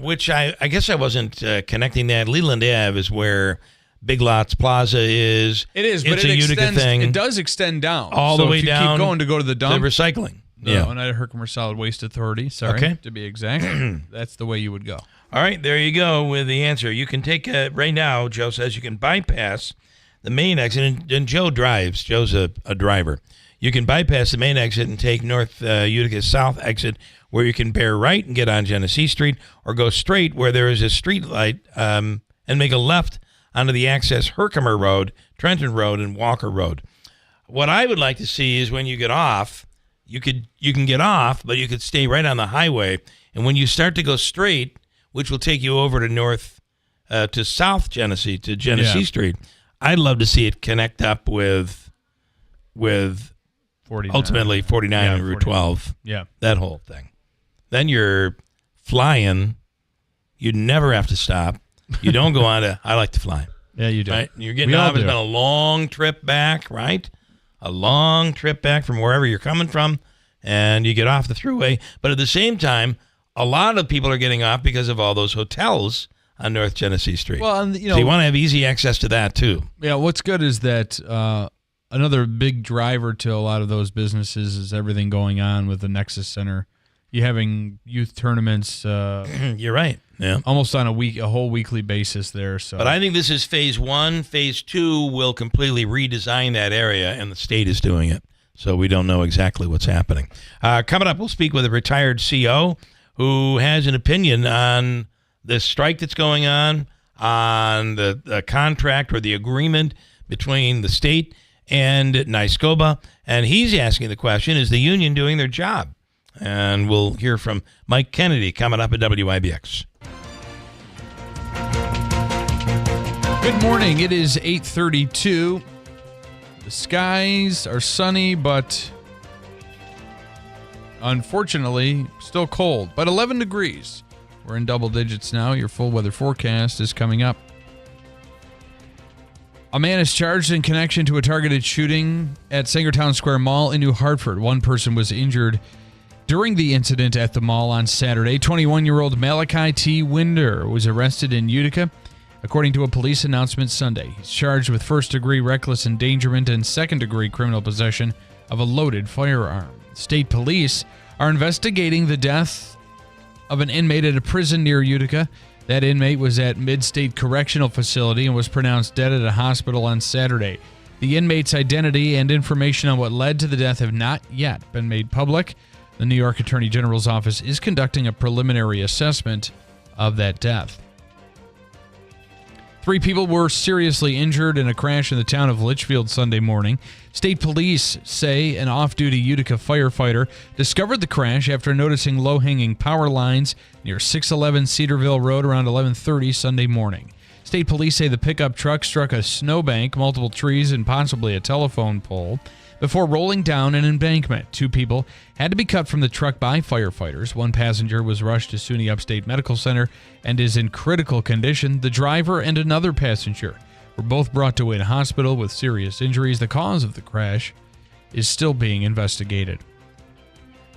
which I guess I wasn't connecting that. Leland Ave is where Big Lots Plaza is. It is, it's but a it Utica extends. thing. It does extend down all so the way if you down. Keep going to go to the dump. The recycling. The Oneida Herkimer Solid Waste Authority. Sorry, Okay. to be exact. That's the way you would go. All right, there you go with the answer. You can take right now. Joe says you can bypass the main exit, and Joe drives. Joe's a driver. You can bypass the main exit and take North Utica's south exit, where you can bear right and get on Genesee Street, or go straight where there is a street light and make a left onto the access Herkimer Road, Trenton Road, and Walker Road. What I would like to see is when you get off, you can get off, but you could stay right on the highway, and when you start to go straight, which will take you over to North to South Genesee, to Genesee Street. I'd love to see it connect up with 49. ultimately 49 and Route 12. Yeah. That whole thing. Then you're flying. You never have to stop. You don't go on to, I like to fly. Yeah, you do. Right? You're getting off. It's been a long trip back, right? A long trip back from wherever you're coming from, and you get off the thruway. But at the same time, a lot of people are getting off because of all those hotels on North Genesee Street. Well, and, so you want to have easy access to that, too. Yeah, what's good is that another big driver to a lot of those businesses is everything going on with the Nexus Center. You having youth tournaments. You're right. Yeah, almost on a whole weekly basis there. So, but I think this is phase 1. Phase 2 will completely redesign that area, and the state is doing it. So we don't know exactly what's happening. Coming up, we'll speak with a retired CO who has an opinion on this strike that's going on the contract or the agreement between the state and NYSCOBA, and he's asking the question: is the union doing their job? And we'll hear from Mike Kennedy coming up at WIBX. Good morning. It is 8:32. The skies are sunny, but unfortunately still cold. But 11 degrees. We're in double digits now. Your full weather forecast is coming up. A man is charged in connection to a targeted shooting at Sangertown Square Mall in New Hartford. One person was injured during the incident at the mall on Saturday. 21-year-old Malachi T. Winder was arrested in Utica, according to a police announcement Sunday. He's charged with first-degree reckless endangerment and second-degree criminal possession of a loaded firearm. State police are investigating the death of an inmate at a prison near Utica. That inmate was at Mid-State Correctional Facility and was pronounced dead at a hospital on Saturday. The inmate's identity and information on what led to the death have not yet been made public. The New York Attorney General's office is conducting a preliminary assessment of that death. 3 people were seriously injured in a crash in the town of Litchfield Sunday morning. State police say an off-duty Utica firefighter discovered the crash after noticing low-hanging power lines near 611 Cedarville Road around 11:30 Sunday morning. State police say the pickup truck struck a snowbank, multiple trees, and possibly a telephone pole before rolling down an embankment. 2 people had to be cut from the truck by firefighters. 1 passenger was rushed to SUNY Upstate Medical Center and is in critical condition. The driver and another passenger were both brought to Wayne Hospital with serious injuries. The cause of the crash is still being investigated.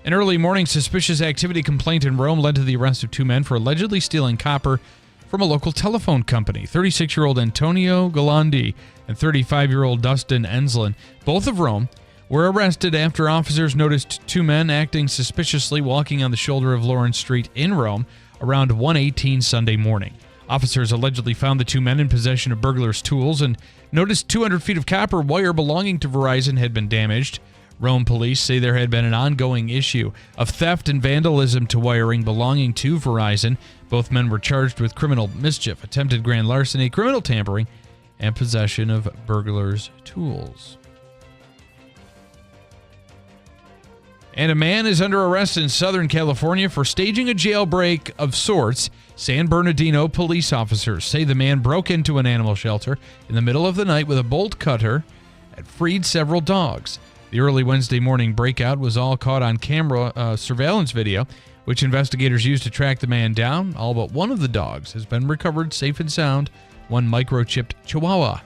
An early morning suspicious activity complaint in Rome led to the arrest of 2 men for allegedly stealing copper from a local telephone company. 36-year-old Antonio Galandi and 35-year-old Dustin Enslin, both of Rome, were arrested after officers noticed 2 men acting suspiciously walking on the shoulder of Lawrence Street in Rome around 1:18 Sunday morning. Officers allegedly found the 2 men in possession of burglars' tools and noticed 200 feet of copper wire belonging to Verizon had been damaged. Rome police say there had been an ongoing issue of theft and vandalism to wiring belonging to Verizon. Both men were charged with criminal mischief, attempted grand larceny, criminal tampering, and possession of burglars' tools. And a man is under arrest in Southern California for staging a jailbreak of sorts. San Bernardino police officers say the man broke into an animal shelter in the middle of the night with a bolt cutter and freed several dogs. The early Wednesday morning breakout was all caught on camera surveillance video, which investigators used to track the man down. All but one of the dogs has been recovered safe and sound. One microchipped Chihuahua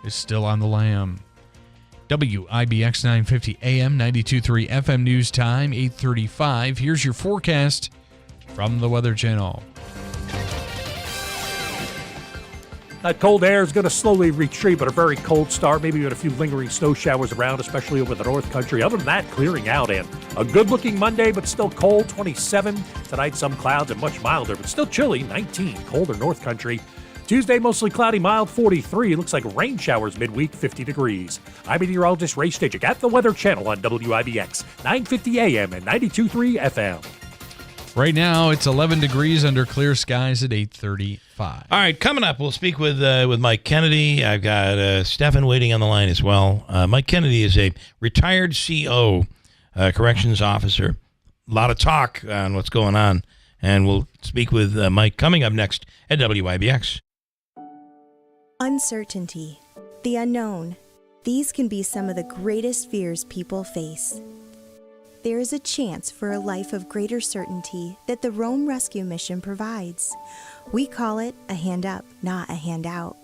is still on the lam. WIBX 950 AM, 92.3 FM News Time, 8:35. Here's your forecast from the Weather Channel. That cold air is going to slowly retreat, but a very cold start, maybe with a few lingering snow showers around, especially over the North Country. Other than that, clearing out, and a good-looking Monday, but still cold, 27. Tonight, some clouds and much milder, but still chilly, 19. Colder North Country. Tuesday, mostly cloudy, mild, 43. Looks like rain showers midweek, 50 degrees. I'm meteorologist Ray Stagik at the Weather Channel on WIBX, 950 AM and 92.3 FM. Right now, it's 11 degrees under clear skies at 8:35. All right, coming up, we'll speak with Mike Kennedy. I've got Stefan waiting on the line as well. Mike Kennedy is a retired CO, corrections officer. A lot of talk on what's going on, and we'll speak with Mike coming up next at WIBX. Uncertainty, the unknown. These can be some of the greatest fears people face. There is a chance for a life of greater certainty that the Rome Rescue Mission provides. We call it a hand up, not a handout.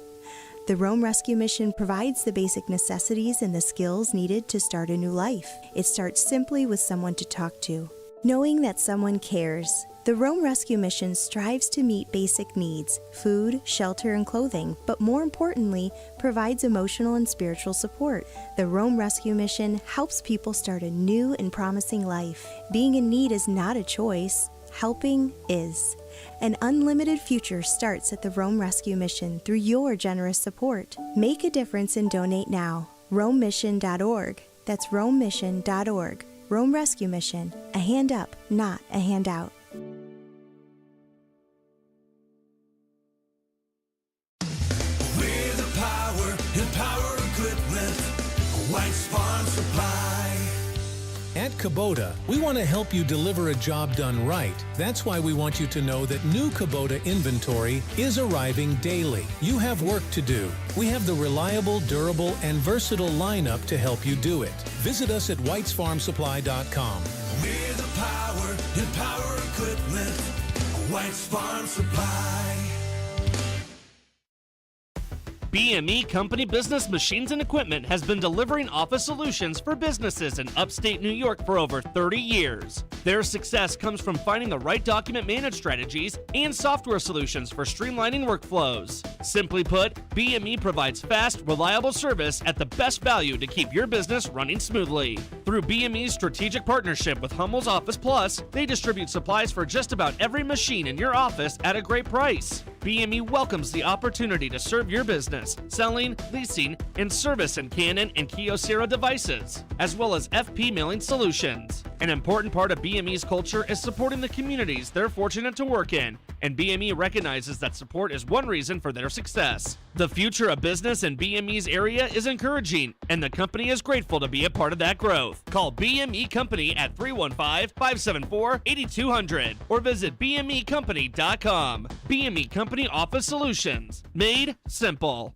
The Rome Rescue Mission provides the basic necessities and the skills needed to start a new life. It starts simply with someone to talk to. Knowing that someone cares. The Rome Rescue Mission strives to meet basic needs, food, shelter, and clothing, but more importantly, provides emotional and spiritual support. The Rome Rescue Mission helps people start a new and promising life. Being in need is not a choice. Helping is. An unlimited future starts at the Rome Rescue Mission through your generous support. Make a difference and donate now. RomeMission.org. That's RomeMission.org. Rome Rescue Mission. A hand up, not a handout. We're the power and power equipment. White's Farm Supply. At Kubota, we want to help you deliver a job done right. That's why we want you to know that new Kubota inventory is arriving daily. You have work to do. We have the reliable, durable, and versatile lineup to help you do it. Visit us at whitesfarmsupply.com. We're the power and power equipment. White's Farm Supply. BME Company Business Machines and Equipment has been delivering office solutions for businesses in upstate New York for over 30 years. Their success comes from finding the right document management strategies and software solutions for streamlining workflows. Simply put, BME provides fast, reliable service at the best value to keep your business running smoothly. Through BME's strategic partnership with Hummel's Office Plus, they distribute supplies for just about every machine in your office at a great price. BME welcomes the opportunity to serve your business, selling, leasing, and servicing Canon and Kyocera devices, as well as FP mailing solutions. An important part of BME's culture is supporting the communities they're fortunate to work in, and BME recognizes that support is one reason for their success. The future of business in BME's area is encouraging, and the company is grateful to be a part of that growth. Call BME Company at 315-574-8200 or visit bmecompany.com. BME Company Office Solutions. Made simple.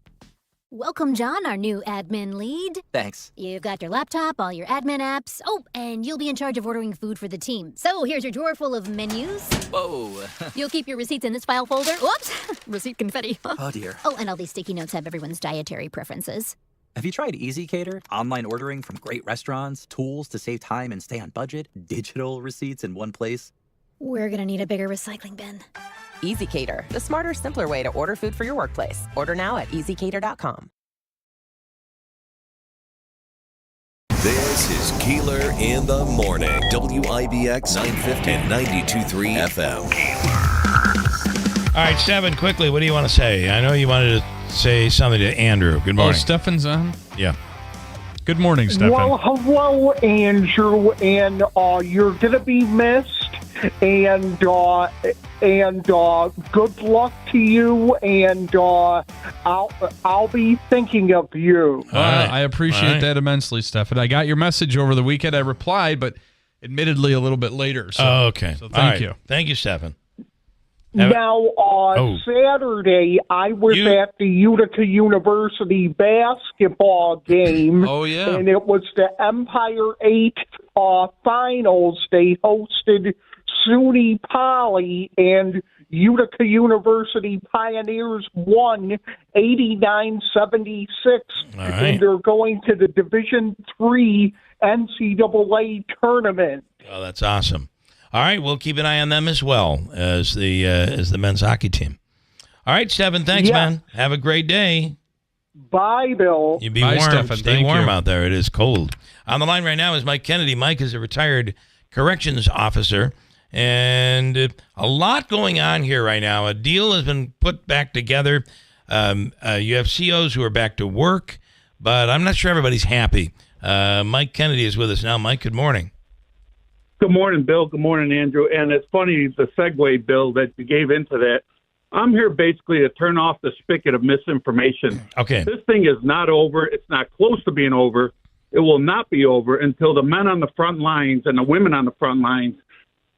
Welcome, John, our new admin lead. Thanks. You've got your laptop, all your admin apps. Oh, and you'll be in charge of ordering food for the team. So here's your drawer full of menus. Whoa. You'll keep your receipts in this file folder. Whoops! Receipt confetti. Oh, dear. Oh, and all these sticky notes have everyone's dietary preferences. Have you tried Easy Cater? Online ordering from great restaurants, tools to save time and stay on budget, digital receipts in one place. We're gonna need a bigger recycling bin. Easy Cater, the smarter, simpler way to order food for your workplace. Order now at easycater.com. This is Keeler in the Morning. WIBX 950 and 92.3 FM. All right, Stephen, quickly, what do you want to say? I know you wanted to say something to Andrew. Good morning. Oh, Stefan's on? Yeah. Good morning, Stefan. Well, hello, Andrew, and you're going to be missed. And good luck to you, and I'll be thinking of you. I appreciate that immensely, Stefan. I got your message over the weekend. I replied, but admittedly a little bit later. So, okay. So thank you. Thank you, Stefan. Now, Saturday, I was at the Utica University basketball game. Oh, yeah. And it was the Empire 8 finals. They hosted SUNY Poly, and Utica University Pioneers won 89-76. Right. And they're going to the Division III NCAA tournament. Oh, that's awesome. All right, we'll keep an eye on them as well as the men's hockey team. All right, Stephen, thanks, man. Have a great day. Bye, Bill. You be Bye, warm. Stephen. Stay Thank warm you. out there. It is cold. On the line right now is Mike Kennedy. Mike is a retired corrections officer, and a lot going on here right now. A deal has been put back together. You have COs who are back to work, but I'm not sure everybody's happy. Mike Kennedy is with us now. Mike, good morning. Good morning, Bill. Good morning, Andrew. And it's funny, the segue, Bill, that you gave into that. I'm here basically to turn off the spigot of misinformation. Okay. This thing is not over. It's not close to being over. It will not be over until the men on the front lines and the women on the front lines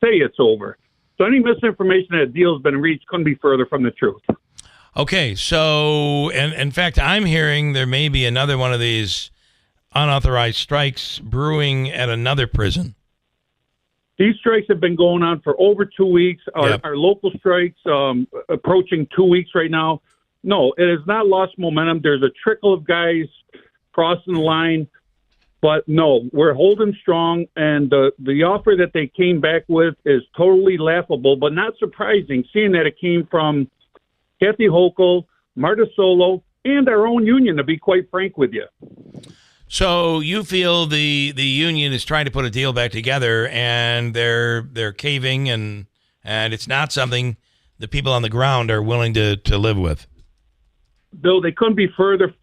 say it's over. So any misinformation that a deal has been reached couldn't be further from the truth. Okay, so, and in fact, I'm hearing there may be another one of these unauthorized strikes brewing at another prison. These strikes have been going on for over 2 weeks. Our local strikes approaching 2 weeks right now. No, it has not lost momentum. There's a trickle of guys crossing the line. But no, we're holding strong, and the offer that they came back with is totally laughable, but not surprising, seeing that it came from Kathy Hochul, Marta Solo, and our own union, to be quite frank with you. So you feel the union is trying to put a deal back together, and they're caving, and it's not something the people on the ground are willing to live with. Bill, they couldn't be further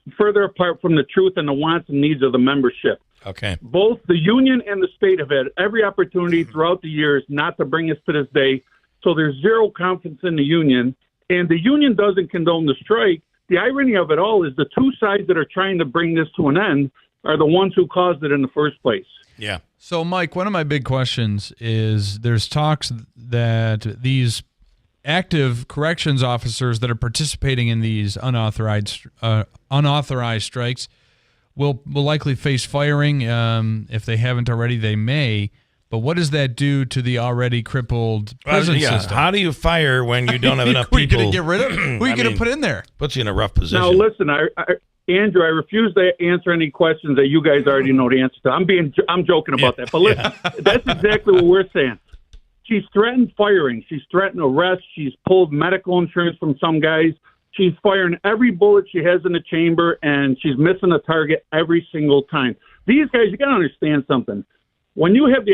apart from the truth and the wants and needs of the membership. Okay. Both the union and the state have had every opportunity throughout the years not to bring us to this day. So there's zero confidence in the union, and the union doesn't condone the strike. The irony of it all is the two sides that are trying to bring this to an end are the ones who caused it in the first place. Yeah. So, Mike, one of my big questions is there's talks that these active corrections officers that are participating in these unauthorized strikes will likely face firing. If they haven't already, they may. But what does that do to the already crippled prison system? How do you fire when you don't have enough people? Who are you going to get rid of? Who are you going to put in there? Puts you in a rough position. Now, listen, Andrew, I refuse to answer any questions that you guys already know the answer to. I'm joking about that. But listen, that's exactly what we're saying. She's threatened firing. She's threatened arrest. She's pulled medical insurance from some guys. She's firing every bullet she has in the chamber, and she's missing a target every single time. These guys, you got to understand something. When you have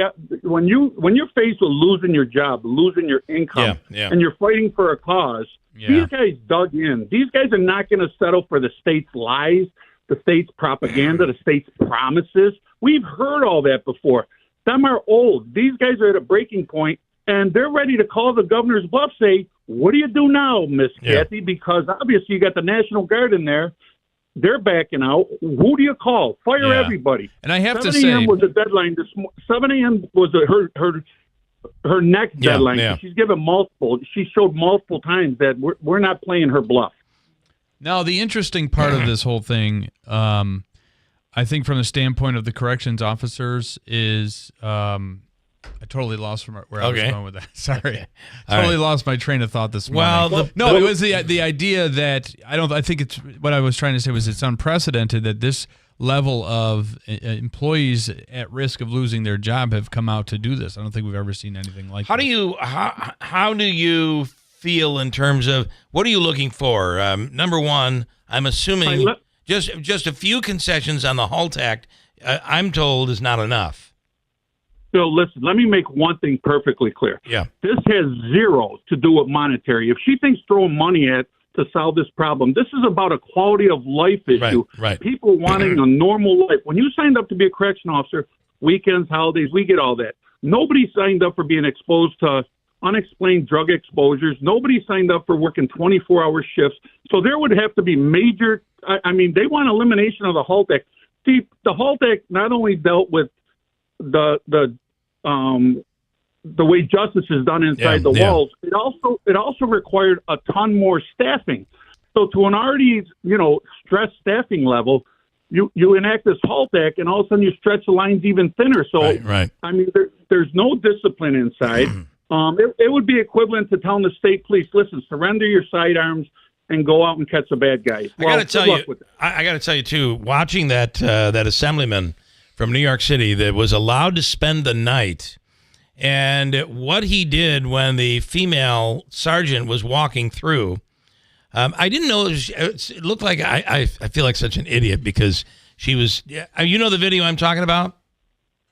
when you're faced with losing your job, losing your income, and you're fighting for a cause, these guys dug in. These guys are not going to settle for the state's lies, the state's propaganda, the state's promises. We've heard all that before. Them are old. These guys are at a breaking point, and they're ready to call the governor's bluff, say, what do you do now, Miss Kathy? Because obviously you got the National Guard in there. They're backing out. Who do you call? Fire everybody. And I have to 7 say, a.m. was the deadline. 7 a.m. was her next deadline. Yeah. She's given multiple. She showed multiple times that we're not playing her bluff. Now, the interesting part of this whole thing, I think from the standpoint of the corrections officers is I totally lost from where I was going with that. Sorry. Totally lost my train of thought this morning. It was the idea that I think it's what I was trying to say was it's unprecedented that this level of employees at risk of losing their job have come out to do this. I don't think we've ever seen anything like this. How do you feel in terms of what are you looking for? Number one, I'm assuming just a few concessions on the HALT Act, I'm told, is not enough. So listen, let me make one thing perfectly clear. Yeah. This has zero to do with monetary. If she thinks throwing money at to solve this problem, this is about a quality of life issue. Right. People wanting a normal life. When you signed up to be a correction officer, weekends, holidays, we get all that. Nobody signed up for being exposed to unexplained drug exposures. Nobody signed up for working 24-hour shifts. So there would have to be major, they want elimination of the HALT Act. See, the HALT Act not only dealt with the way justice is done inside the walls, it also required a ton more staffing. So to an already stressed staffing level, you enact this HALT Act, and all of a sudden you stretch the lines even thinner. So there's no discipline inside. It would be equivalent to telling the state police, listen, surrender your sidearms and go out and catch the bad guys. I got to tell you too, watching that assemblyman from New York City that was allowed to spend the night, and what he did when the female sergeant was walking through, I didn't know it looked like I feel like such an idiot because she was. You know the video I'm talking about?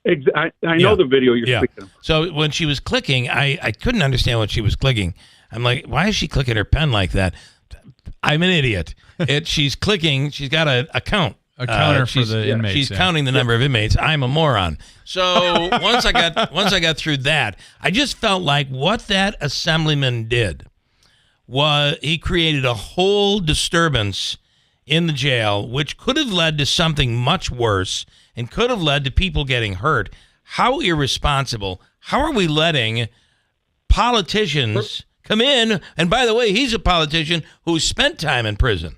I know the video you're speaking of. So when she was clicking, I couldn't understand what she was clicking. I'm like, why is she clicking her pen like that? I'm an idiot. She's clicking. She's got a count. A counter for the inmates. She's counting the number of inmates. I'm a moron. So once I got through that, I just felt like what that assemblyman did was he created a whole disturbance in the jail, which could have led to something much worse and could have led to people getting hurt. How irresponsible. How are we letting politicians come in. And by the way, he's a politician who spent time in prison.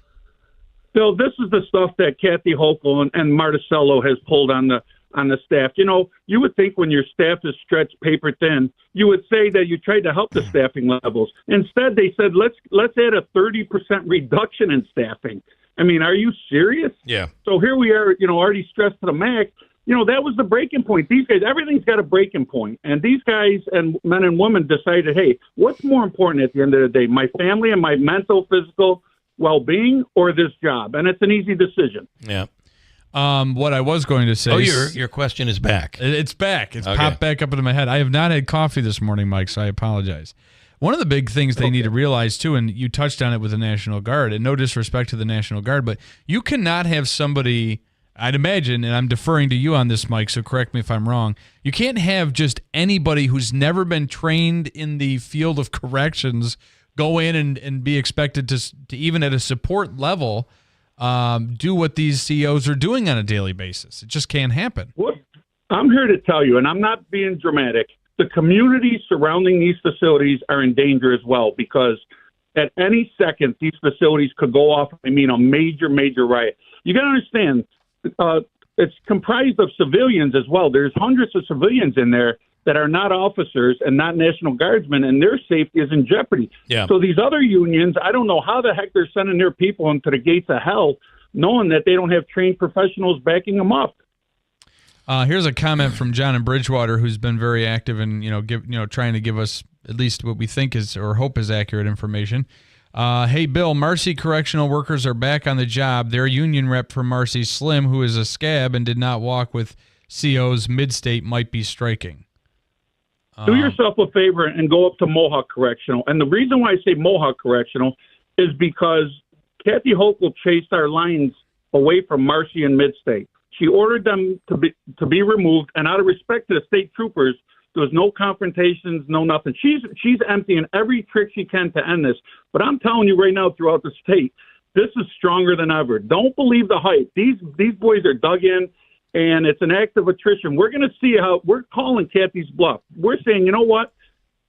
Bill, this is the stuff that Kathy Hochul and Marticello has pulled on the staff. You know, you would think when your staff is stretched paper thin, you would say that you tried to help the staffing levels. Instead, they said, let's add a 30% reduction in staffing. I mean, are you serious? Yeah. So here we are, you know, already stressed to the max. You know, that was the breaking point. These guys, everything's got a breaking point. And these guys and men and women decided, hey, what's more important at the end of the day, my family and my mental, physical well-being or this job? And it's an easy decision. Yeah. What I was going to say. Oh, your question is back. It's back. It's okay. popped back up into my head. I have not had coffee this morning, Mike, so I apologize. One of the big things they need to realize, too, and you touched on it with the National Guard, and no disrespect to the National Guard, but you cannot have somebody, I'd imagine, and I'm deferring to you on this, Mike, so correct me if I'm wrong, you can't have just anybody who's never been trained in the field of corrections go in and be expected to even at a support level, do what these CEOs are doing on a daily basis. It just can't happen. What I'm here to tell you, and I'm not being dramatic, the communities surrounding these facilities are in danger as well, because at any second, these facilities could go off, a major, major riot. You got to understand, it's comprised of civilians as well. There's hundreds of civilians in there that are not officers and not National Guardsmen, and their safety is in jeopardy. Yeah. So these other unions, I don't know how the heck they're sending their people into the gates of hell, knowing that they don't have trained professionals backing them up. Here's a comment from John in Bridgewater, who's been very active in trying to give us at least what we think is or hope is accurate information. Hey, Bill, Marcy correctional workers are back on the job. Their union rep for Marcy, Slim, who is a scab and did not walk with COs mid-state, might be striking. Do yourself a favor and go up to Mohawk Correctional. And the reason why I say Mohawk Correctional is because Kathy Hochul chased our lines away from Marcy and Mid-State. She ordered them to be removed, and out of respect to the state troopers, there was no confrontations, no nothing. She's emptying every trick she can to end this. But I'm telling you right now, throughout the state, this is stronger than ever. Don't believe the hype. These boys are dug in, and it's an act of attrition. We're going to see how we're calling Kathy's bluff. We're saying, you know what?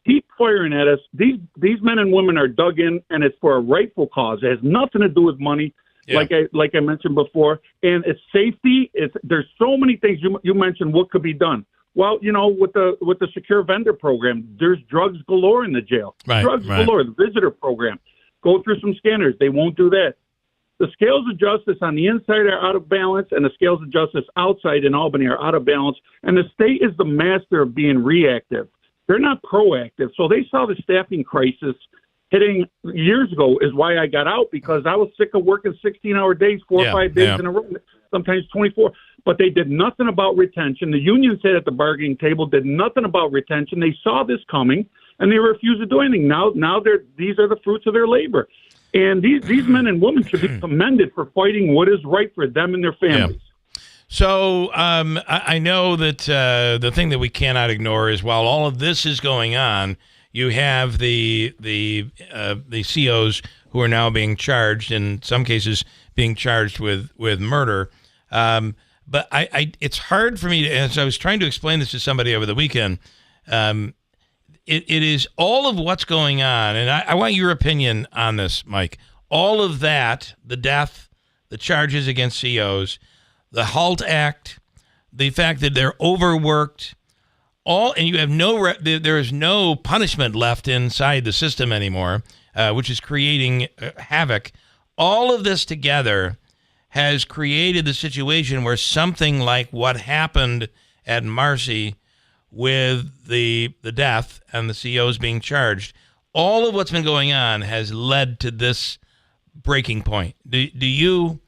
Keep firing at us. These men and women are dug in, and it's for a rightful cause. It has nothing to do with money. Yeah. Like I mentioned before, and it's safety. There's so many things you mentioned. What could be done? Well, you know, with the secure vendor program, there's drugs galore in the jail. Right, drugs galore. The visitor program. Go through some scanners. They won't do that. The scales of justice on the inside are out of balance, and the scales of justice outside in Albany are out of balance. And the state is the master of being reactive. They're not proactive. So they saw the staffing crisis hitting years ago is why I got out, because I was sick of working 16-hour days, 4 or 5 days in a row, sometimes 24. But they did nothing about retention. The union sat at the bargaining table, did nothing about retention. They saw this coming, and they refused to do anything. Now these are the fruits of their labor. And these men and women should be commended for fighting what is right for them and their families. Yeah. So I know that the thing that we cannot ignore is while all of this is going on, you have the COs who are now being charged, in some cases being charged with murder. But it's hard for me to, as I was trying to explain this to somebody over the weekend, it is all of what's going on, and I want your opinion on this, Mike. All of that, the death, the charges against COs, the HALT Act, the fact that they're overworked, and you have there is no punishment left inside the system anymore, which is creating havoc. All of this together has created the situation where something like what happened at Marcy with the death and the COs being charged, all of what's been going on has led to this breaking point. Do you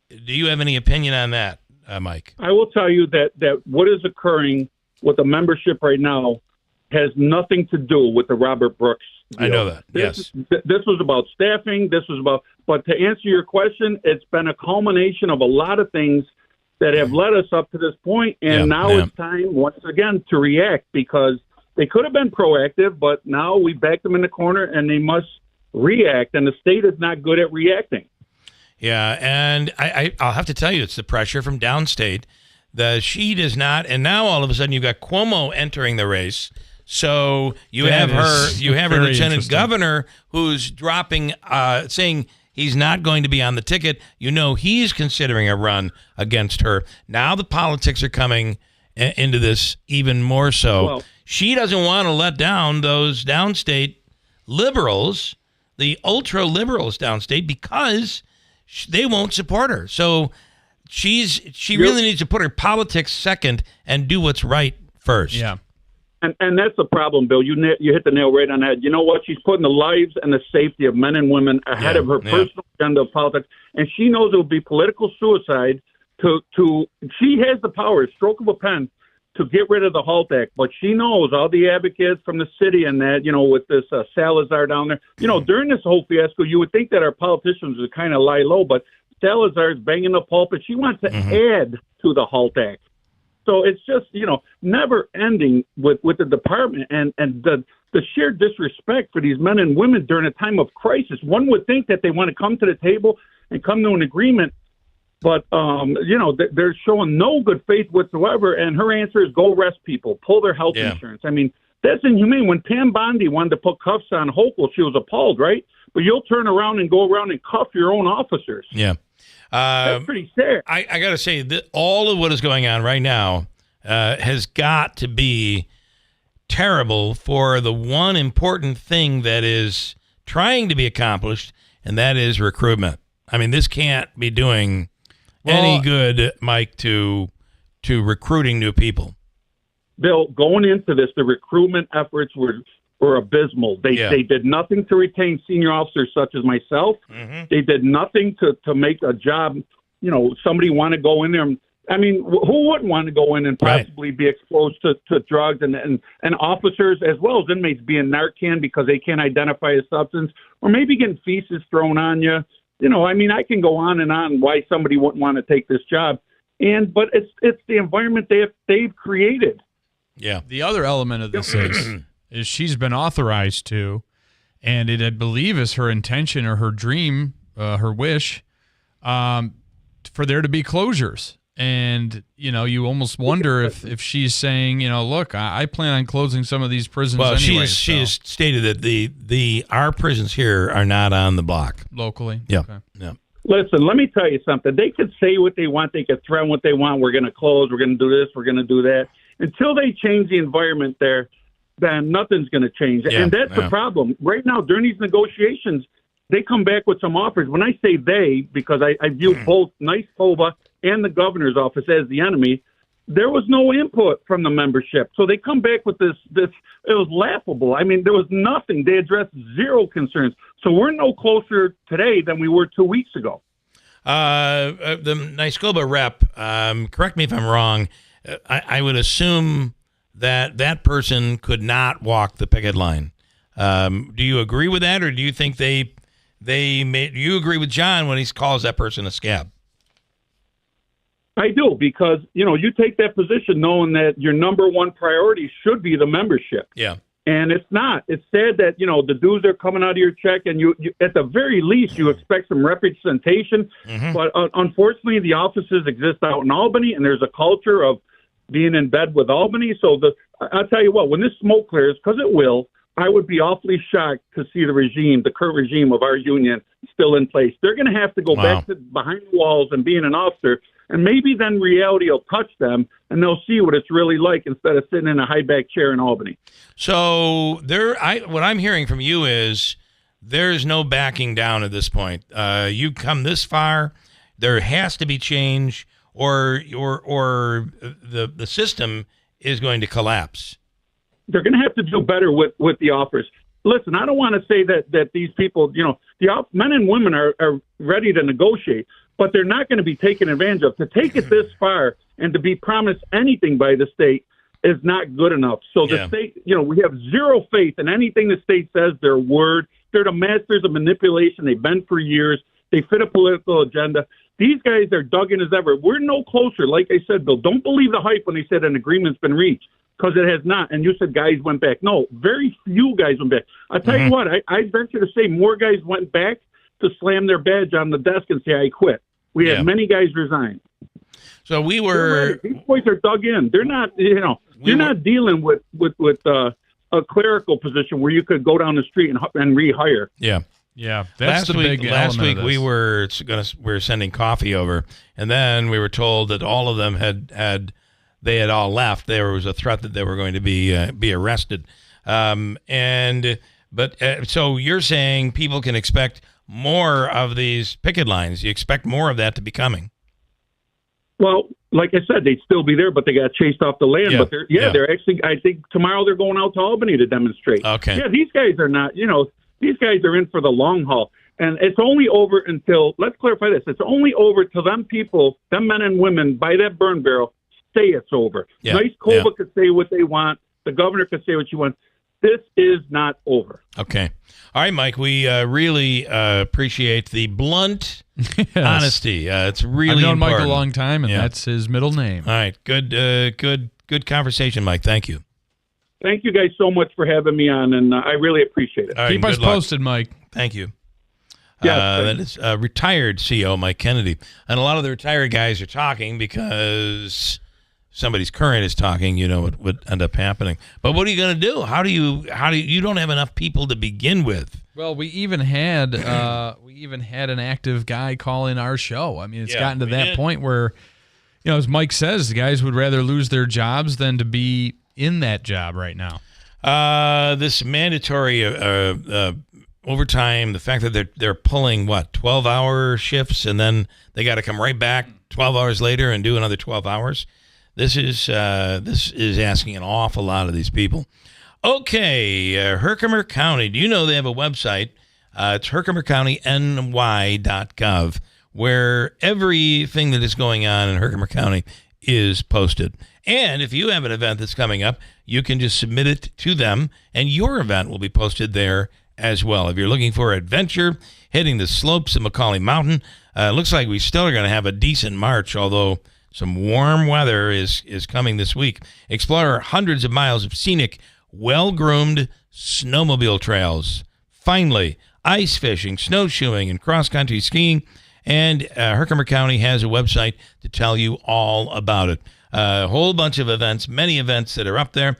have any opinion on that, Mike? I will tell you that what is occurring with the membership right now has nothing to do with the Robert Brooks deal. I know that. This was about staffing. But to answer your question, it's been a culmination of a lot of things that have led us up to this point. And now it's time, once again, to react, because they could have been proactive, but now we backed them in the corner and they must react. And the state is not good at reacting. Yeah. And I'll have to tell you, it's the pressure from downstate. The sheet is not. And now all of a sudden you've got Cuomo entering the race. So you That have her very lieutenant interesting. governor who's dropping, saying he's not going to be on the ticket. You know, he's considering a run against her. Now the politics are coming into this even more so. Well, she doesn't want to let down those downstate liberals, the ultra liberals downstate, because they won't support her. So she really needs to put her politics second and do what's right first. Yeah. And that's the problem, Bill. You hit the nail right on that. You know what? She's putting the lives and the safety of men and women ahead of her personal agenda of politics, and she knows it will be political suicide she has the power, stroke of a pen, to get rid of the HALT Act. But she knows all the advocates from the city and that, with this Salazar down there. During this whole fiasco, you would think that our politicians would kind of lie low, but Salazar's banging the pulpit. She wants to add to the HALT Act. So it's just, never ending with the department and the sheer disrespect for these men and women during a time of crisis. One would think that they want to come to the table and come to an agreement, but, they're showing no good faith whatsoever. And her answer is go arrest people, pull their health insurance. I mean, that's inhumane. When Pam Bondi wanted to put cuffs on Hochul, she was appalled, right? But you'll turn around and go around and cuff your own officers. Yeah. That's pretty sad. I got to say that all of what is going on right now has got to be terrible for the one important thing that is trying to be accomplished, and that is recruitment. I mean, this can't be doing any good, Mike, to recruiting new people. Bill, going into this, the recruitment efforts were abysmal. They did nothing to retain senior officers such as myself. Mm-hmm. They did nothing to make a job, somebody want to go in there. I mean, who wouldn't want to go in and possibly be exposed to drugs and officers as well as inmates being Narcan because they can't identify a substance, or maybe getting feces thrown on you. I mean, I can go on and on why somebody wouldn't want to take this job. But it's the environment they've created. Yeah. The other element of this is she's been authorized to, and it, I believe, is her intention or her dream, her wish, for there to be closures. And, you almost wonder if she's saying, look, I plan on closing some of these prisons anyway. She has stated that our prisons here are not on the block. Locally? Yeah. Okay. Yeah. Listen, let me tell you something. They could say what they want. They could threaten what they want. We're going to close. We're going to do this. We're going to do that. Until they change the environment there, then nothing's going to change. Yeah, and that's the problem. Right now, during these negotiations, they come back with some offers. When I say they, because I view both Nice-Pova and the governor's office as the enemy, there was no input from the membership. So they come back with this, it was laughable. I mean, there was nothing. They addressed zero concerns. So we're no closer today than we were 2 weeks ago. The Nice-Pova rep, correct me if I'm wrong, I would assume that person could not walk the picket line. Do you agree with that, or do you think do you agree with John when he calls that person a scab? I do, because, you take that position knowing that your number one priority should be the membership. Yeah. And it's not. It's sad that, the dues are coming out of your check, and you at the very least, you expect some representation. Mm-hmm. But unfortunately, the offices exist out in Albany, and there's a culture of being in bed with Albany. So I'll tell you what, when this smoke clears, because it will, I would be awfully shocked to see the current regime of our union still in place. They're going to have to go back to behind the walls and being an officer, and maybe then reality will touch them, and they'll see what it's really like instead of sitting in a high-back chair in Albany. So what I'm hearing from you is there's no backing down at this point. You've come this far. There has to be change, or the system is going to collapse. They're going to have to do better with the offers. Listen, I don't want to say that these people, the men and women are ready to negotiate, but they're not going to be taken advantage of. To take it this far and to be promised anything by the state is not good enough. So the state, we have zero faith in anything the state says, their word. They're the masters of manipulation. They've been for years. They fit a political agenda. These guys are dug in as ever. We're no closer. Like I said, Bill, don't believe the hype when they said an agreement's been reached, because it has not. And you said guys went back. No, very few guys went back. I'll tell you what, I venture to say more guys went back to slam their badge on the desk and say, I quit. We had many guys resign. So these boys are dug in. They're not, you're not dealing with a clerical position where you could go down the street and rehire. Yeah. Yeah, that's the big last element week of we this. were sending coffee over, and then we were told that all of them had all left. There was a threat that they were going to be arrested. So you're saying people can expect more of these picket lines. You expect more of that to be coming. Well, like I said, they'd still be there, but they got chased off the land. Yeah. But they're actually, I think tomorrow they're going out to Albany to demonstrate. Okay. Yeah, these guys are not, these guys are in for the long haul. And it's only over until, let's clarify this, it's only over till them people, them men and women by that burn barrel say it's over. Yeah. Nice Cova could say what they want. The governor could say what you want. This is not over. Okay. All right, Mike, we really appreciate the blunt honesty. It's really I've known important. Mike a long time, and that's his middle name. All right. Good conversation, Mike. Thank you. Thank you guys so much for having me on, and I really appreciate it. All right, Keep us good luck. posted, Mike. Thank you. Yeah, that is retired CO Mike Kennedy. And a lot of the retired guys are talking because somebody's current is talking, what would end up happening. But what are you going to do? How do you don't have enough people to begin with? Well, we even had an active guy call in our show. I mean, it's gotten to that point where, as Mike says, the guys would rather lose their jobs than to be in that job right now. This mandatory overtime, the fact that they're pulling 12-hour shifts, and then they got to come right back 12 hours later and do another 12 hours. This is asking an awful lot of these people. Okay, Herkimer County. Do you know they have a website? It's herkimercountyny.gov, where everything that is going on in Herkimer County is posted. And if you have an event that's coming up, you can just submit it to them, and your event will be posted there as well. If you're looking for adventure, hitting the slopes of Macaulay Mountain, looks like we still are going to have a decent March, although some warm weather is coming this week. Explore hundreds of miles of scenic, well-groomed snowmobile trails. Finally, ice fishing, snowshoeing, and cross-country skiing. And Herkimer County has a website to tell you all about it. A whole bunch of events, many events that are up there.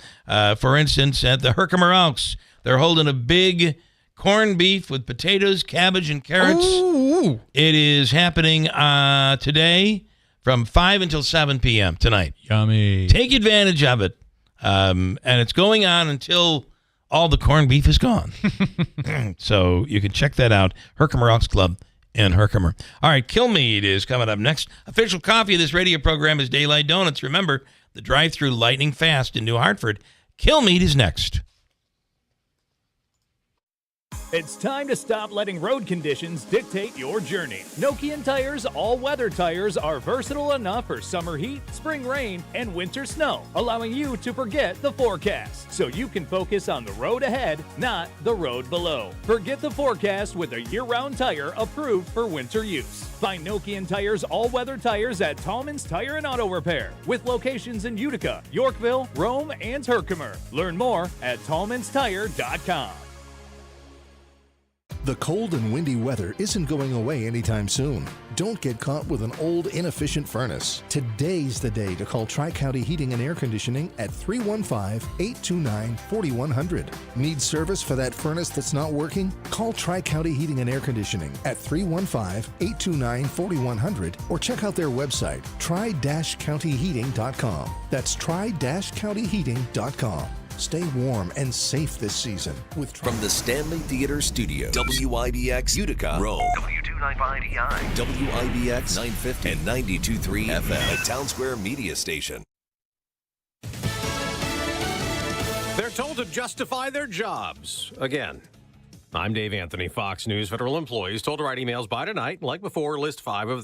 For instance, at the Herkimer Elks, they're holding a big corned beef with potatoes, cabbage, and carrots. Ooh. It is happening today from 5 until 7 p.m. tonight. Yummy. Take advantage of it. And it's going on until all the corned beef is gone. So you can check that out. Herkimer Elks Club in Herkimer. All right, Kilmeade is coming up next. Official coffee of this radio program is Daylight Donuts. Remember, the drive-thru lightning fast in New Hartford. Kilmeade is next. It's time to stop letting road conditions dictate your journey. Nokian Tire's all-weather tires are versatile enough for summer heat, spring rain, and winter snow, allowing you to forget the forecast so you can focus on the road ahead, not the road below. Forget the forecast with a year-round tire approved for winter use. Find Nokian Tire's all-weather tires at Tallman's Tire and Auto Repair, with locations in Utica, Yorkville, Rome, and Herkimer. Learn more at tallmanstire.com. The cold and windy weather isn't going away anytime soon. Don't get caught with an old, inefficient furnace. Today's the day to call Tri-County Heating and Air Conditioning at 315-829-4100. Need service for that furnace that's not working? Call Tri-County Heating and Air Conditioning at 315-829-4100 or check out their website, tri-countyheating.com. That's tri-countyheating.com. Stay warm and safe this season with From the Stanley Theater Studio, WIBX Utica, Rome, W295EI, WIBX 950 and 92.3 FM, a Town Square media station. They're told to justify their jobs. Again, I'm Dave Anthony, Fox News. Federal employees told to write emails by tonight. Like before, list 5 of